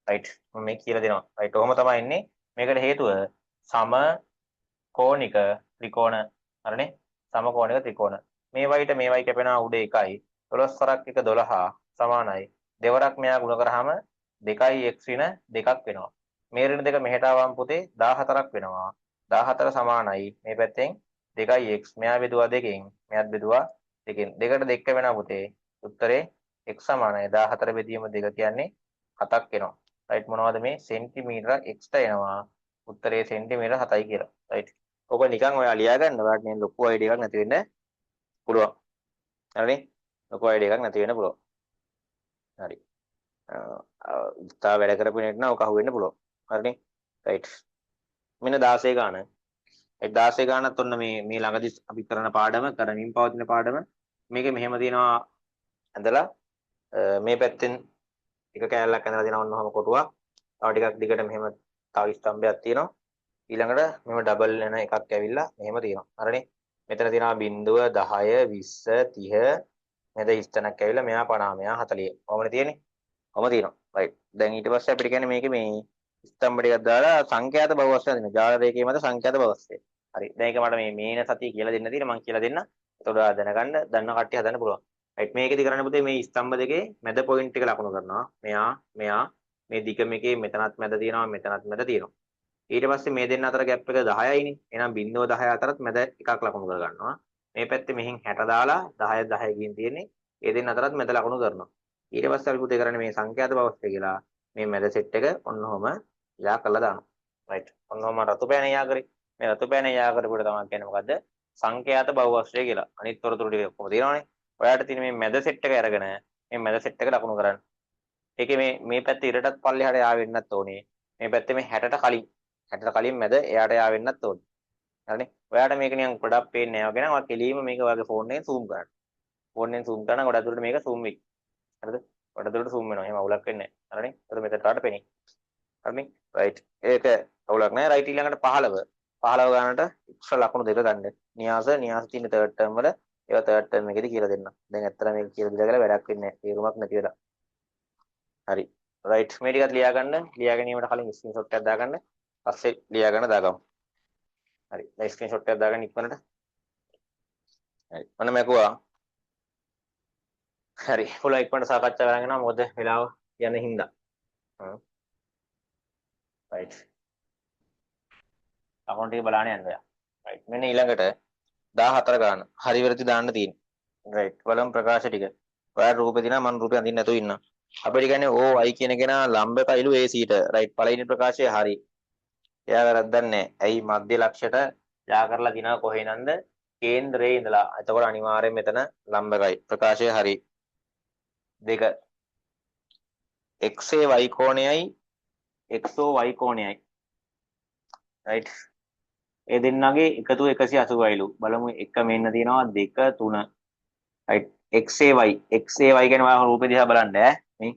රයිට් මම මේක කියලා දෙනවා. රයිට් ඔහොම තමයි ඉන්නේ. මේකට හේතුව සමකෝණික ත්‍රිකෝණ. හරිනේ? සමකෝණික ත්‍රිකෝණ. මේ වයිට මේ වයි කැපෙනවා උඩ 1යි. 12 වරක් 1 12 සමානයි. දෙවරක් මෙයා ගුණ කරාම 2යි x ඍණ 2ක් වෙනවා. මේ ඍණ දෙක මෙහෙට ආවම පුතේ 14ක් වෙනවා. 14 සමානයි මේ පැත්තෙන් 2යි x. මෙයා බෙදුවා 2කින්. මෙයාත් බෙදුවා 2කින්. දෙකට 2 වෙනවා පුතේ. උත්තරේ x සමානයි 14 බෙදීම 2 කියන්නේ 7ක් එනවා. රයිට් මොනවද මේ සෙන්ටිමීටර x ට එනවා. උත්තරේ සෙන්ටිමීටර 7යි කියලා. රයිට්. ඔක නිකන් ඔයා ලියා ගන්න. ඔයාලට මේ ලොකු අයිඩියා එකක් නැති වෙන්න පුළුවන්. හරිනේ? ලොකු අයිඩියා එකක් නැති වෙන්න පුළුවන්. හරි. තා වැඩ කරපු කෙනෙක් නම් ඔක අහුවෙන්න පුළුවන්. හරිනේ? රයිට්. මෙන්න 16 ගාන. ඒ 16 ගානත් ඔන්න මේ ළඟදී අපි කරන පාඩම කරමින් පවතින පාඩම. මේකේ මෙහෙම තියෙනවා ඇඳලා මේ පැත්තෙන් එක කෑල්ලක් ඇඳලා දෙනවා ඔන්න ඔහම කොටුවක්. තව ටිකක් දිගට මෙහෙම තව ස්තම්භයක් තියෙනවා. ඊළඟට මෙහෙම ඩබල් වෙන එකක් ඇවිල්ලා මෙහෙම තියෙනවා. හරිනේ? මෙතන තියෙනවා 0 10 20 30 මෙතන ස්තනක් ඇවිල්ලා මෙහා 50 මෙහා 40. කොහොමද තියෙන්නේ? කොහොම තියෙනවා. රයිට්. දැන් ඊට පස්සේ අපිට කියන්නේ මේකේ මේ ස්තම්භ ටිකක් දාලා සංඛ්‍යාත බහුවස්ත්‍රය දෙන්න. ජාල රේඛයේ මත සංඛ්‍යාත බහුවස්ත්‍රය. හරි. දැන් ඒක මට මේ මේන සතිය කියලා දෙන්න තියෙන මම කියලා දෙන්න. එතකොට දැනගන්න දන්න කට්ටිය හදන්න පුළුවන්. රයිට් මේකෙදි කරන්න පුතේ මේ ස්තම්භ දෙකේ මැද පොයින්ට් එක ලකුණු කරනවා. මෙයා මේ දිග මේකේ මෙතනත් මැද තියෙනවා මෙතනත් මැද තියෙනවා. ඊට පස්සේ මේ දෙන්න අතර ગેප් එක 10යිනේ. එහෙනම් 0.10 අතරත් මැද එකක් ලකුණු කර ගන්නවා. මේ පැත්තේ මෙහෙන් 60 දාලා 10 10 ගින් තියෙන්නේ. ඒ දෙන්න අතරත් මැද ලකුණු කරනවා. ඊට පස්සේ අපි පුතේ කරන්නේ මේ සංඛ්‍යාත බවස්ත්‍රය කියලා මේ මැද සෙට් එක ඔන්න ඔහම යා කරලා දානවා. රයිට්. ඔන්න ඔහම රතු පෑන යා කරේ. මේ රතු පෑන යා කරපුවට තමයි කියන්නේ මොකද්ද? සංඛ්‍යාත බහුවස්ත්‍රය කියලා. අනිත් තොරතුරු ටික ඔක්කොම තියෙනවානේ. ඔයාලට තියෙන මේ මැද සෙට් එක අරගෙන මේ මැද සෙට් එක ලකුණු කරන්න. ඒකේ මේ පැත්තේ ඉරටත් පල්ලෙහාට යා වෙන්නත් ඕනේ. මේ පැත්තේ මේ 60ට කලින් මැද එයාට යා වෙන්නත් ඕනේ. හරිනේ. ඔයාට මේක නිකන් ගොඩක් පේන්නේ නැහැ වගේ නම් ඔයා කෙලින්ම මේක ඔයාගේ ෆෝන් එකෙන් zoom කරන්න. ෆෝන් එකෙන් zoom කරන ගොඩක් දුරට මේක zoom වෙයි. හරිද? ගොඩක් දුරට zoom වෙනවා. එහෙම අවුලක් වෙන්නේ නැහැ. හරිනේ. එතකොට මෙතනට ආට පෙනේ. හරිනේ. right. ඒක අවුලක් නැහැ. right ඊළඟට 15 ගානට එක්ස්ට්‍රා ලකුණු දෙක ගන්න. න්‍යාස තියෙන third term වල ඒවා third term එකේදී කියලා දෙන්න. දැන් ඇත්තට මේක කියලා දීලා කියලා වැඩක් වෙන්නේ නැහැ. තේරුමක් නැති වෙලා. හරි. right. මේ ටිකත් ලියා ගන්න. ලියා ගැනීමට කලින් ස්ක්‍රීන්ෂොට් එකක් දාගන්න. පස්සේ ලියා ගන්න දාගමු. හරි. දැන් ස්ක්‍රීන්ෂොට් එකක් දාගන්න ඉක්මනට. හරි. ඔන්න මැකුවා. හරි. පුළුවන් ඉක්මනට සාකච්ඡා කරගෙන යනවා. මොකද වෙලාව යන හින්දා. right. අකවුන්ට් එක බලන්න යන්න ඔයා. right. මෙන්න ඊළඟට 14 ගාන. හරි වැරදි දාන්න තියෙන්නේ. right. බලමු ප්‍රකාශ ටික. ඔයා රූපේ දිනා මම රූපේ අඳින්න නැතුව ඉන්නවා. අපිට කියන්නේ OI කියන කෙනා ලම්බකයිලු AC ට. right. පළවෙනි ප්‍රකාශය හරි. එයා වැරද්දක් නැහැ. ඇයි මධ්‍ය ලක්ෂයට යා කරලා දිනා කොහේ නන්ද? කේන්ද්‍රයේ ඉඳලා. එතකොට අනිවාර්යෙන් මෙතන ලම්බකයි. ප්‍රකාශය හරි. දෙක XA y කෝණයයි XO y කෝණයයි. right. ඒ දෙන්නගේ එකතු 180යිලු. බලමු එක මෙන්න තියෙනවා 2 3. right. XAY කියන්නේ ඔයා රූපේ දිහා බලන්න ඈ. මේ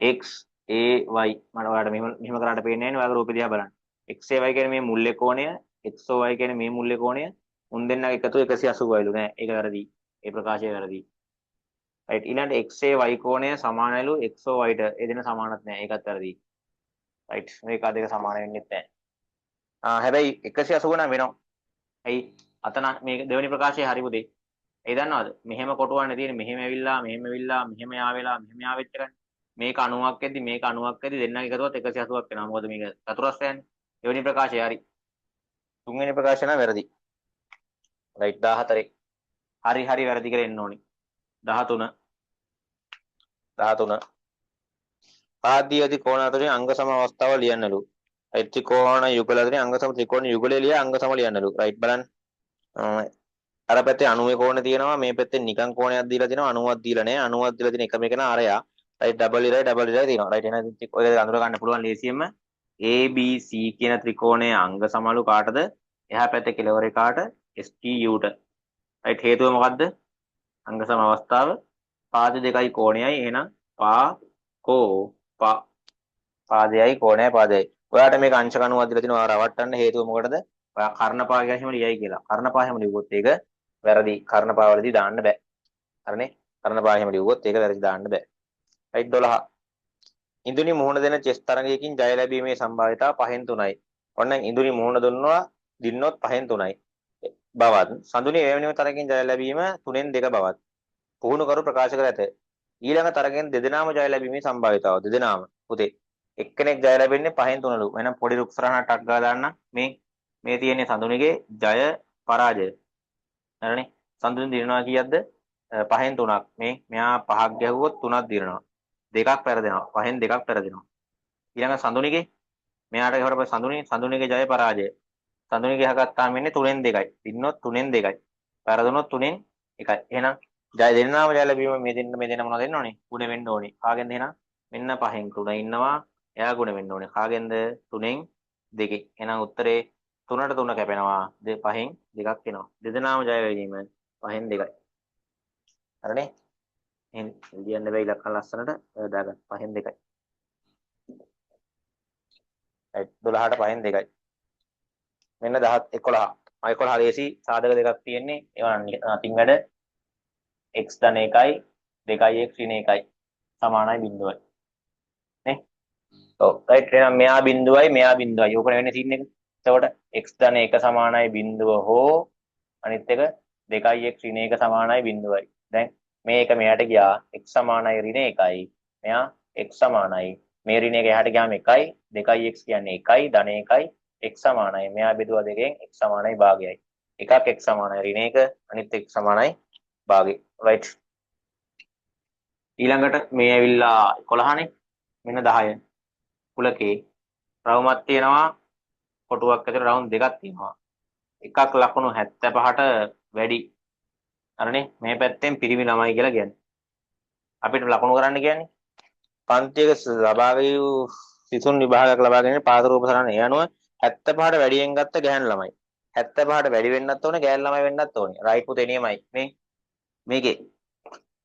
XAY මට ඔයාලට මෙහෙම කරාට පේන්නේ නැහැ නේ ඔයාගේ රූපේ දිහා බලන්න. XAY කියන්නේ මේ මුල්ලේ කෝණය, XOY කියන්නේ මේ මුල්ලේ කෝණය. උන් දෙන්නගේ එකතු 180යිලු නෑ. ඒක වැරදි. ඒ ප්‍රකාශය වැරදි. right. ඊළඟට XAY කෝණය සමානයිලු XOY ට. ඒ දෙන්න සමානත් නෑ. ඒකත් වැරදි. right. මේක දෙක සමාන වෙන්නේ නැහැ. හැබැයි 180 නම් වෙනවා. ඇයි අතන මේ දෙවෙනි ප්‍රකාශය හරි පුතේ. ඒ දන්නවද? මෙහෙම කොටුවන්නේ තියෙන්නේ මෙහෙම ඇවිල්ලා මෙහෙම යාවෙලා මෙහෙම යාවෙච්ච එකනේ. මේක 90ක් ඇද්දි මේක 90ක් ඇද්දි දෙන්නගේ එකතුවත් 180ක් වෙනවා. මොකද මේක චතුරස්‍රයනේ. දෙවෙනි ප්‍රකාශය හරි. තුන්වෙනි ප්‍රකාශය නම් වැරදි. right 14. හරි වැරදි කියලා එන්න ඕනේ. 13 ආදී කෝණ අතරින් අංග සම අවස්ථාව ලියන්නලු. right ත්‍රිකෝණ යුගල අතරින් අංග සම ත්‍රිකෝණ යුගලේ ලිය අංග සම ලියන්නලු. right බලන්න. අර පැත්තේ 90 කෝණ තියෙනවා මේ පැත්තේ නිකන් කෝණයක් දීලා තියෙනවා 90ක් දීලා නැහැ 90ක් දීලා තියෙන එකම එක නා අරයා right double ඉරයි තියෙනවා right එහෙනම් ඔය අඳුර ගන්න පුළුවන් ලේසියෙන්ම ABC කියන ත්‍රිකෝණයේ අංග සමලු කාටද එහා පැත්තේ කෙළවරේ කාට STU ට right හේතුව මොකද්ද අංග සම අවස්ථාව පාද දෙකයි කෝණයයි එහෙනම් පාදයයි කෝණයයි පාදයයි ඔයාට මේක අංශක 90ක් දීලා තිනවා රවට්ටන්න හේතුව මොකටද ඔයා කර්ණපා කියලා එහෙම ලියයි කියලා කර්ණපා එහෙම ලියුවොත් ඒක වැරදි කර්ණපාවලදී දාන්න බෑ. හරිනේ? කර්ණපා එහෙම ලියුවොත් ඒක වැරදි දාන්න බෑ. right 12. ඉඳුනි මුහුණ දෙන චෙස් තරගයකින් ජය ලැබීමේ සම්භාවිතාව 5න් 3යි. ඔන්න ඉඳුනි මුහුණ දින්නොත් 5න් 3යි. බවත් සඳුනි එවැනිම තරගයකින් ජය ලැබීම 3න් 2 බවත්. පුහුණු කරු ප්‍රකාශ කර ඇත. ඊළඟ තරගයෙන් දෙදෙනාම ජය ලැබීමේ සම්භාවිතාව දෙදෙනාම පුතේ. එක්කෙනෙක් ජය ලැබෙන්නේ 5න් 3ලු. එහෙනම් පොඩි රුක් සරහනක් ටක් ගාලා දාන්න. මේ තියෙන්නේ සඳුනිගේ ජය පරාජය. හරිනේ සඳුන් දිනනවා කීයක්ද 5න් 3ක් මේ මෙයා 5ක් ගැහුවොත් 3ක් දිනනවා 2ක් පෙරදෙනවා 5න් 2ක් පෙරදෙනවා ඊළඟ සඳුනිගේ මෙයාට ගහවට පස්සේ සඳුනිගේ ජය පරාජය සඳුනිගේ ගහගත්තාම ඉන්නේ 3න් 2යි දින්නොත් 3න් 2යි පෙරදුනොත් 3න් 1යි එහෙනම් ජය දෙන්නාම ජය ලැබීම මේ දෙන්න මොනවද දෙන්න ඕනේ ගුණ වෙන්න ඕනේ කාගෙන්ද එහෙනම් මෙන්න 5න් 3 ඉන්නවා එයා ගුණ වෙන්න ඕනේ කාගෙන්ද 3න් 2 එහෙනම් උත්තරේ 3ට 3 කැපෙනවා 5න් 2ක් එනවා දෙදෙනාම ජය ගැනීම 5න් 2යි හරිනේ එහෙනම් ලියන්න බෑ ඉලක්කම් ලස්සනට දාගන්න 5න් 2යි right 12ට 5න් 2යි මෙන්න 10 11 ලේසි සාධක දෙකක් තියෙන්නේ ඒවා නතින් වැඩ x ධන 1යි 2x ඍණ 1යි සමානයි බිඳුවයි නේ ඔව් right එහෙනම් මෙයා බිඳුවයි ඕක වෙන්නේ සීන් එක එතකොට x ධන 1 සමානයි බිඳුව හෝ අනිත් එක 2x ඍණ 1 සමානයි බිඳුවයි. දැන් මේක මෙයාට ගියා x සමානයි ඍණ 1යි. මෙයා x සමානයි මේ ඍණ 1 එහාට ගියාම 1යි 2x කියන්නේ 1යි ධන 1යි x සමානයි. මෙයා බෙදුවා දෙකෙන් x සමානයි භාගයයි. එකක් x සමානයි ඍණ 1 අනිත් x සමානයි භාගය. right. ඊළඟට මේ ඇවිල්ලා 11නේ. මෙන්න 10. කුලකේ රවුමක් තියෙනවා කොටුවක් ඇතුලේ රවුම් දෙකක් තියෙනවා. එකක් ලකුණු 75ට වැඩි. හරිනේ මේ පැත්තෙන් පිරිමි ළමයි කියලා කියන්නේ. අපිට ලකුණු කරන්න කියන්නේ පන්තියක සහභාගී වූ සිසුන් විභාගයක් ලබා ගැනීම පාත රූප සටහන. ඒ අනුව 75ට වැඩියෙන් ගත්ත ගැහැණු ළමයි. 75ට වැඩි වෙන්නත් ඕනේ ගැහැණු ළමයි වෙන්නත් ඕනේ. රයිට් පුතේ නියමයි. මේකේ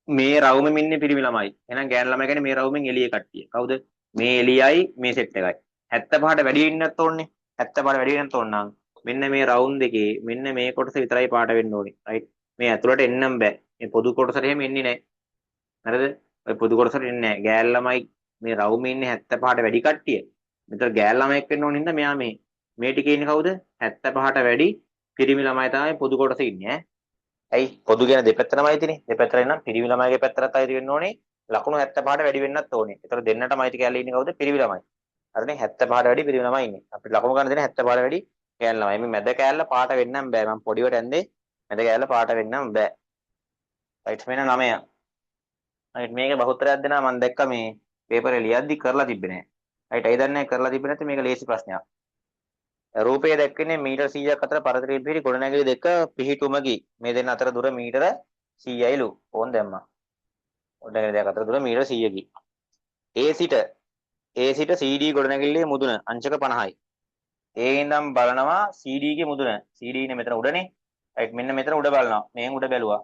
මේ රවුමෙන් ඉන්නේ පිරිමි ළමයි. එහෙනම් ගැහැණු ළමයි කියන්නේ මේ රවුමෙන් එළියේ කට්ටිය. කවුද? මේ එළියයි මේ සෙට් එකයි. 75ට වැඩි වෙන්නත් ඕනේ. 75ට වැඩි වෙන්නත් ඕන නම් මෙන්න මේ රවුම් දෙකේ මෙන්න මේ කොටස විතරයි පාට වෙන්න ඕනේ. රයිට්. මේ ඇතුළට එන්නම් බෑ. මේ පොදු කොටසට එහෙම එන්නේ නැහැ. හරිද? ඔය පොදු කොටසට එන්නේ නැහැ. ගැහැණු ළමයි මේ රවුමේ ඉන්නේ 75ට වැඩි කට්ටිය. මෙතන ගැහැණු ළමයෙක් වෙන්න ඕන හින්දා මෙයා මේ ටිකේ ඉන්නේ කවුද? 75ට වැඩි පිරිමි ළමයි තමයි පොදු කොටසේ ඉන්නේ ඈ. ඇයි පොදු කියන දෙපැත්තටමයි තියෙන්නේ. දෙපැත්තට නම් පිරිමි ළමයිගේ පැත්තටත් අයිති වෙන්න ඕනේ. ලකුණු 75ට වැඩි වෙන්නත් ඕනේ. ඒතර දෙන්නටම අයිති කැලේ ඉන්නේ කවුද? පිරිමි ළමයි. හරිනේ 75ට වැඩි පිරිමි ළමයි ඉන්නේ. අපිට ලකුණු ගන්න දෙන්නේ 75ට වැඩි කැලේ ළමයි. මේ මැද කැලල පාට වෙන්නම් බෑ. මම පොඩිවට ඇන්දේ මැද කැලල පාට වෙන්නම් බෑ. රයිට් මෙන්න 9. රයිට් මේකේ බහුතරයක් දෙනා මම දැක්ක මේ පේපරේ ලියද්දි කරලා තිබ්බේ නෑ. රයිට් අය දන්නේ කරලා තිබ්බේ නැත්නම් මේක ලේසි ප්‍රශ්නයක්. රූපය දැක්කන්නේ මීටර් 100ක් අතර පරතරයෙන් පිරි ගොඩනැගිලි දෙක පිහිටුමකි. මේ දෙන්න අතර දුර මීටර 100යිලු. ඕන් දැම්මා. ගොඩනැගිලි දෙක අතර දුර මීටර 100කි. A සිට CD ගොඩනැගිල්ලේ මුදුන අංශක 50යි. ඒ ඉඳන් බලනවා CD ගේ මුදුන. CD ඉන්නේ මෙතන උඩනේ. රයිට් මෙන්න මෙතන උඩ බලනවා. මෙහෙන් උඩ බැලුවා.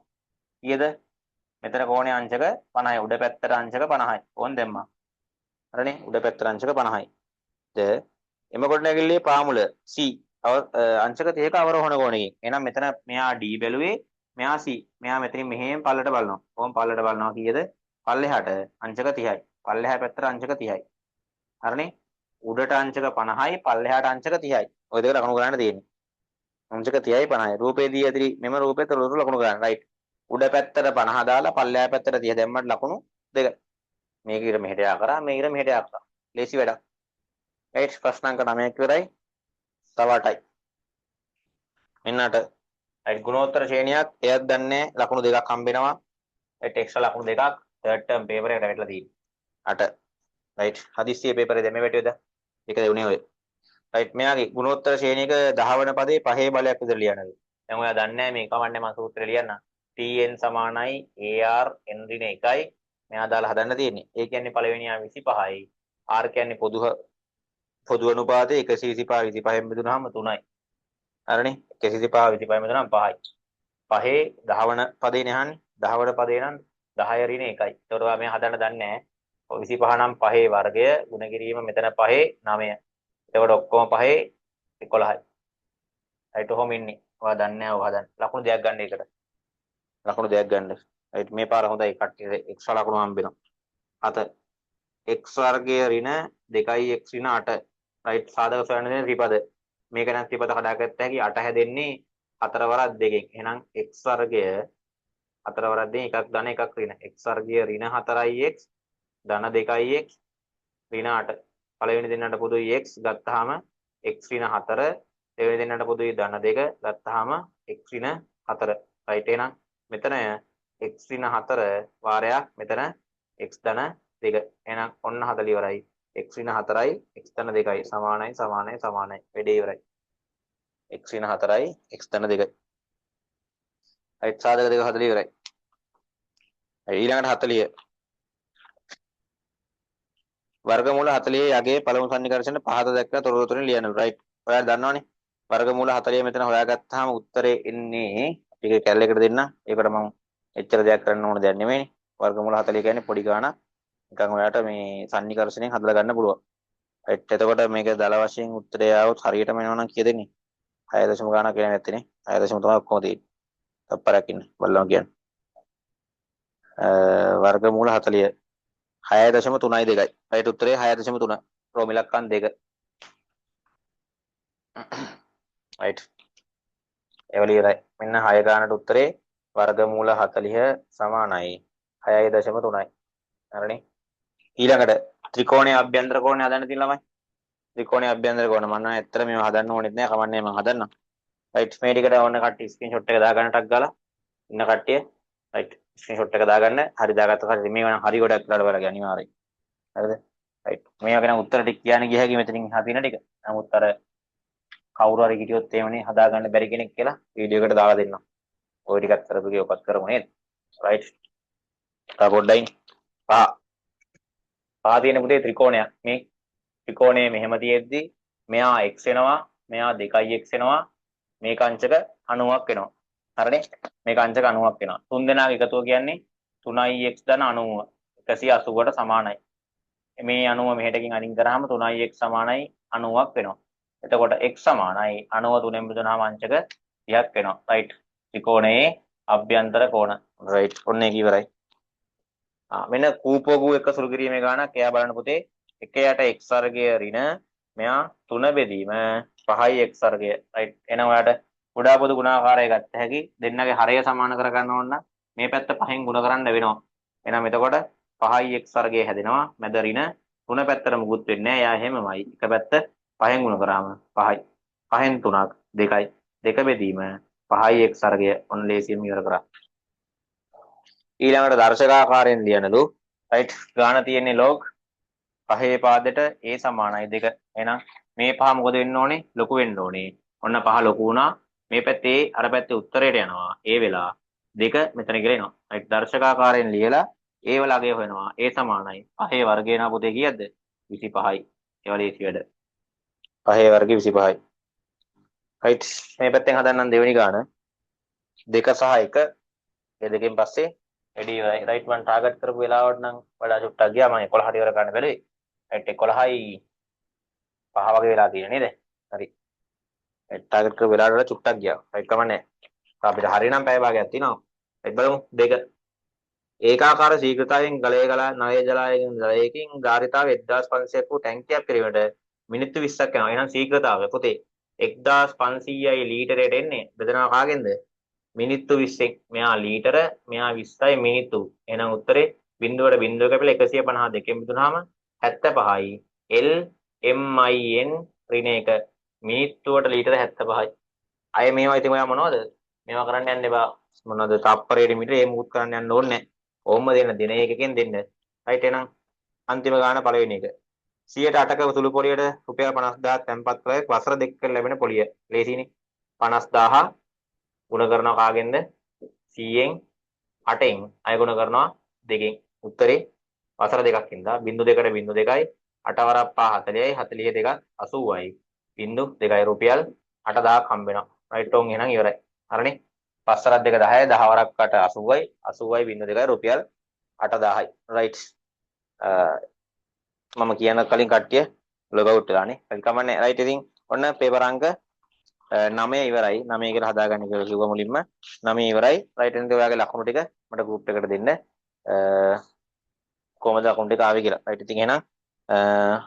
කීයද? මෙතන කෝණේ අංශක 50යි. උඩ පැත්තට අංශක 50යි. ඕන් දැම්මා. හරිනේ? උඩ පැත්තට අංශක 50යි. එම ගොඩනැගිල්ලේ පාමුල C අංශක 30ක අවරෝහණ කෝණයකින්. එහෙනම් මෙතන මෙයා D බැලුවේ මෙයා C. මෙයා මෙතනින් මෙහෙම පල්ලට බලනවා. කොහොම පල්ලට බලනවා කීයද? පල්ලෙහාට අංශක 30යි. පල්ලෙහා පැත්තට අංශක 30යි. හරිනේ? උඩට අංශක 50යි පල්ලෙහාට අංශක 30යි. ඔය දෙක ලකුණු ගන්න තියෙන්නේ. අංශක 30යි 50යි. රූපේදී ඇති මෙම රූපේ තොරතුරු ලකුණු ගන්න. රයිට්. උඩ පැත්තට 50 දාලා පල්ලෙහා පැත්තට 30 දැම්මට ලකුණු දෙක. මේක ඉර මෙහෙට යා කරා මේ ඉර මෙහෙට යා කරා. ලේසි වැඩක්. රයිට් ප්‍රශ්න අංක 9ක් ඉවරයි. තව 8යි. මෙන්නට රයිට් ගුණෝත්තර ශ්‍රේණියක් එයක් දන්නේ ලකුණු දෙකක් හම්බෙනවා. රයිට් එක්ස්ට්‍රා ලකුණු දෙකක් තර්ඩ් ටර්ම් පේපර් එකට වැටලා තියෙනවා. 8 රයිට් හදිස්සියේ පේපරේ දැම්මේ වැටියද? ඒකද උනේ ඔය. රයිට් මෙයාගේ ගුණෝත්තර ශ්‍රේණියක 10 වන පදේ පහේ බලයක් විතර ලියනවා. දැන් ඔයා දන්නේ නැහැ මේ කමන්නේ මම සූත්‍රය ලියන්න. Tn සමානයි AR n ඍණ 1යි. මෙයා දාලා හදන්න තියෙන්නේ. ඒ කියන්නේ පළවෙනියා 25යි. R කියන්නේ පොදු අනුපාතය 125 25න් බෙදුනහම 3යි. හරිනේ 125 25න් බෙදුනහම 5යි. 5 10 වන පදේනේ අහන්නේ. 10 වන පදේ නම් 10 ඍණ 1යි. ඒතකොට ඔයා මේ හදන්න දන්නේ නැහැ. 25 නම් 5 වර්ගය ගුණ කිරීම මෙතන 5 9. එතකොට ඔක්කොම 5 11යි. රයිට් ඔහොම ඉන්නේ. ඔයා දන්නේ නැහැ ඔය හදන්න. ලකුණු දෙයක් ගන්න එකට. ලකුණු දෙයක් ගන්න. රයිට් මේ පාර හොඳයි කට්ටියට එක්ස්ට්‍රා ලකුණු හම්බෙනවා. 7 x වර්ගය ඍණ 2x ඍණ 8. රයිට් සාධක සොයන්න දෙන ත්‍රිපද. මේක නම් ත්‍රිපද හදාගත්ත හැකි 8 හැදෙන්නේ 4 වරක් 2කින්. එහෙනම් x වර්ගය 4 වරක් 2 එකක් ධන එකක් ඍණ. x වර්ගය ඍණ 4ix ධන 2ix ඍණ 8. පළවෙනි දෙන්නට පොදුයි x ගත්තාම x ඍණ 4. දෙවෙනි දෙන්නට පොදුයි ධන 2 ගත්තාම x ඍණ 4. රයිට් එහෙනම් මෙතන x ඍණ 4 වාරයක් මෙතන x ධන 2. එහෙනම් ඔන්න 40 ඉවරයි. x ඍණ 4යි x ධන 2යි සමානයි සමානයි සමානයි. වැඩේ ඉවරයි. x ඍණ 4යි x ධන 2යි. රයිට් සාධක දෙක 40 ඉවරයි. ඊළඟට 40 වර්ගමූල 40 යගේ පළමු සන්නිකර්ෂණ පහත දැක්ක තොරතුරුන් ලියන්න. රයිට් ඔයාලා දන්නවනේ වර්ගමූල 40 මෙතන හොයාගත්තාම උත්තරේ එන්නේ ටික කැලලයකට දෙන්න. ඒකට මම එච්චර දෙයක් කරන්න ඕන දෙයක් නෙමෙයිනේ. වර්ගමූල 40 කියන්නේ පොඩි ගාණක්. නිකන් ඔයාලට මේ සන්නිකර්ෂණයෙන් හදලා ගන්න පුළුවන්. රයිට් එතකොට මේක දල වශයෙන් උත්තරය આવොත් හරියටම එනවනම් කීය දෙන්නේ? 6 ගාණක් කියන්නේ නැත්තේ නේ. 6 තමයි ඔක්කොම තියෙන්නේ. තප්පරයක් ඉන්න බලන්න කියන්නේ. වර්ගමූල 40 6.32යි. රයිට් උත්තරේ 6.3. රෝම ඉලක්කම් 2. රයිට් එවලියරයි. මෙන්න 6 ගානට උත්තරේ වර්ගමූල 40 සමානයි 6.3යි. හරිනේ. ඊළඟට ත්‍රිකෝණයේ අභ්‍යන්තර කෝණය හදන්න තියෙන ළමයි. ත්‍රිකෝණයේ අභ්‍යන්තර කෝණ මම ඇත්තට මේව හදන්න ඕනෙත් නෑ. කමන්නේ මම හදන්නම්. රයිට් මේ ටිකට ඕන කට්ටිය ස්ක්‍රීන්ෂොට් එක දාගන්න ටක් ගාලා ඉන්න කට්ටිය රයිට් ස්ක්‍රීන්ෂොට් එක දාගන්න. හරි දාගත්ත කට්ටිය මේව නම් හරි ගොඩක් දාලා බලගන්න අනිවාර්යයෙන්. හරිද? රයිට් මේවා ගැන උත්තර ටික කියන්න ගිය හැකි මෙතනින් හදින ටික. නමුත් අර කවුරු හරි හිටියොත් එහෙමනේ හදාගන්න බැරි කෙනෙක් කියලා වීඩියෝ එකට දාලා දෙන්නම්. ওই ටිකත් කරපුගේ ඔකත් කරමු නේද? රයිට්. තා පොඩ්ඩයින් පහ තියෙන පුතේ ත්‍රිකෝණයක් මේ ත්‍රිකෝණයේ මෙහෙම තියෙද්දි මෙයා x වෙනවා, මෙයා 2x වෙනවා, මේක අංශක 90ක් වෙනවා. හරිනේ? මේක අංශක 90ක් වෙනවා. තුන් දෙනාගේ එකතුව කියන්නේ 3x ධන 90 180ට සමානයි. මේ 90 මෙහෙටකින් අයින් කරාම 3x සමානයි 90ක් වෙනවා. එතකොට x සමානයි 90 3ෙන් බෙදුනහම අංශක 30ක් වෙනවා. රයිට්. ත්‍රිකෝණයේ අභ්‍යන්තර කෝණ. රයිට්. ඔන්න ඒක ඉවරයි. මෙන්න කූපෝගු එක සුළු කිරීමේ ගානක් එයා බලන්න පුතේ 1යට x වර්ගය ඍණ මෙයා 3 බෙදීම 5යි x වර්ගය. රයිට්. එහෙනම් ඔයාලට ගොඩාක් පොදු ගුණාකාරය ගත්ත හැකි දෙන්නගේ හරය සමාන කර ගන්න ඕන නම් මේ පැත්ත 5න් ගුණ කරන්න වෙනවා. එහෙනම් එතකොට 5යි x වර්ගය හැදෙනවා. මැද ඍණ 3 පැත්තට මුකුත් වෙන්නේ නැහැ. එයා එහෙමමයි. එක පැත්ත 5න් ගුණ කරාම 5යි. 5න් 3ක් 2යි. 2 බෙදීම 5යි x වර්ගය. ඔන්න ලේසියෙන් ඉවර කරා. ඊළඟට දර්ශකාකාරයෙන් ලියනලු. රයිට්. ගාන තියෙන්නේ log 5 පාදයට a සමානයි 2. එහෙනම් මේ පහ මොකද වෙන්න ඕනේ? ලොකු වෙන්න ඕනේ. ඔන්න පහ ලොකු වුණා. මේ පැත්තේ අර පැත්තේ උත්තරයට යනවා. a වෙලා 2 මෙතන කියලා එනවා. රයිට්. දර්ශකාකාරයෙන් ලියලා a වල අගය හොයනවා. a සමානයි 5 වර්ගය නා පුතේ කීයද? 25යි. ඒවල ලේසි වැඩ. 5 වර්ගය 25යි. රයිට්. මේ පැත්තෙන් හදන්නම් දෙවෙනි ගාන. 2 සහ 1 ඒ දෙකෙන් පස්සේ එඩි රයිට් මම ටාගට් කරපු වෙලාවට නම් වඩා චුට්ටක් ගියා මම 11 හරි ඉවර කරන්න බැලුවේ. රයිට් 11යි 5 වගේ වෙලා තියෙන නේද? හරි. ටාගට් කරපු වෙලාවට වඩා චුට්ටක් ගියා. රයිට් කමන්නේ. අපිට හරියනම් පැය භාගයක් තියෙනවා. රයිට් බලමු 2. ඒකාකාර ශීඝ්‍රතාවයෙන් ගලය ගලා නලය ජලයෙන් ජලයකින් ධාරිතාව 1500ක් වූ ටැංකියක් පිරීමට මිනිත්තු 20ක් යනවා. එහෙනම් ශීඝ්‍රතාවය පුතේ 1500යි ලීටරයට එන්නේ. බෙදනවා කාගෙන්ද? මිනිත්තු 20න්. මෙයා ලීටර, මෙයා 20යි මිනිත්තු. එහෙනම් උත්තරේ බිඳුවට බිඳුව කැපිලා 152න් බෙදුනහම 75යි. L MIN ඍණ 1 මිනිත්තුවට ලීටර 75යි. අය මේවා ඉතින් ඔයා මොනවද? මේවා කරන්න යන්න එපා. මොනවද තප්පරයට මීටර ඒ මුකුත් කරන්න යන්න ඕනේ නැහැ. ඕම්ම දෙන්න දින එකකින් දෙන්න. රයිට් එහෙනම් අන්තිම ගාන පළවෙනි එක. 108ක සුළු පොලියට රුපියල් 50000ක් තැන්පත් කළේ වසර දෙකකට ලැබෙන පොලිය. ලේසියිනේ. 50000 ගුණ කරනවා කාගෙන්ද 100න් 8න් අය ගුණ කරනවා 2කින් උත්තරේ වසර දෙකක් ඉඳලා 0.2කට 0.2යි 8 වරක් 5 40යි 42ක් 80යි 0.2යි රුපියල් 8000ක් හම්බ වෙනවා. රයිට් ඔන් එහෙනම් ඉවරයි. හරිනේ. 5 වරක් 2 10යි 10 වරක් 8 80යි 80යි 0.2යි රුපියල් 8000යි. රයිට්. මම කියන කලින් කට්ටිය ලොග් අවුට් වෙලානේ. හරි කමන්නේ. රයිට් ඉතින් ඔන්න පේපර් අංක 9 ඉවරයි. 9 කියලා හදාගන්න කියලා කිව්වා මුලින්ම. 9 ඉවරයි. රයිට් එන්ද ඔයාගේ ලකුණු ටික මට ගෲප් එකට දෙන්න. කොහමද ලකුණු ටික ආවේ කියලා. රයිට් ඉතින් එහෙනම්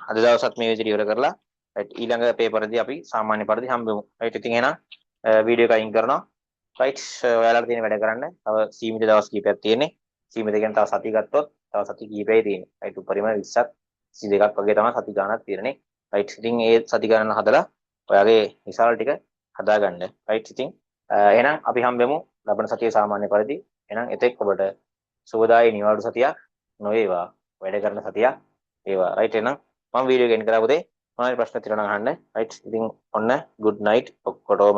අද දවසත් මේ විදිහට ඉවර කරලා රයිට් ඊළඟ පේපරදී අපි සාමාන්‍ය පරිදි හම්බෙමු. රයිට් ඉතින් එහෙනම් වීඩියෝ එක අයින් කරනවා. රයිට් ඔයාලට තියෙන වැඩ කරන්න. තව සීමිත දවස් කිහිපයක් තියෙන්නේ. සීමිත කියන්නේ තව සති ගත්තොත් තව සති කිහිපයයි තියෙන්නේ. රයිට් උපරිම 20ක් 22ක් වගේ තමයි සති ගානක් තියෙන්නේ. රයිට් ඉතින් ඒ සති ගානන හදලා ඔයාගේ විශාල ටික හදාගන්න. රයිට් ඉතින් එහෙනම් අපි හම්බෙමු ලබන සතියේ සාමාන්‍ය පරිදි. එහෙනම් එතෙක් ඔබට සුබදායි නිවාඩු සතියක් නොවේවා. වැඩ කරන සතියක් වේවා. රයිට් එහෙනම් මම වීඩියෝ එක එන්ඩ් කරා පුතේ. මොනවාරි ප්‍රශ්න තියෙනවා නම් අහන්න. රයිට් ඉතින් ඔන්න good night ඔක්කොටම